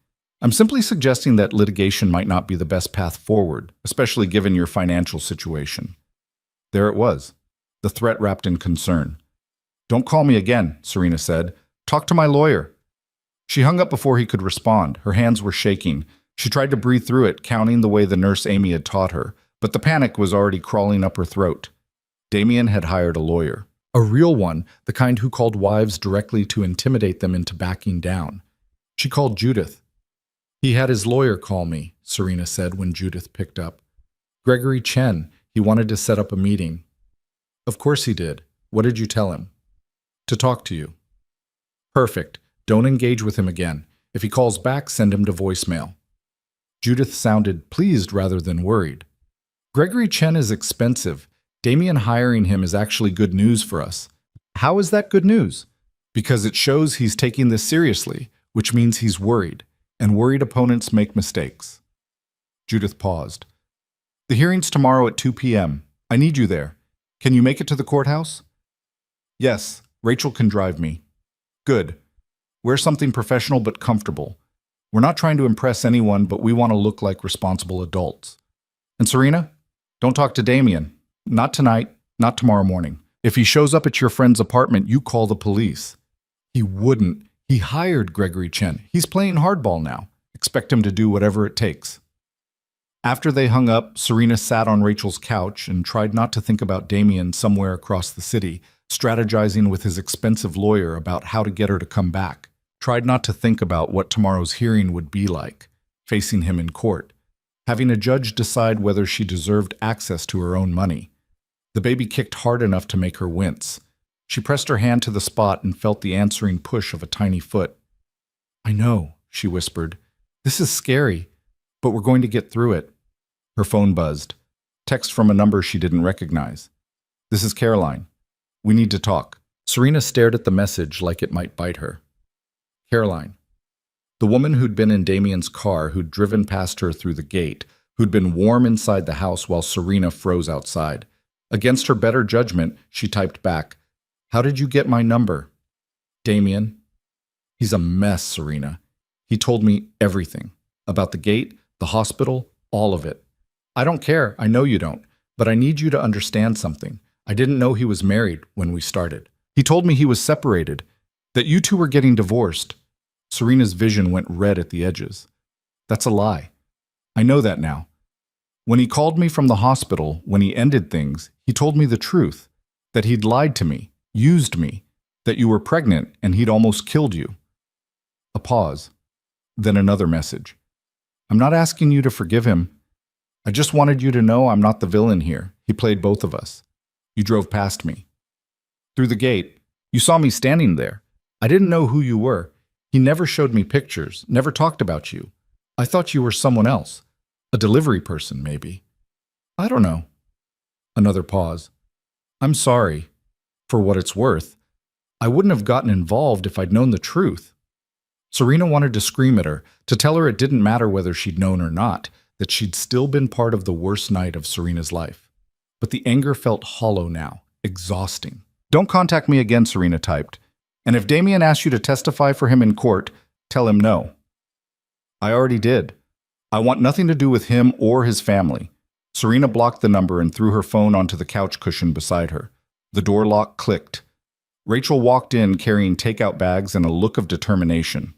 I'm simply suggesting that litigation might not be the best path forward, especially given your financial situation. There it was, the threat wrapped in concern. Don't call me again, Serena said. Talk to my lawyer. She hung up before he could respond. Her hands were shaking. She tried to breathe through it, counting the way the nurse Amy had taught her, but the panic was already crawling up her throat. Damien had hired a lawyer. A real one, the kind who called wives directly to intimidate them into backing down. She called Judith. He had his lawyer call me, Serena said when Judith picked up. Gregory Chen, he wanted to set up a meeting. Of course he did. What did you tell him? To talk to you. Perfect. Don't engage with him again. If he calls back, send him to voicemail. Judith sounded pleased rather than worried. Gregory Chen is expensive. Damien hiring him is actually good news for us. How is that good news? Because it shows he's taking this seriously, which means he's worried, and worried opponents make mistakes. Judith paused. The hearing's tomorrow at 2 p.m. I need you there. Can you make it to the courthouse? Yes, Rachel can drive me. Good. Wear something professional but comfortable. We're not trying to impress anyone, but we want to look like responsible adults. And Serena, don't talk to Damien. Not tonight, not tomorrow morning. If he shows up at your friend's apartment, you call the police. He wouldn't. He hired Gregory Chen. He's playing hardball now. Expect him to do whatever it takes. After they hung up, Serena sat on Rachel's couch and tried not to think about Damien somewhere across the city, strategizing with his expensive lawyer about how to get her to come back. Tried not to think about what tomorrow's hearing would be like, facing him in court, having a judge decide whether she deserved access to her own money. The baby kicked hard enough to make her wince. She pressed her hand to the spot and felt the answering push of a tiny foot. I know, she whispered. This is scary, but we're going to get through it. Her phone buzzed. Text from a number she didn't recognize. This is Caroline. We need to talk. Serena stared at the message like it might bite her. Caroline. The woman who'd been in Damien's car, who'd driven past her through the gate, who'd been warm inside the house while Serena froze outside. Against her better judgment, she typed back, How did you get my number? Damien. He's a mess, Serena. He told me everything. About the gate, the hospital, all of it. I don't care, I know you don't, but I need you to understand something. I didn't know he was married when we started. He told me he was separated, that you two were getting divorced. Serena's vision went red at the edges. That's a lie. I know that now. When he called me from the hospital, when he ended things, he told me the truth, that he'd lied to me, used me, that you were pregnant and he'd almost killed you. A pause. Then another message. I'm not asking you to forgive him. I just wanted you to know I'm not the villain here. He played both of us. You drove past me. Through the gate, you saw me standing there. I didn't know who you were. He never showed me pictures, never talked about you. I thought you were someone else. A delivery person, maybe. I don't know. Another pause. I'm sorry. For what it's worth, I wouldn't have gotten involved if I'd known the truth. Serena wanted to scream at her, to tell her it didn't matter whether she'd known or not, that she'd still been part of the worst night of Serena's life. But the anger felt hollow now, exhausting. Don't contact me again, Serena typed. And if Damien asks you to testify for him in court, tell him no. I already did. I want nothing to do with him or his family. Serena blocked the number and threw her phone onto the couch cushion beside her. The door lock clicked. Rachel walked in carrying takeout bags and a look of determination.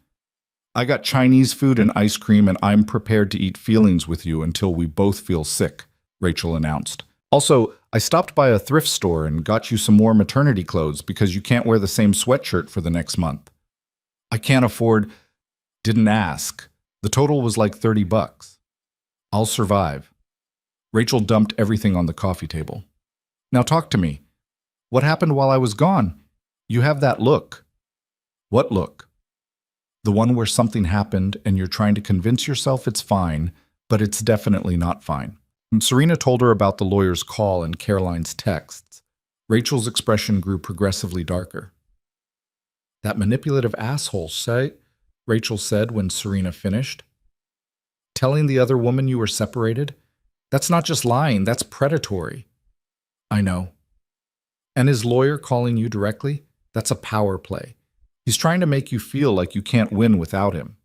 I got Chinese food and ice cream and I'm prepared to eat feelings with you until we both feel sick, Rachel announced. Also, I stopped by a thrift store and got you some more maternity clothes because you can't wear the same sweatshirt for the next month. I can't afford... Didn't ask. The total was like $30. I'll survive. Rachel dumped everything on the coffee table. Now talk to me. What happened while I was gone? You have that look. What look? The one where something happened and you're trying to convince yourself it's fine, but it's definitely not fine. Serena told her about the lawyer's call and Caroline's texts. Rachel's expression grew progressively darker. That manipulative asshole, say, Rachel said when Serena finished. Telling the other woman you were separated? That's not just lying, that's predatory. I know. And his lawyer calling you directly? That's a power play. He's trying to make you feel like you can't win without him.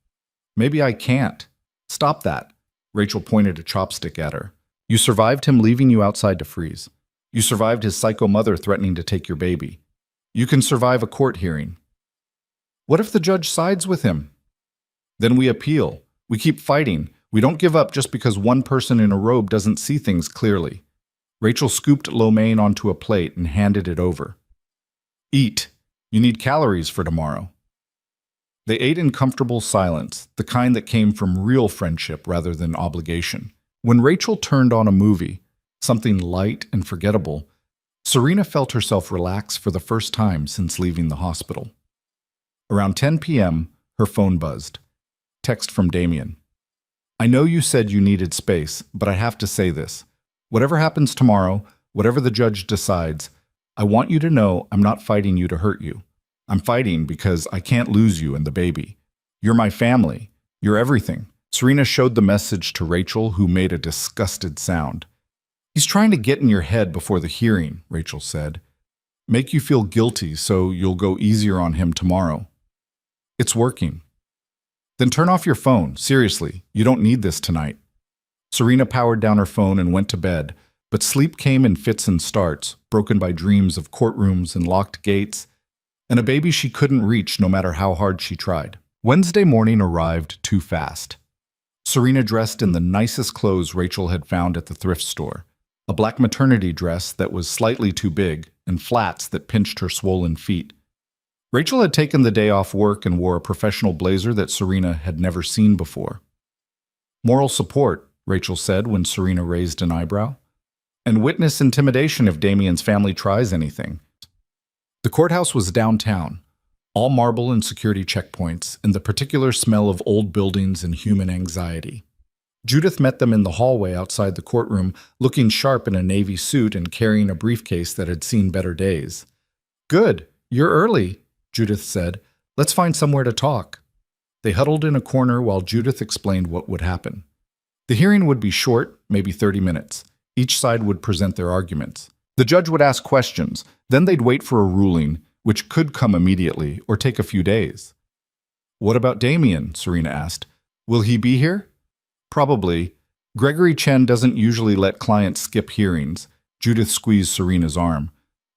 Maybe I can't. Stop that. Rachel pointed a chopstick at her. You survived him leaving you outside to freeze. You survived his psycho mother threatening to take your baby. You can survive a court hearing. What if the judge sides with him? Then we appeal. We keep fighting. We don't give up just because one person in a robe doesn't see things clearly. Rachel scooped lo mein onto a plate and handed it over. Eat. You need calories for tomorrow. They ate in comfortable silence, the kind that came from real friendship rather than obligation. When Rachel turned on a movie, something light and forgettable, Serena felt herself relax for the first time since leaving the hospital. Around 10 p.m., her phone buzzed. Text from Damien. I know you said you needed space, but I have to say this. Whatever happens tomorrow, whatever the judge decides, I want you to know I'm not fighting you to hurt you. I'm fighting because I can't lose you and the baby. You're my family. You're everything. Serena showed the message to Rachel, who made a disgusted sound. He's trying to get in your head before the hearing, Rachel said. Make you feel guilty so you'll go easier on him tomorrow. It's working. Then turn off your phone. Seriously, you don't need this tonight. Serena powered down her phone and went to bed, but sleep came in fits and starts, broken by dreams of courtrooms and locked gates, and a baby she couldn't reach no matter how hard she tried. Wednesday morning arrived too fast. Serena dressed in the nicest clothes Rachel had found at the thrift store, a black maternity dress that was slightly too big and flats that pinched her swollen feet. Rachel had taken the day off work and wore a professional blazer that Serena had never seen before. Moral support, Rachel said when Serena raised an eyebrow. And witness intimidation if Damien's family tries anything. The courthouse was downtown, all marble and security checkpoints, and the particular smell of old buildings and human anxiety. Judith met them in the hallway outside the courtroom, looking sharp in a navy suit and carrying a briefcase that had seen better days. Good, you're early, Judith said. Let's find somewhere to talk. They huddled in a corner while Judith explained what would happen. The hearing would be short, maybe 30 minutes. Each side would present their arguments. The judge would ask questions, then they'd wait for a ruling, which could come immediately or take a few days. What about Damien? Serena asked. Will he be here? Probably. Gregory Chen doesn't usually let clients skip hearings. Judith squeezed Serena's arm.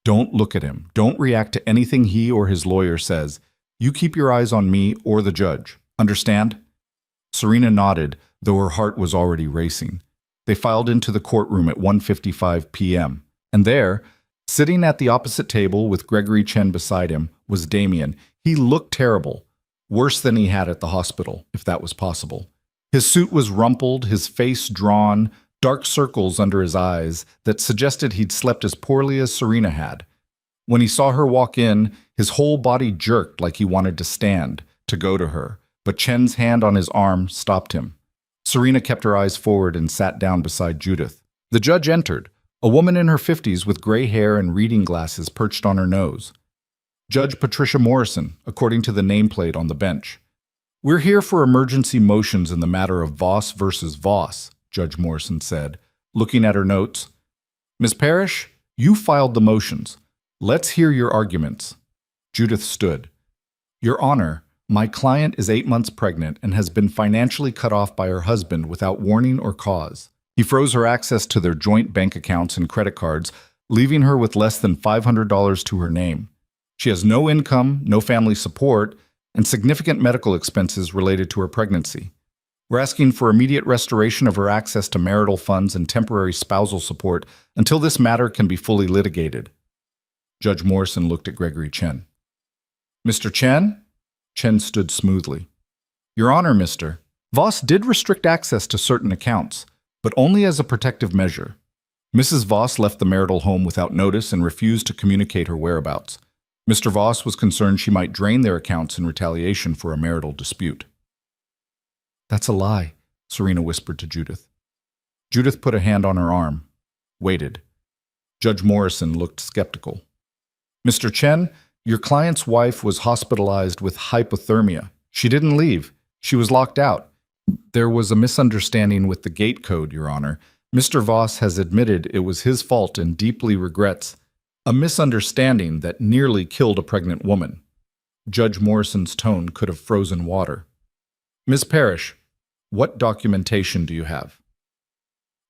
Don't look at him. Don't react to anything he or his lawyer says. You keep your eyes on me or the judge. Understand? Serena nodded, though her heart was already racing. They filed into the courtroom at 1:55 p.m., and there, sitting at the opposite table with Gregory Chen beside him, was Damien. He looked terrible, worse than he had at the hospital, if that was possible. His suit was rumpled, his face drawn, dark circles under his eyes that suggested he'd slept as poorly as Serena had. When he saw her walk in, his whole body jerked like he wanted to stand, to go to her, but Chen's hand on his arm stopped him. Serena kept her eyes forward and sat down beside Judith. The judge entered, a woman in her 50s with gray hair and reading glasses perched on her nose. Judge Patricia Morrison, according to the nameplate on the bench. "We're here for emergency motions in the matter of Voss versus Voss," Judge Morrison said, looking at her notes. "Ms. Parrish, you filed the motions. Let's hear your arguments." Judith stood. "Your Honor, my client is 8 months pregnant and has been financially cut off by her husband without warning or cause. He froze her access to their joint bank accounts and credit cards, leaving her with less than $500 to her name. She has no income, no family support, and significant medical expenses related to her pregnancy. We're asking for immediate restoration of her access to marital funds and temporary spousal support until this matter can be fully litigated." Judge Morrison looked at Gregory Chen. "Mr. Chen?" Chen stood smoothly. "Your Honor, Mr. Voss did restrict access to certain accounts, but only as a protective measure. Mrs. Voss left the marital home without notice and refused to communicate her whereabouts. Mr. Voss was concerned she might drain their accounts in retaliation for a marital dispute." "That's a lie," Serena whispered to Judith. Judith put a hand on her arm, waited. Judge Morrison looked skeptical. "Mr. Chen, your client's wife was hospitalized with hypothermia. She didn't leave. She was locked out. There was a misunderstanding with the gate code, Your Honor. Mr. Voss has admitted it was his fault and deeply regrets. A misunderstanding that nearly killed a pregnant woman." Judge Morrison's tone could have frozen water. "Ms. Parrish, what documentation do you have?"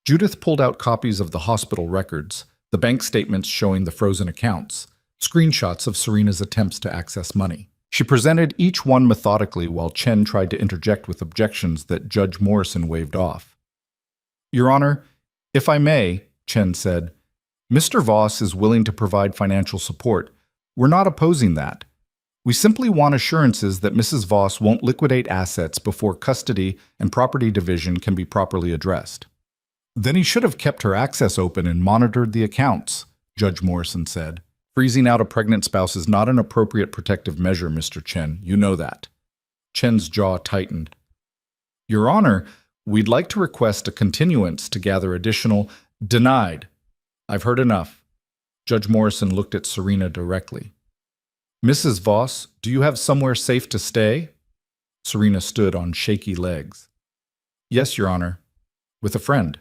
Judith pulled out copies of the hospital records, the bank statements showing the frozen accounts, screenshots of Serena's attempts to access money. She presented each one methodically while Chen tried to interject with objections that Judge Morrison waved off. "Your Honor, if I may," Chen said, "Mr. Voss is willing to provide financial support. We're not opposing that. We simply want assurances that Mrs. Voss won't liquidate assets before custody and property division can be properly addressed." "Then he should have kept her access open and monitored the accounts," Judge Morrison said. "Freezing out a pregnant spouse is not an appropriate protective measure, Mr. Chen. You know that." Chen's jaw tightened. "Your Honor, we'd like to request a continuance to gather additional—" "Denied. I've heard enough." Judge Morrison looked at Serena directly. "Mrs. Voss, do you have somewhere safe to stay?" Serena stood on shaky legs. "Yes, Your Honor. With a friend."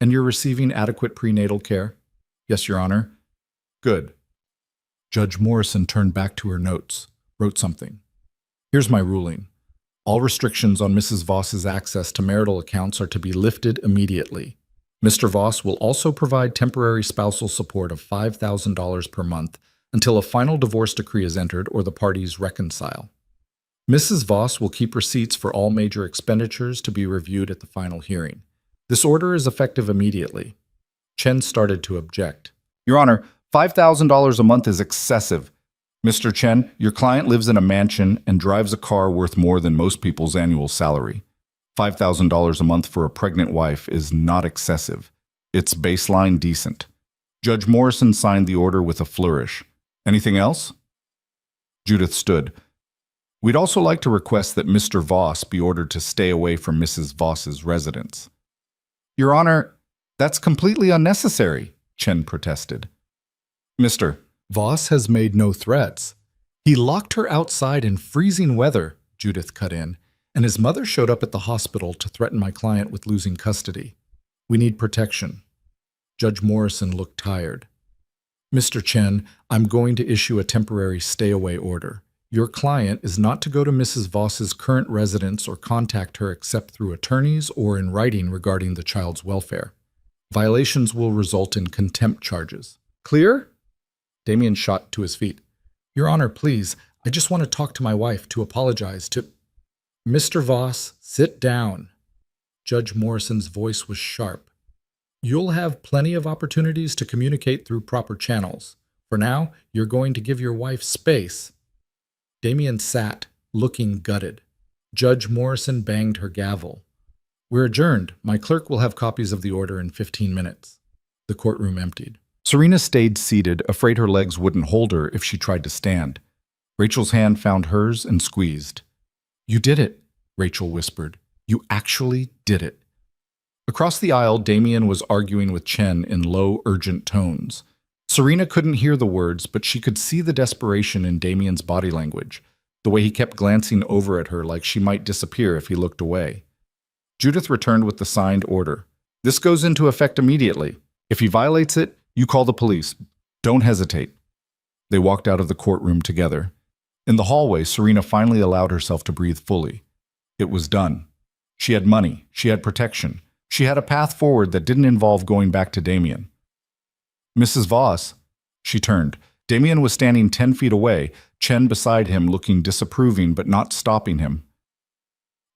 "And you're receiving adequate prenatal care?" "Yes, Your Honor." "Good." Judge Morrison turned back to her notes, wrote something. "Here's my ruling. All restrictions on Mrs. Voss's access to marital accounts are to be lifted immediately. Mr. Voss will also provide temporary spousal support of $5,000 per month until a final divorce decree is entered or the parties reconcile. Mrs. Voss will keep receipts for all major expenditures to be reviewed at the final hearing. This order is effective immediately." Chen started to object. "Your Honor, $5,000 a month is excessive. Mr. Chen, your client lives in a mansion and drives a car worth more than most people's annual salary. $5,000 a month for a pregnant wife is not excessive. It's baseline decent." Judge Morrison signed the order with a flourish. "Anything else?" Judith stood. "We'd also like to request that Mr. Voss be ordered to stay away from Mrs. Voss's residence." "Your Honor, that's completely unnecessary," Chen protested. "Mr. Voss has made no threats. He locked her outside in freezing weather," Judith cut in, "and his mother showed up at the hospital to threaten my client with losing custody. We need protection." Judge Morrison looked tired. "Mr. Chen, I'm going to issue a temporary stay-away order. Your client is not to go to Mrs. Voss's current residence or contact her except through attorneys or in writing regarding the child's welfare. Violations will result in contempt charges. Clear?" Damien shot to his feet. "Your Honor, please, I just want to talk to my wife, to apologize, to—" Mr. Voss, sit down. Judge Morrison's voice was sharp. You'll have plenty of opportunities to communicate through proper channels. For now, you're going to give your wife space. Damien sat, looking gutted. Judge Morrison banged her gavel. We're adjourned. My clerk will have copies of the order in 15 minutes. The courtroom emptied. Serena stayed seated, afraid her legs wouldn't hold her if she tried to stand. Rachel's hand found hers and squeezed. You did it, Rachel whispered. You actually did it. Across the aisle, Damien was arguing with Chen in low, urgent tones. Serena couldn't hear the words, but she could see the desperation in Damien's body language, the way he kept glancing over at her like she might disappear if he looked away. Judith returned with the signed order. This goes into effect immediately. If he violates it, you call the police. Don't hesitate. They walked out of the courtroom together. In the hallway, Serena finally allowed herself to breathe fully. It was done. She had money. She had protection. She had a path forward that didn't involve going back to Damien. Mrs. Voss. She turned. Damien was standing 10 feet away, Chen beside him looking disapproving but not stopping him.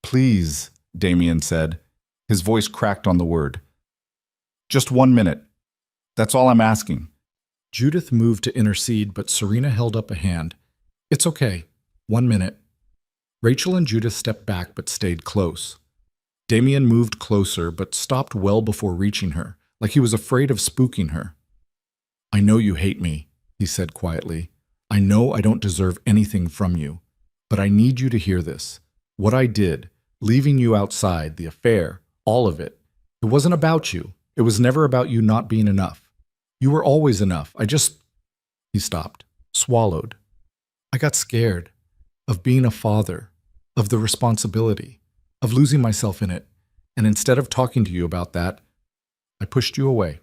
Please, Damien said. His voice cracked on the word. Just 1 minute. That's all I'm asking. Judith moved to intercede, but Serena held up a hand. It's okay. 1 minute. Rachel and Judith stepped back but stayed close. Damien moved closer but stopped well before reaching her, like he was afraid of spooking her. I know you hate me, he said quietly. I know I don't deserve anything from you, but I need you to hear this. What I did, leaving you outside, the affair, all of it, it wasn't about you. It was never about you not being enough. You were always enough. He stopped, swallowed. I got scared of being a father, of the responsibility, of losing myself in it, and instead of talking to you about that, I pushed you away.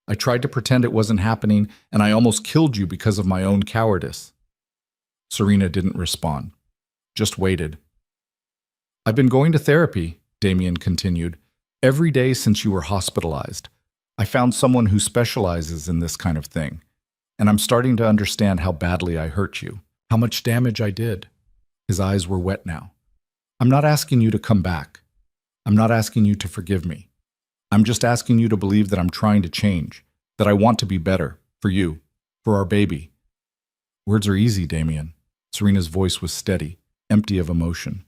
I tried to pretend it wasn't happening, and I almost killed you because of my own cowardice. Serena didn't respond, just waited. I've been going to therapy, Damien continued, every day since you were hospitalized. I found someone who specializes in this kind of thing, and I'm starting to understand how badly I hurt you, how much damage I did. His eyes were wet now. I'm not asking you to come back. I'm not asking you to forgive me. I'm just asking you to believe that I'm trying to change, that I want to be better, for you, for our baby. Words are easy, Damien. Serena's voice was steady, empty of emotion.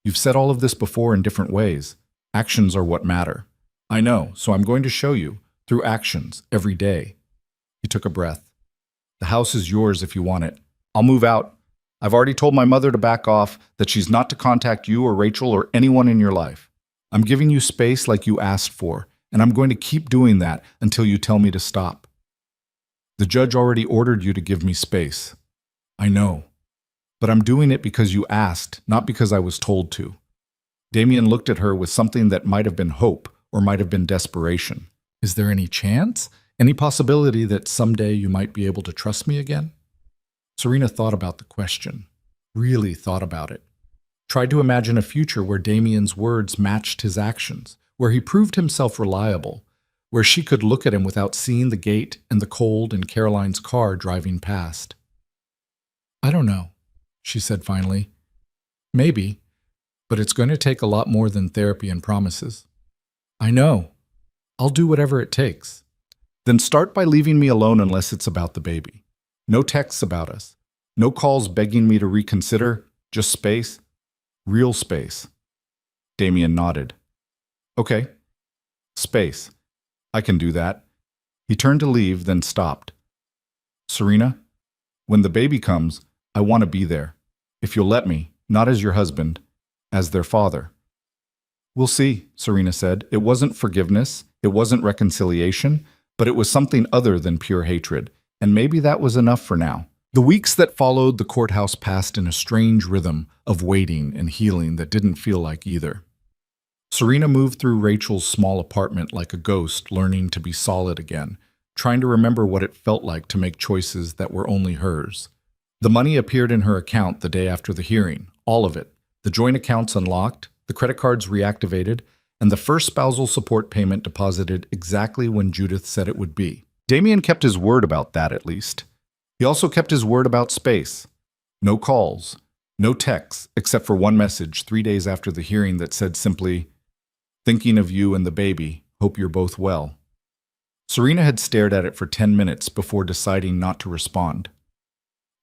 You've said all of this before in different ways. Actions are what matter. I know, so I'm going to show you, through actions, every day. He took a breath. The house is yours if you want it. I'll move out. I've already told my mother to back off, that she's not to contact you or Rachel or anyone in your life. I'm giving you space like you asked for, and I'm going to keep doing that until you tell me to stop. The judge already ordered you to give me space. I know. But I'm doing it because you asked, not because I was told to. Damien looked at her with something that might have been hope or might have been desperation. Is there any chance? Any possibility that someday you might be able to trust me again? Serena thought about the question, really thought about it. Tried to imagine a future where Damien's words matched his actions, where he proved himself reliable, where she could look at him without seeing the gate and the cold in Caroline's car driving past. I don't know, she said finally. Maybe, but it's going to take a lot more than therapy and promises. I know. I'll do whatever it takes. Then start by leaving me alone unless it's about the baby. No texts about us. No calls begging me to reconsider. Just space. Real space. Damien nodded. Okay. Space. I can do that. He turned to leave, then stopped. Serena, when the baby comes, I want to be there. If you'll let me, not as your husband, as their father. We'll see, Serena said. It wasn't forgiveness, it wasn't reconciliation, but it was something other than pure hatred, and maybe that was enough for now. The weeks that followed the courthouse passed in a strange rhythm of waiting and healing that didn't feel like either. Serena moved through Rachel's small apartment like a ghost, learning to be solid again, trying to remember what it felt like to make choices that were only hers. The money appeared in her account the day after the hearing, all of it. The joint accounts unlocked, the credit cards reactivated, and the first spousal support payment deposited exactly when Judith said it would be. Damien kept his word about that, at least. He also kept his word about space. No calls, No texts, except for one message 3 days after the hearing that said simply, "Thinking of you and the baby. Hope you're both well." Serena had stared at it for 10 minutes before deciding not to respond.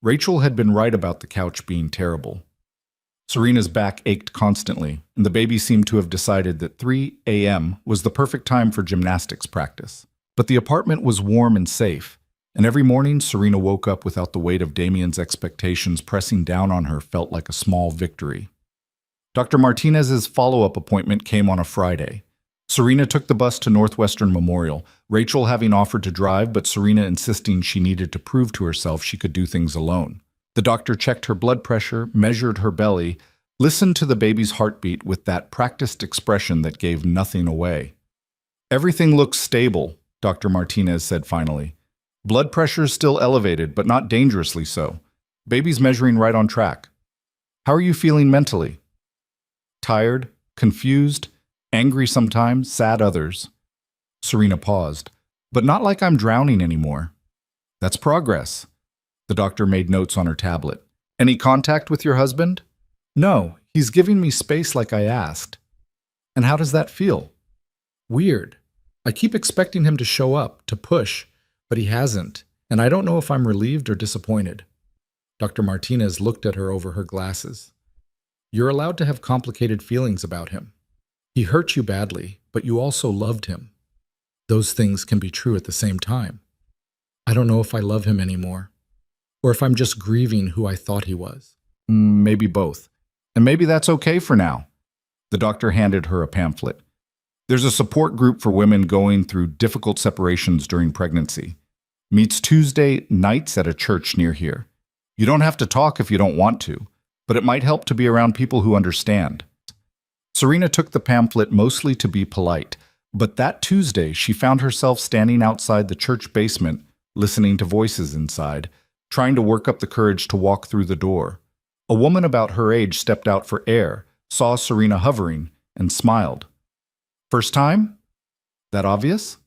Rachel had been right about the couch being terrible. Serena's back ached constantly, and the baby seemed to have decided that 3 a.m. was the perfect time for gymnastics practice. But the apartment was warm and safe, and every morning Serena woke up without the weight of Damien's expectations pressing down on her felt like a small victory. Dr. Martinez's follow-up appointment came on a Friday. Serena took the bus to Northwestern Memorial, Rachel having offered to drive, but Serena insisting she needed to prove to herself she could do things alone. The doctor checked her blood pressure, measured her belly, listened to the baby's heartbeat with that practiced expression that gave nothing away. "Everything looks stable," Dr. Martinez said finally. "Blood pressure is still elevated, but not dangerously so. Baby's measuring right on track. How are you feeling mentally?" "Tired, confused, angry sometimes, sad others." Serena paused. "But not like I'm drowning anymore." "That's progress." The doctor made notes on her tablet. "Any contact with your husband?" "No, he's giving me space like I asked." "And how does that feel?" "Weird. I keep expecting him to show up, to push, but he hasn't, and I don't know if I'm relieved or disappointed." Dr. Martinez looked at her over her glasses. "You're allowed to have complicated feelings about him. He hurt you badly, but you also loved him. Those things can be true at the same time. I don't know if I love him anymore, or if I'm just grieving who I thought he was." "Maybe both. And maybe that's okay for now." The doctor handed her a pamphlet. "There's a support group for women going through difficult separations during pregnancy. Meets Tuesday nights at a church near here. You don't have to talk if you don't want to, but it might help to be around people who understand." Serena took the pamphlet mostly to be polite, but that Tuesday she found herself standing outside the church basement, listening to voices inside, trying to work up the courage to walk through the door. A woman about her age stepped out for air, saw Serena hovering, and smiled. "First time? That obvious?"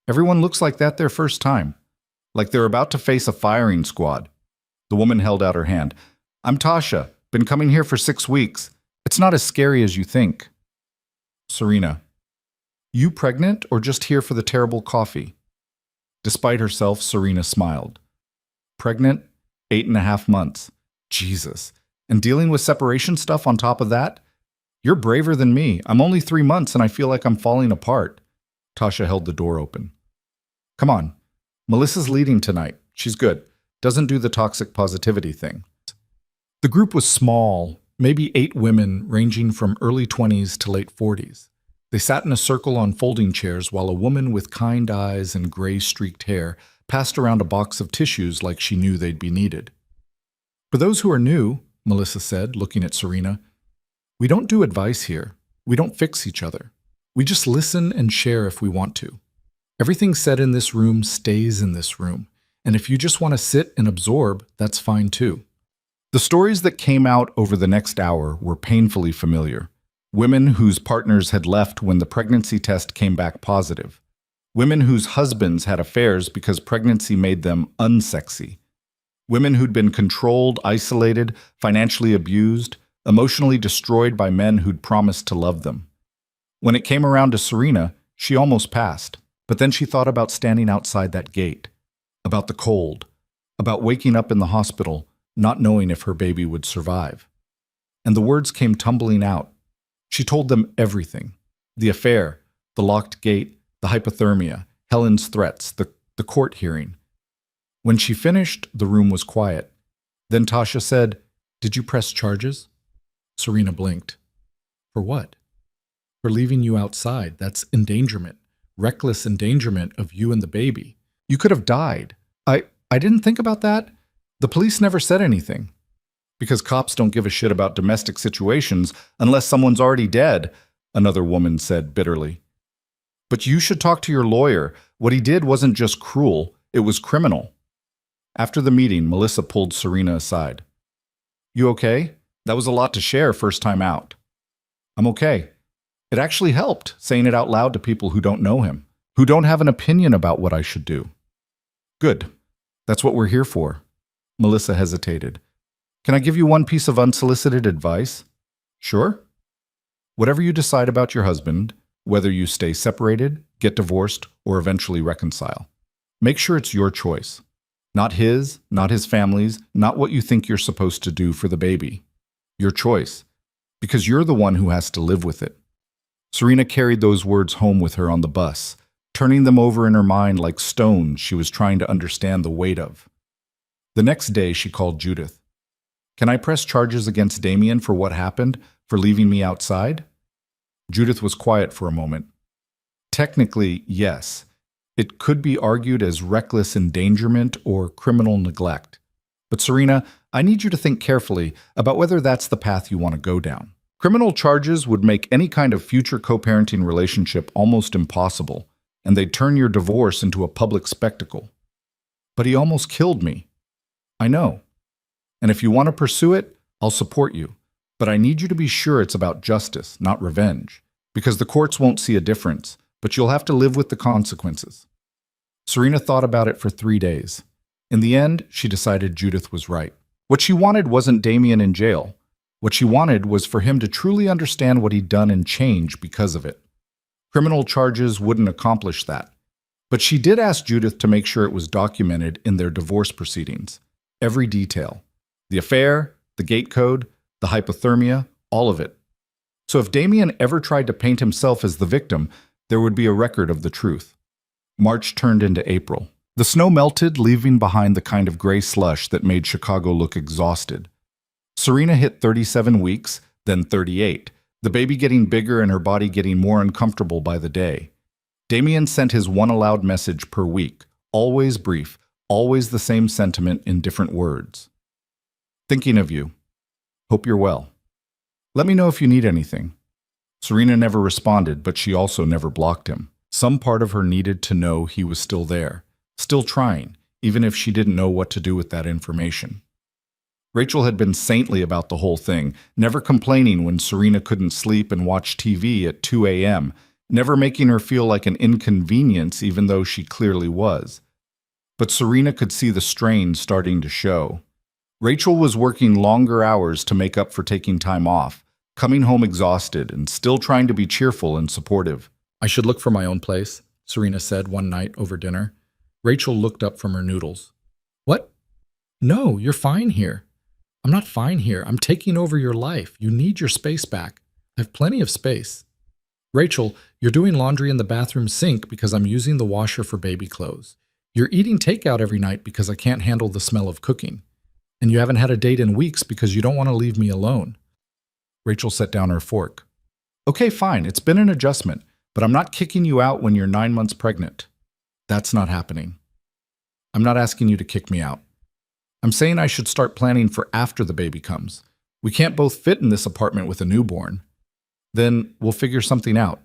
"Everyone looks like that their first time. Like they're about to face a firing squad." The woman held out her hand. "I'm Tasha. Been coming here for 6 weeks. It's not as scary as you think." Serena. "You pregnant or just here for the terrible coffee?" Despite herself, Serena smiled. "Pregnant, 8.5 months. Jesus. And dealing with separation stuff on top of that? You're braver than me. I'm only 3 months and I feel like I'm falling apart." Tasha held the door open. "Come on. Melissa's leading tonight. She's good. Doesn't do the toxic positivity thing." The group was small, maybe 8 women ranging from early 20s to late 40s. They sat in a circle on folding chairs while a woman with kind eyes and gray-streaked hair passed around a box of tissues like she knew they'd be needed. "For those who are new," Melissa said, looking at Serena, "we don't do advice here. We don't fix each other. We just listen and share if we want to. Everything said in this room stays in this room, and if you just want to sit and absorb, that's fine too." The stories that came out over the next hour were painfully familiar. Women whose partners had left when the pregnancy test came back positive. Women whose husbands had affairs because pregnancy made them unsexy. Women who'd been controlled, isolated, financially abused, emotionally destroyed by men who'd promised to love them. When it came around to Serena, she almost passed, but then she thought about standing outside that gate, about the cold, about waking up in the hospital, not knowing if her baby would survive. And the words came tumbling out. She told them everything. The affair, the locked gate, the hypothermia, Helen's threats, the court hearing. When she finished, the room was quiet. Then Tasha said, "Did you press charges?" Serena blinked. "For what?" "For leaving you outside. That's endangerment. Reckless endangerment of you and the baby. You could have died." I didn't think about that. The police never said anything." "Because cops don't give a shit about domestic situations unless someone's already dead," another woman said bitterly. "But you should talk to your lawyer. What he did wasn't just cruel, it was criminal." After the meeting, Melissa pulled Serena aside. "You okay? That was a lot to share first time out." "I'm okay. It actually helped, saying it out loud to people who don't know him, who don't have an opinion about what I should do." "Good. That's what we're here for." Melissa hesitated. Can I give you one piece of unsolicited advice? Sure. Whatever you decide about your husband, whether you stay separated, get divorced, or eventually reconcile, make sure it's your choice. Not his, not his family's, not what you think you're supposed to do for the baby. Your choice. Because you're the one who has to live with it. Serena carried those words home with her on the bus, turning them over in her mind like stones she was trying to understand the weight of. The next day, she called Judith. Can I press charges against Damien for what happened, for leaving me outside? Judith was quiet for a moment. Technically, yes. It could be argued as reckless endangerment or criminal neglect. But Serena, I need you to think carefully about whether that's the path you want to go down. Criminal charges would make any kind of future co-parenting relationship almost impossible, and they'd turn your divorce into a public spectacle. But he almost killed me. I know. And if you want to pursue it, I'll support you. But I need you to be sure it's about justice, not revenge. Because the courts won't see a difference, but you'll have to live with the consequences. Serena thought about it for 3 days. In the end, she decided Judith was right. What she wanted wasn't Damien in jail. What she wanted was for him to truly understand what he'd done and change because of it. Criminal charges wouldn't accomplish that. But she did ask Judith to make sure it was documented in their divorce proceedings. Every detail. The affair, the gate code, the hypothermia, all of it. So if Damien ever tried to paint himself as the victim, there would be a record of the truth. March turned into April. The snow melted, leaving behind the kind of gray slush that made Chicago look exhausted. Serena hit 37 weeks, then 38, the baby getting bigger and her body getting more uncomfortable by the day. Damien sent his one aloud message per week, always brief, always the same sentiment in different words. Thinking of you. Hope you're well. Let me know if you need anything. Serena never responded, but she also never blocked him. Some part of her needed to know he was still there, still trying, even if she didn't know what to do with that information. Rachel had been saintly about the whole thing, never complaining when Serena couldn't sleep and watch TV at 2 a.m., never making her feel like an inconvenience even though she clearly was. But Serena could see the strain starting to show. Rachel was working longer hours to make up for taking time off, coming home exhausted and still trying to be cheerful and supportive. I should look for my own place, Serena said one night over dinner. Rachel looked up from her noodles. What? No, you're fine here. I'm not fine here. I'm taking over your life. You need your space back. I have plenty of space. Rachel, you're doing laundry in the bathroom sink because I'm using the washer for baby clothes. You're eating takeout every night because I can't handle the smell of cooking. And you haven't had a date in weeks because you don't want to leave me alone. Rachel set down her fork. Okay, fine. It's been an adjustment, but I'm not kicking you out when you're 9 months pregnant. That's not happening. I'm not asking you to kick me out. I'm saying I should start planning for after the baby comes. We can't both fit in this apartment with a newborn. Then we'll figure something out.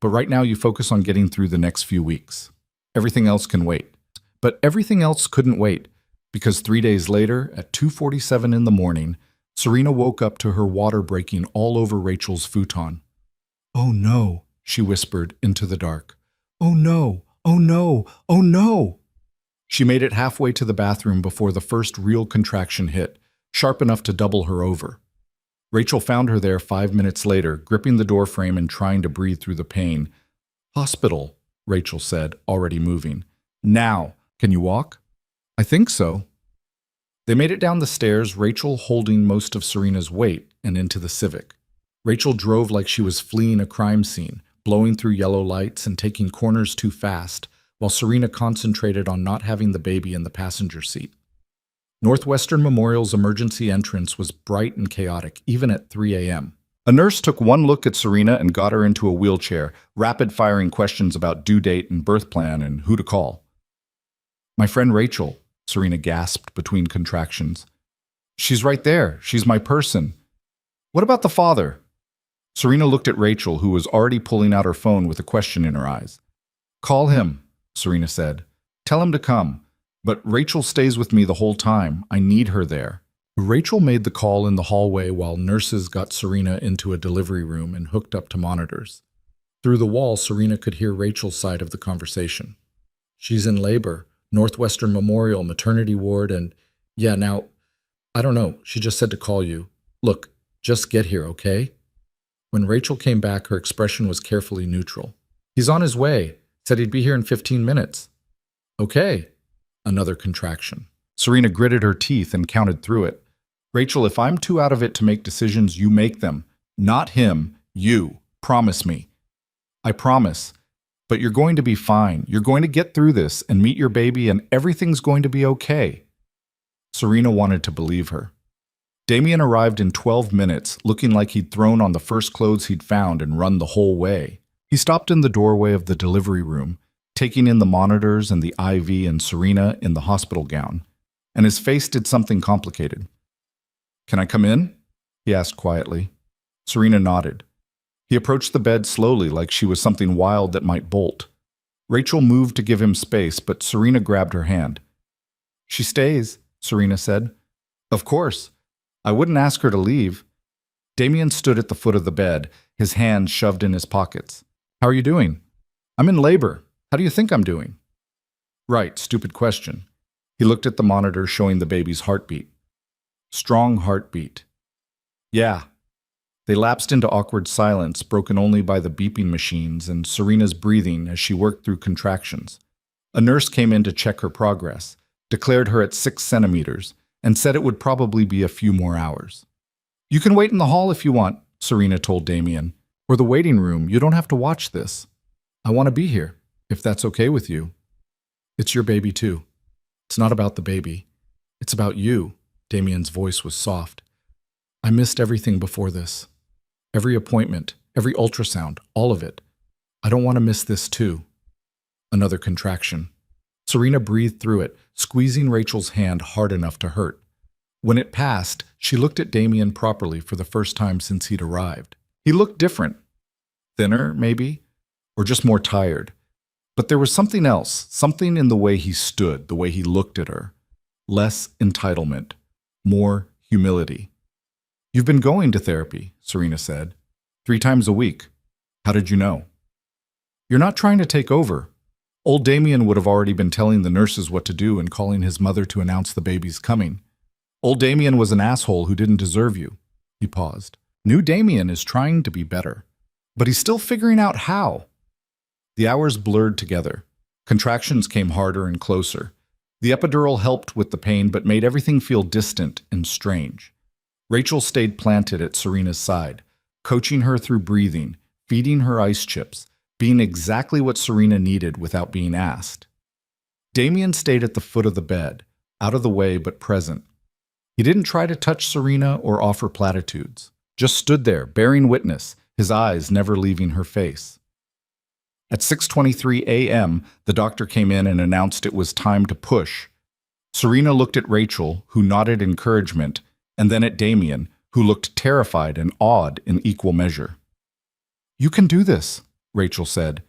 But right now you focus on getting through the next few weeks. Everything else can wait. But everything else couldn't wait, because 3 days later, at 2:47 in the morning, Serena woke up to her water breaking all over Rachel's futon. Oh no, she whispered into the dark. Oh no, oh no, oh no! She made it halfway to the bathroom before the first real contraction hit, sharp enough to double her over. Rachel found her there 5 minutes later, gripping the doorframe and trying to breathe through the pain. Hospital, Rachel said, already moving. Now, can you walk? I think so. They made it down the stairs, Rachel holding most of Serena's weight, and into the Civic. Rachel drove like she was fleeing a crime scene, blowing through yellow lights and taking corners too fast, while Serena concentrated on not having the baby in the passenger seat. Northwestern Memorial's emergency entrance was bright and chaotic, even at 3 a.m. A nurse took one look at Serena and got her into a wheelchair, rapid-firing questions about due date and birth plan and who to call. My friend Rachel, Serena gasped between contractions. She's right there. She's my person. What about the father? Serena looked at Rachel, who was already pulling out her phone with a question in her eyes. Call him, Serena said. Tell him to come. But Rachel stays with me the whole time. I need her there. Rachel made the call in the hallway while nurses got Serena into a delivery room and hooked up to monitors. Through the wall, Serena could hear Rachel's side of the conversation. She's in labor, Northwestern Memorial maternity ward, and yeah, now, I don't know. She just said to call you. Look, just get here, okay? When Rachel came back, her expression was carefully neutral. He's on his way. Said he'd be here in 15 minutes. Okay. Another contraction. Serena gritted her teeth and counted through it. Rachel, if I'm too out of it to make decisions, you make them. Not him. You. Promise me. I promise. But you're going to be fine. You're going to get through this and meet your baby, and everything's going to be okay. Serena wanted to believe her. Damien arrived in 12 minutes, looking like he'd thrown on the first clothes he'd found and run the whole way. He stopped in the doorway of the delivery room, taking in the monitors and the IV and Serena in the hospital gown, and his face did something complicated. Can I come in? He asked quietly. Serena nodded. He approached the bed slowly, like she was something wild that might bolt. Rachel moved to give him space, but Serena grabbed her hand. She stays, Serena said. Of course. I wouldn't ask her to leave. Damien stood at the foot of the bed, his hands shoved in his pockets. How are you doing? I'm in labor. How do you think I'm doing? Right, stupid question. He looked at the monitor showing the baby's heartbeat. Strong heartbeat. Yeah. They lapsed into awkward silence, broken only by the beeping machines and Serena's breathing as she worked through contractions. A nurse came in to check her progress, declared her at 6 centimeters, and said it would probably be a few more hours. You can wait in the hall if you want, Serena told Damien, or the waiting room. You don't have to watch this. I want to be here, if that's okay with you. It's your baby too. It's not about the baby. It's about you. Damien's voice was soft. I missed everything before this. Every appointment, every ultrasound, all of it. I don't want to miss this too. Another contraction. Serena breathed through it, squeezing Rachel's hand hard enough to hurt. When it passed, she looked at Damien properly for the first time since he'd arrived. He looked different. Thinner, maybe, or just more tired. But there was something else, something in the way he stood, the way he looked at her. Less entitlement, more humility. You've been going to therapy, Serena said. 3 times a week. How did you know? You're not trying to take over. Old Damien would have already been telling the nurses what to do and calling his mother to announce the baby's coming. Old Damien was an asshole who didn't deserve you. He paused. New Damien is trying to be better, but he's still figuring out how. The hours blurred together. Contractions came harder and closer. The epidural helped with the pain but made everything feel distant and strange. Rachel stayed planted at Serena's side, coaching her through breathing, feeding her ice chips, being exactly what Serena needed without being asked. Damien stayed at the foot of the bed, out of the way but present. He didn't try to touch Serena or offer platitudes, just stood there, bearing witness, his eyes never leaving her face. At 6:23 a.m., the doctor came in and announced it was time to push. Serena looked at Rachel, who nodded encouragement, and then at Damien, who looked terrified and awed in equal measure. You can do this, Rachel said.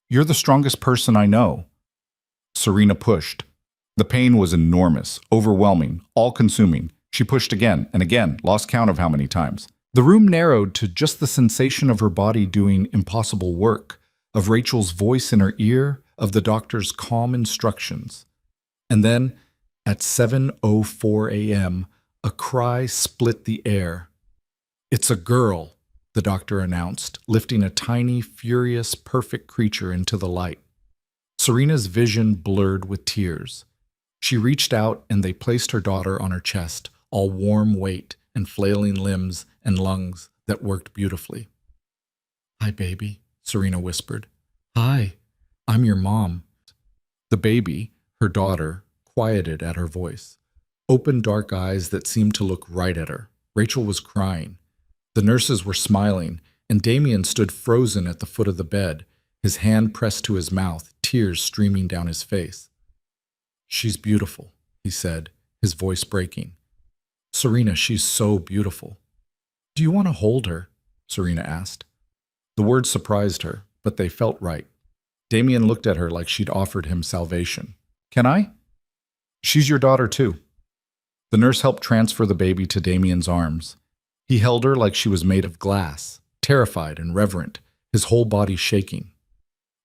You're the strongest person I know. Serena pushed. The pain was enormous, overwhelming, all-consuming. She pushed again and again, lost count of how many times. The room narrowed to just the sensation of her body doing impossible work, of Rachel's voice in her ear, of the doctor's calm instructions. And then, at 7:04 a.m., a cry split the air. It's a girl, the doctor announced, lifting a tiny, furious, perfect creature into the light. Serena's vision blurred with tears. She reached out and they placed her daughter on her chest, all warm weight and flailing limbs and lungs that worked beautifully. Hi, baby, Serena whispered. Hi, I'm your mom. The baby, her daughter, quieted at her voice. Open dark eyes that seemed to look right at her. Rachel was crying. The nurses were smiling, and Damien stood frozen at the foot of the bed, his hand pressed to his mouth, tears streaming down his face. She's beautiful, he said, his voice breaking. Serena, she's so beautiful. Do you want to hold her? Serena asked. The words surprised her, but they felt right. Damien looked at her like she'd offered him salvation. Can I? She's your daughter too. The nurse helped transfer the baby to Damien's arms. He held her like she was made of glass, terrified and reverent, his whole body shaking.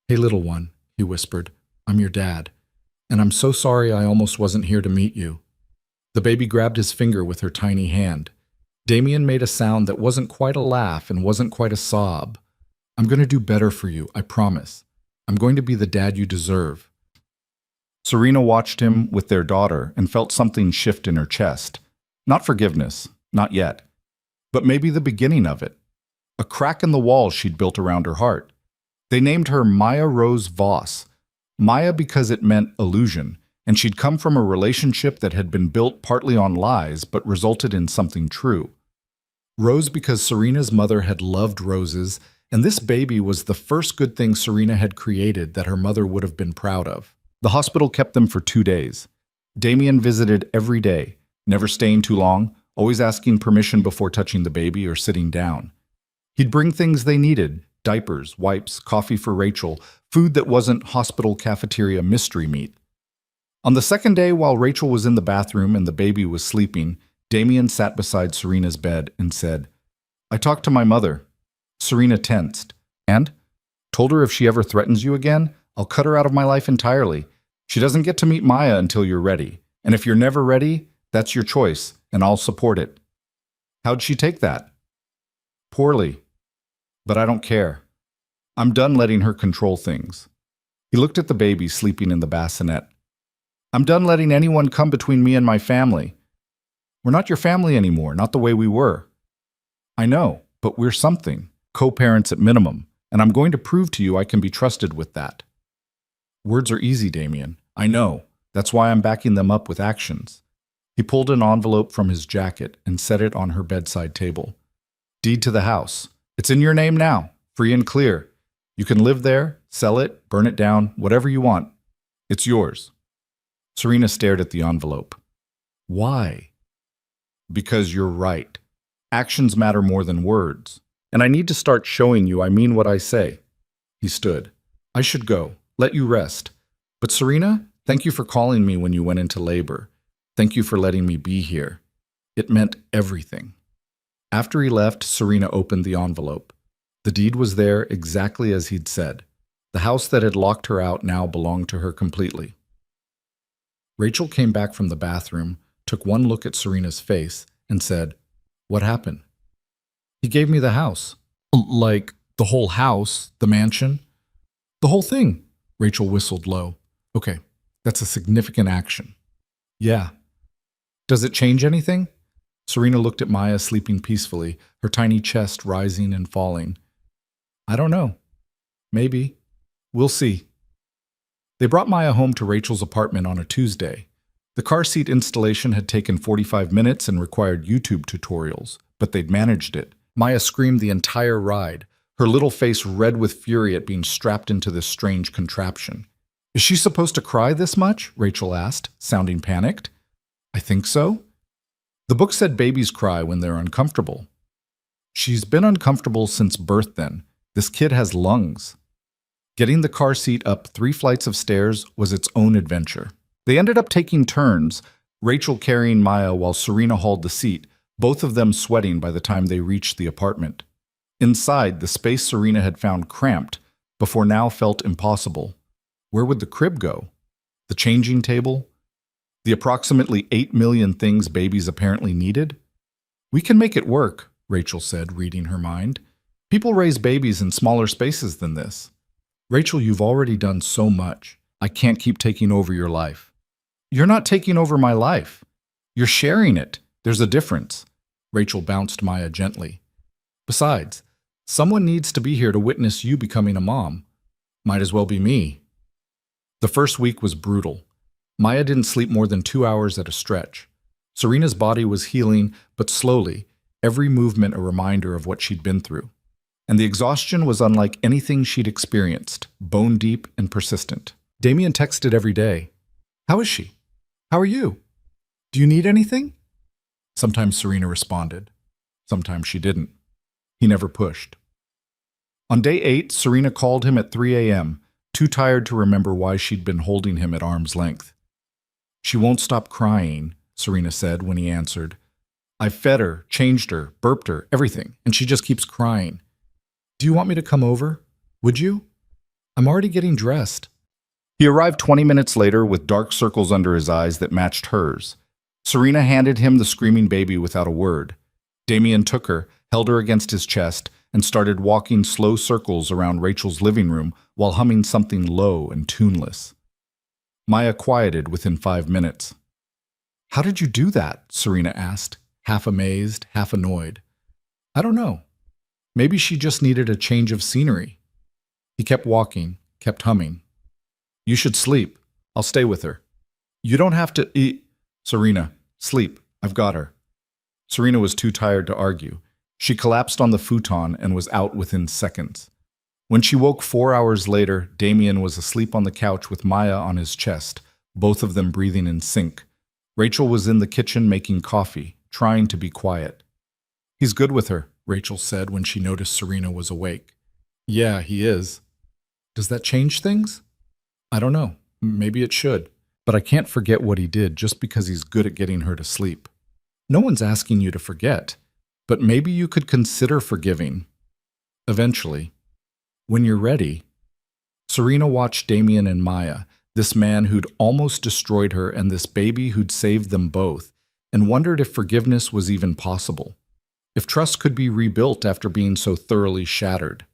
Hey, little one, he whispered, I'm your dad, and I'm so sorry I almost wasn't here to meet you. The baby grabbed his finger with her tiny hand. Damien made a sound that wasn't quite a laugh and wasn't quite a sob. I'm going to do better for you, I promise. I'm going to be the dad you deserve. Serena watched him with their daughter and felt something shift in her chest. Not forgiveness, not yet, but maybe the beginning of it. A crack in the wall she'd built around her heart. They named her Maya Rose Voss. Maya because it meant illusion, and she'd come from a relationship that had been built partly on lies but resulted in something true. Rose because Serena's mother had loved roses, and this baby was the first good thing Serena had created that her mother would have been proud of. The hospital kept them for 2 days. Damien visited every day, never staying too long, always asking permission before touching the baby or sitting down. He'd bring things they needed: diapers, wipes, coffee for Rachel, food that wasn't hospital cafeteria mystery meat. On the second day, while Rachel was in the bathroom and the baby was sleeping, Damien sat beside Serena's bed and said, I talked to my mother. Serena tensed. And? Told her if she ever threatens you again, I'll cut her out of my life entirely. She doesn't get to meet Maya until you're ready. And if you're never ready, that's your choice, and I'll support it. How'd she take that? Poorly. But I don't care. I'm done letting her control things. He looked at the baby sleeping in the bassinet. I'm done letting anyone come between me and my family. We're not your family anymore, not the way we were. I know, but we're something, co-parents at minimum, and I'm going to prove to you I can be trusted with that. Words are easy, Damien. I know. That's why I'm backing them up with actions. He pulled an envelope from his jacket and set it on her bedside table. Deed to the house. It's in your name now, free and clear. You can live there, sell it, burn it down, whatever you want. It's yours. Serena stared at the envelope. Why? Because you're right. Actions matter more than words. And I need to start showing you I mean what I say. He stood. I should go. Let you rest. But Serena, thank you for calling me when you went into labor. Thank you for letting me be here. It meant everything. After he left, Serena opened the envelope. The deed was there exactly as he'd said. The house that had locked her out now belonged to her completely. Rachel came back from the bathroom, took one look at Serena's face, and said, What happened? He gave me the house. Like, the whole house, the mansion? The whole thing, Rachel whistled low. Okay, that's a significant action. Yeah. Does it change anything? Serena looked at Maya sleeping peacefully, her tiny chest rising and falling. I don't know. Maybe. We'll see. They brought Maya home to Rachel's apartment on a Tuesday. The car seat installation had taken 45 minutes and required YouTube tutorials, but they'd managed it. Maya screamed the entire ride, her little face red with fury at being strapped into this strange contraption. Is she supposed to cry this much? Rachel asked, sounding panicked. I think so. The book said babies cry when they're uncomfortable. She's been uncomfortable since birth then. This kid has lungs. Getting the car seat up 3 flights of stairs was its own adventure. They ended up taking turns, Rachel carrying Maya while Serena hauled the seat, both of them sweating by the time they reached the apartment. Inside, the space Serena had found cramped, before now felt impossible. Where would the crib go? The changing table? The approximately 8 million things babies apparently needed? We can make it work, Rachel said, reading her mind. People raise babies in smaller spaces than this. Rachel, you've already done so much. I can't keep taking over your life. You're not taking over my life. You're sharing it. There's a difference. Rachel bounced Maya gently. Besides, someone needs to be here to witness you becoming a mom. Might as well be me. The first week was brutal. Maya didn't sleep more than 2 hours at a stretch. Serena's body was healing, but slowly, every movement a reminder of what she'd been through. And the exhaustion was unlike anything she'd experienced, bone deep and persistent. Damien texted every day. How is she? How are you? Do you need anything? Sometimes Serena responded. Sometimes she didn't. He never pushed. On day 8, Serena called him at 3 a.m., too tired to remember why she'd been holding him at arm's length. She won't stop crying, Serena said when he answered. I've fed her, changed her, burped her, everything, and she just keeps crying. Do you want me to come over? Would you? I'm already getting dressed. He arrived 20 minutes later with dark circles under his eyes that matched hers. Serena handed him the screaming baby without a word. Damien took her, held her against his chest, and started walking slow circles around Rachel's living room while humming something low and tuneless. Maya quieted within 5 minutes. "How did you do that?" Serena asked, half amazed, half annoyed. "I don't know. Maybe she just needed a change of scenery." He kept walking, kept humming. "You should sleep. I'll stay with her." "You don't have to eat." "Serena, sleep. I've got her." Serena was too tired to argue. She collapsed on the futon and was out within seconds. When she woke 4 hours later, Damien was asleep on the couch with Maya on his chest, both of them breathing in sync. Rachel was in the kitchen making coffee, trying to be quiet. "He's good with her," Rachel said when she noticed Serena was awake. "Yeah, he is." "Does that change things?" "I don't know. Maybe it should. But I can't forget what he did just because he's good at getting her to sleep." "No one's asking you to forget, but maybe you could consider forgiving. Eventually. When you're ready." Serena watched Damien and Maya, this man who'd almost destroyed her and this baby who'd saved them both, and wondered if forgiveness was even possible. If trust could be rebuilt after being so thoroughly shattered.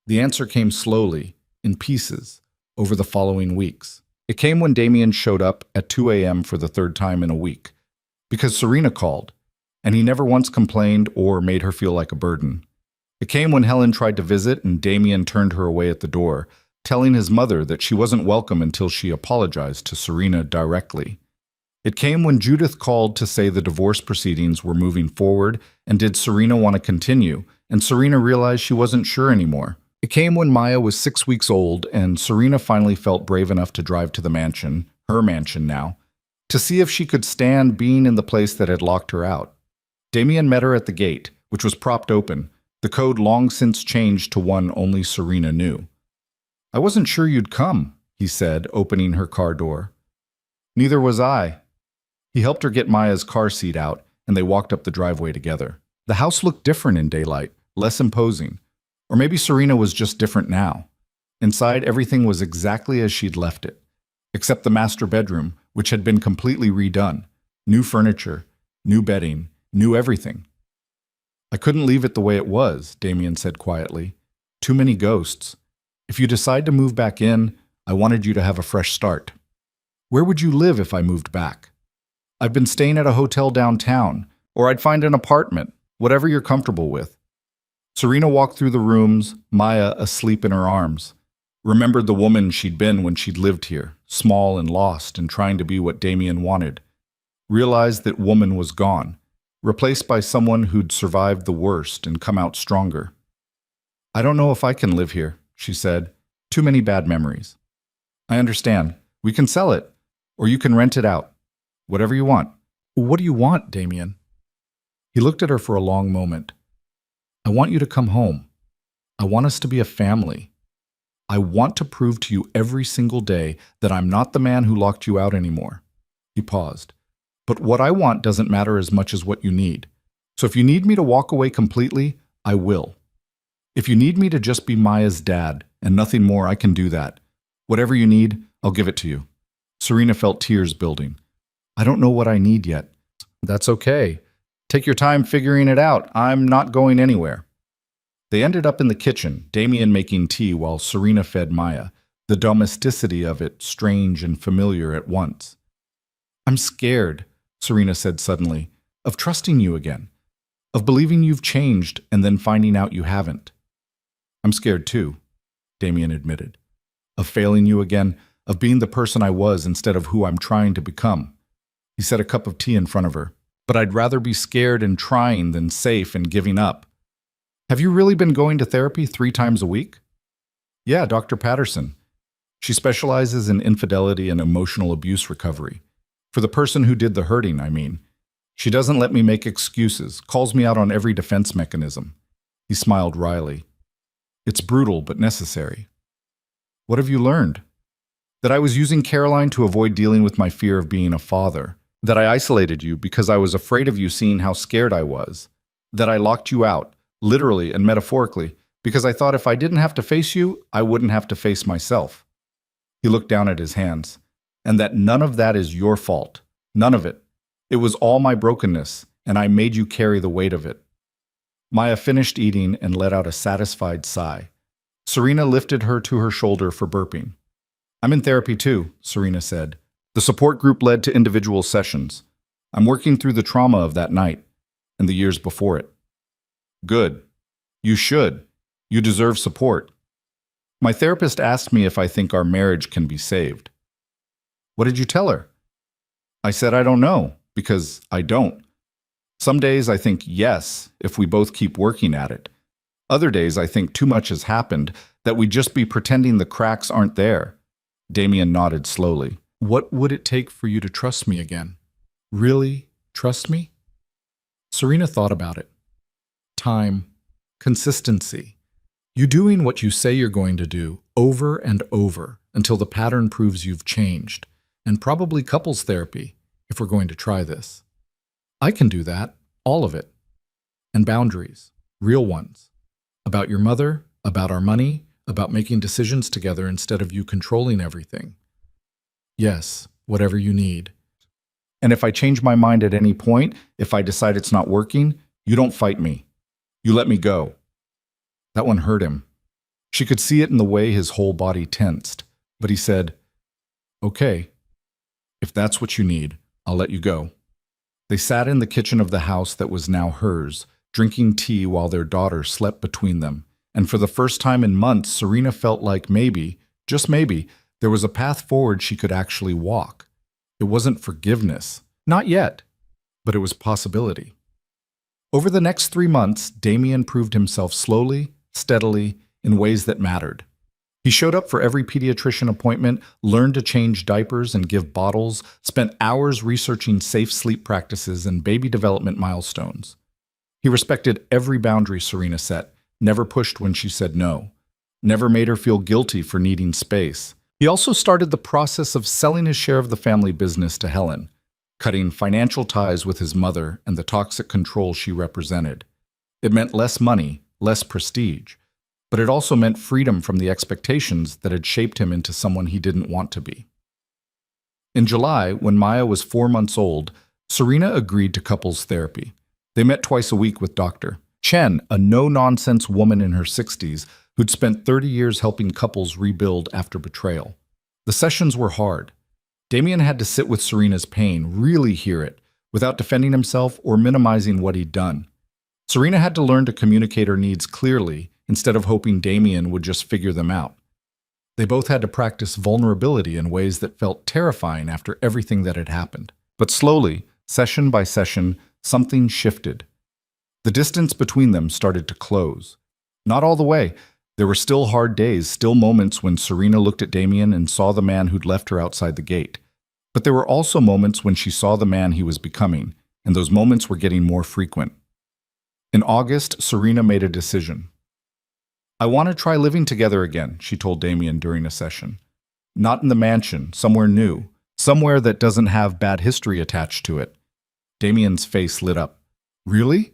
The answer came slowly, in pieces, over the following weeks. It came when Damien showed up at 2 a.m. for the third time in a week. Because Serena called, and he never once complained or made her feel like a burden. It came when Helen tried to visit and Damien turned her away at the door, telling his mother that she wasn't welcome until she apologized to Serena directly. It came when Judith called to say the divorce proceedings were moving forward and did Serena want to continue, and Serena realized she wasn't sure anymore. It came when Maya was 6 weeks old and Serena finally felt brave enough to drive to the mansion, her mansion now, to see if she could stand being in the place that had locked her out. Damien met her at the gate, which was propped open, the code long since changed to one only Serena knew. "I wasn't sure you'd come," he said, opening her car door. "Neither was I." He helped her get Maya's car seat out, and they walked up the driveway together. The house looked different in daylight, less imposing. Or maybe Serena was just different now. Inside, everything was exactly as she'd left it, except the master bedroom, which had been completely redone. New furniture, new bedding, new everything. "I couldn't leave it the way it was," Damien said quietly. "Too many ghosts. If you decide to move back in, I wanted you to have a fresh start." "Where would you live if I moved back?" "I've been staying at a hotel downtown, or I'd find an apartment, whatever you're comfortable with." Serena walked through the rooms, Maya asleep in her arms. Remembered the woman she'd been when she'd lived here, small and lost and trying to be what Damien wanted. Realized that woman was gone, replaced by someone who'd survived the worst and come out stronger. "I don't know if I can live here," she said. "Too many bad memories." "I understand. We can sell it, or you can rent it out. Whatever you want." "What do you want, Damien?" He looked at her for a long moment. "I want you to come home. I want us to be a family. I want to prove to you every single day that I'm not the man who locked you out anymore." He paused. "But what I want doesn't matter as much as what you need. So if you need me to walk away completely, I will. If you need me to just be Maya's dad and nothing more, I can do that. Whatever you need, I'll give it to you." Serena felt tears building. "I don't know what I need yet." "That's okay. Take your time figuring it out. I'm not going anywhere." They ended up in the kitchen, Damien making tea while Serena fed Maya, the domesticity of it strange and familiar at once. "I'm scared," Serena said suddenly, "of trusting you again, of believing you've changed and then finding out you haven't." "I'm scared too," Damien admitted, "of failing you again, of being the person I was instead of who I'm trying to become." He set a cup of tea in front of her. "But I'd rather be scared and trying than safe and giving up." "Have you really been going to therapy 3 times a week?" "Yeah, Dr. Patterson. She specializes in infidelity and emotional abuse recovery. For the person who did the hurting, I mean. She doesn't let me make excuses, calls me out on every defense mechanism." He smiled wryly. "It's brutal, but necessary." "What have you learned?" "That I was using Caroline to avoid dealing with my fear of being a father. That I isolated you because I was afraid of you seeing how scared I was. That I locked you out, literally and metaphorically, because I thought if I didn't have to face you, I wouldn't have to face myself." He looked down at his hands. "And that none of that is your fault. None of it. It was all my brokenness, and I made you carry the weight of it. Maya finished eating and let out a satisfied sigh. Serena lifted her to her shoulder for burping. I'm in therapy too, Serena said. The support group led to individual sessions. I'm working through the trauma of that night and the years before it. Good. You should. You deserve support. My therapist asked me if I think our marriage can be saved. What did you tell her? I said I don't know, because I don't. Some days I think yes, if we both keep working at it. Other days I think too much has happened, that we'd just be pretending the cracks aren't there. Damien nodded slowly. What would it take for you to trust me again? Really trust me? Serena thought about it. Time. Consistency. You doing what you say you're going to do over and over until the pattern proves you've changed, and probably couples therapy if we're going to try this. I can do that, all of it. And boundaries, real ones. About your mother, about our money, about making decisions together instead of you controlling everything. Yes, whatever you need. And if I change my mind at any point, if I decide it's not working, you don't fight me. You let me go. That one hurt him. She could see it in the way his whole body tensed, but he said, Okay, if that's what you need, I'll let you go. They sat in the kitchen of the house that was now hers, drinking tea while their daughter slept between them. And for the first time in months, Serena felt like maybe, just maybe, there was a path forward she could actually walk. It wasn't forgiveness, not yet, but it was possibility. Over the next 3 months, Damien proved himself slowly, steadily, in ways that mattered. He showed up for every pediatrician appointment, learned to change diapers and give bottles, spent hours researching safe sleep practices and baby development milestones. He respected every boundary Serena set, never pushed when she said no, never made her feel guilty for needing space. He also started the process of selling his share of the family business to Helen, cutting financial ties with his mother and the toxic control she represented. It meant less money, less prestige, but it also meant freedom from the expectations that had shaped him into someone he didn't want to be. In July, when Maya was 4 months old, Serena agreed to couples therapy. They met twice a week with Dr. Chen, a no-nonsense woman in her 60s who'd spent 30 years helping couples rebuild after betrayal. The sessions were hard. Damien had to sit with Serena's pain, really hear it, without defending himself or minimizing what he'd done. Serena had to learn to communicate her needs clearly instead of hoping Damien would just figure them out. They both had to practice vulnerability in ways that felt terrifying after everything that had happened. But slowly, session by session, something shifted. The distance between them started to close. Not all the way. There were still hard days, still moments when Serena looked at Damien and saw the man who'd left her outside the gate. But there were also moments when she saw the man he was becoming, and those moments were getting more frequent. In August, Serena made a decision. I want to try living together again, she told Damien during a session. Not in the mansion, somewhere new, somewhere that doesn't have bad history attached to it. Damien's face lit up. Really?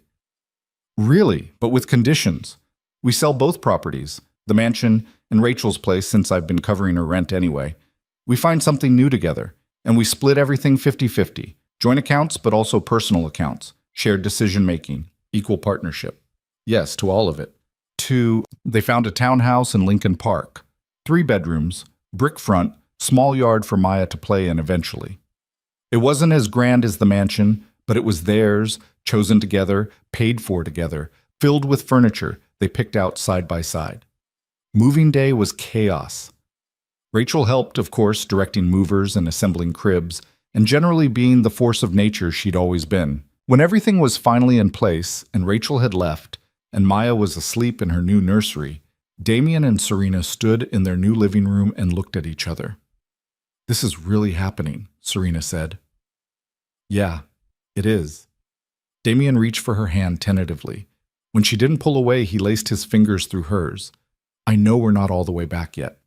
Really, but with conditions. We sell both properties, the mansion and Rachel's place since I've been covering her rent anyway. We find something new together, and we split everything 50-50. Joint accounts, but also personal accounts. Shared decision-making. Equal partnership. Yes, to all of it. They found a townhouse in Lincoln Park. 3 bedrooms, brick front, small yard for Maya to play in eventually. It wasn't as grand as the mansion, but it was theirs, chosen together, paid for together, filled with furniture they picked out side by side. Moving day was chaos. Rachel helped, of course, directing movers and assembling cribs, and generally being the force of nature she'd always been. When everything was finally in place and Rachel had left, and Maya was asleep in her new nursery, Damien and Serena stood in their new living room and looked at each other. This is really happening, Serena said. Yeah, it is. Damien reached for her hand tentatively. When she didn't pull away, he laced his fingers through hers. I know we're not all the way back yet.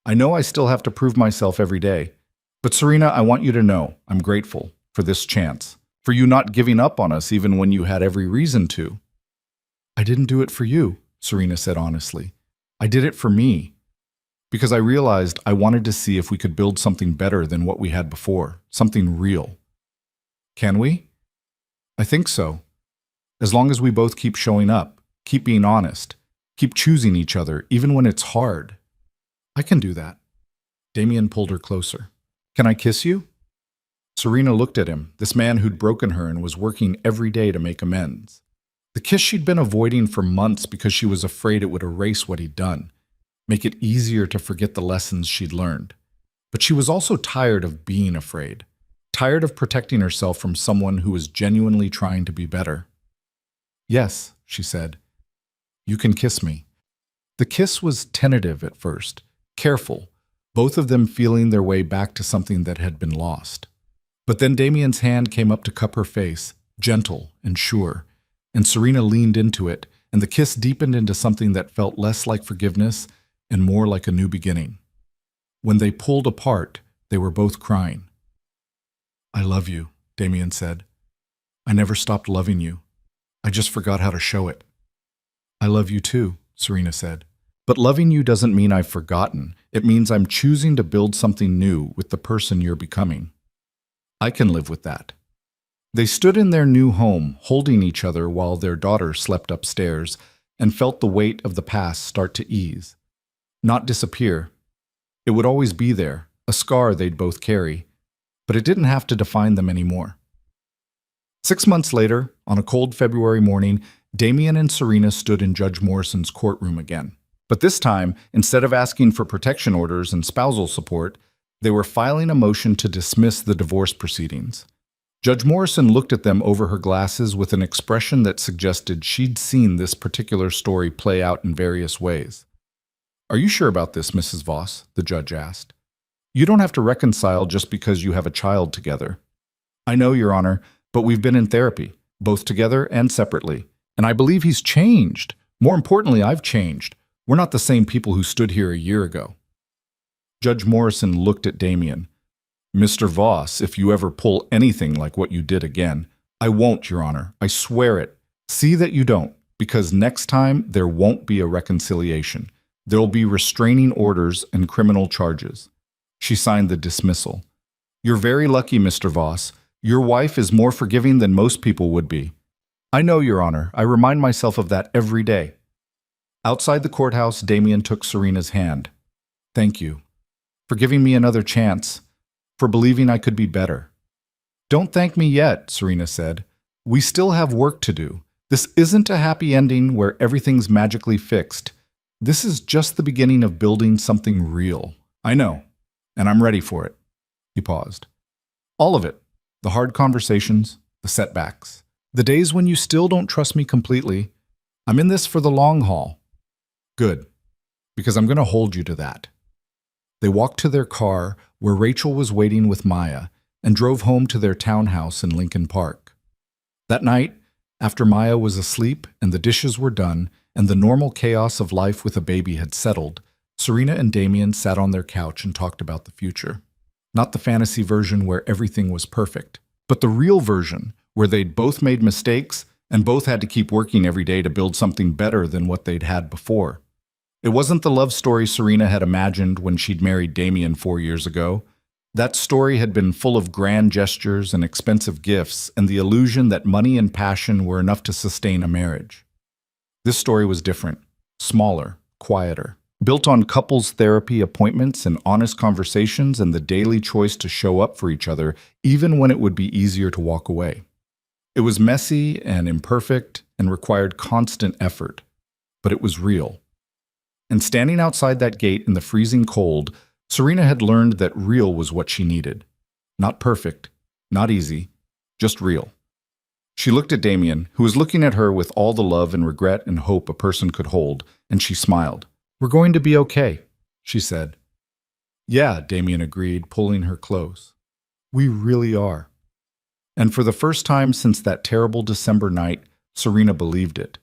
I know I still have to prove myself every day. But Serena, I want you to know I'm grateful for this chance, for you not giving up on us even when you had every reason to. I didn't do it for you, Serena said honestly. I did it for me. Because I realized I wanted to see if we could build something better than what we had before, something real. Can we? I think so. As long as we both keep showing up, keep being honest, keep choosing each other, even when it's hard. I can do that. Damien pulled her closer. Can I kiss you? Serena looked at him, this man who'd broken her and was working every day to make amends. The kiss she'd been avoiding for months because she was afraid it would erase what he'd done, make it easier to forget the lessons she'd learned. But she was also tired of being afraid, tired of protecting herself from someone who was genuinely trying to be better. Yes, she said. You can kiss me. The kiss was tentative at first, careful, both of them feeling their way back to something that had been lost. But then Damien's hand came up to cup her face, gentle and sure, and Serena leaned into it, and the kiss deepened into something that felt less like forgiveness and more like a new beginning. When they pulled apart, they were both crying. I love you, Damien said. I never stopped loving you. I just forgot how to show it. I love you too, Serena said. But loving you doesn't mean I've forgotten. It means I'm choosing to build something new with the person you're becoming. I can live with that. They stood in their new home, holding each other while their daughter slept upstairs, and felt the weight of the past start to ease. Not disappear. It would always be there, a scar they'd both carry, but it didn't have to define them anymore. 6 months later, on a cold February morning, Damien and Serena stood in Judge Morrison's courtroom again. But this time, instead of asking for protection orders and spousal support, they were filing a motion to dismiss the divorce proceedings. Judge Morrison looked at them over her glasses with an expression that suggested she'd seen this particular story play out in various ways. Are you sure about this, Mrs. Voss? The judge asked. You don't have to reconcile just because you have a child together. I know, Your Honor, but we've been in therapy, both together and separately, and I believe he's changed. More importantly, I've changed. We're not the same people who stood here a year ago. Judge Morrison looked at Damien. Mr. Voss, if you ever pull anything like what you did again, I won't, Your Honor. I swear it. See that you don't, because next time there won't be a reconciliation. There'll be restraining orders and criminal charges. She signed the dismissal. You're very lucky, Mr. Voss. Your wife is more forgiving than most people would be. I know, Your Honor. I remind myself of that every day. Outside the courthouse, Damien took Serena's hand. Thank you. For giving me another chance. For believing I could be better. Don't thank me yet, Serena said. We still have work to do. This isn't a happy ending where everything's magically fixed. This is just the beginning of building something real. I know, and I'm ready for it. He paused. All of it. The hard conversations, the setbacks, the days when you still don't trust me completely. I'm in this for the long haul. Good, because I'm going to hold you to that. They walked to their car, where Rachel was waiting with Maya, and drove home to their townhouse in Lincoln Park. That night, after Maya was asleep and the dishes were done, and the normal chaos of life with a baby had settled, Serena and Damien sat on their couch and talked about the future. Not the fantasy version where everything was perfect, but the real version where they'd both made mistakes and both had to keep working every day to build something better than what they'd had before. It wasn't the love story Serena had imagined when she'd married Damien 4 years ago. That story had been full of grand gestures and expensive gifts and the illusion that money and passion were enough to sustain a marriage. This story was different, smaller, quieter, built on couples therapy appointments and honest conversations and the daily choice to show up for each other even when it would be easier to walk away. It was messy and imperfect and required constant effort, but it was real. And standing outside that gate in the freezing cold, Serena had learned that real was what she needed. Not perfect, not easy, just real. She looked at Damien, who was looking at her with all the love and regret and hope a person could hold, and she smiled. We're going to be okay, she said. Yeah, Damien agreed, pulling her close. We really are. And for the first time since that terrible December night, Serena believed it.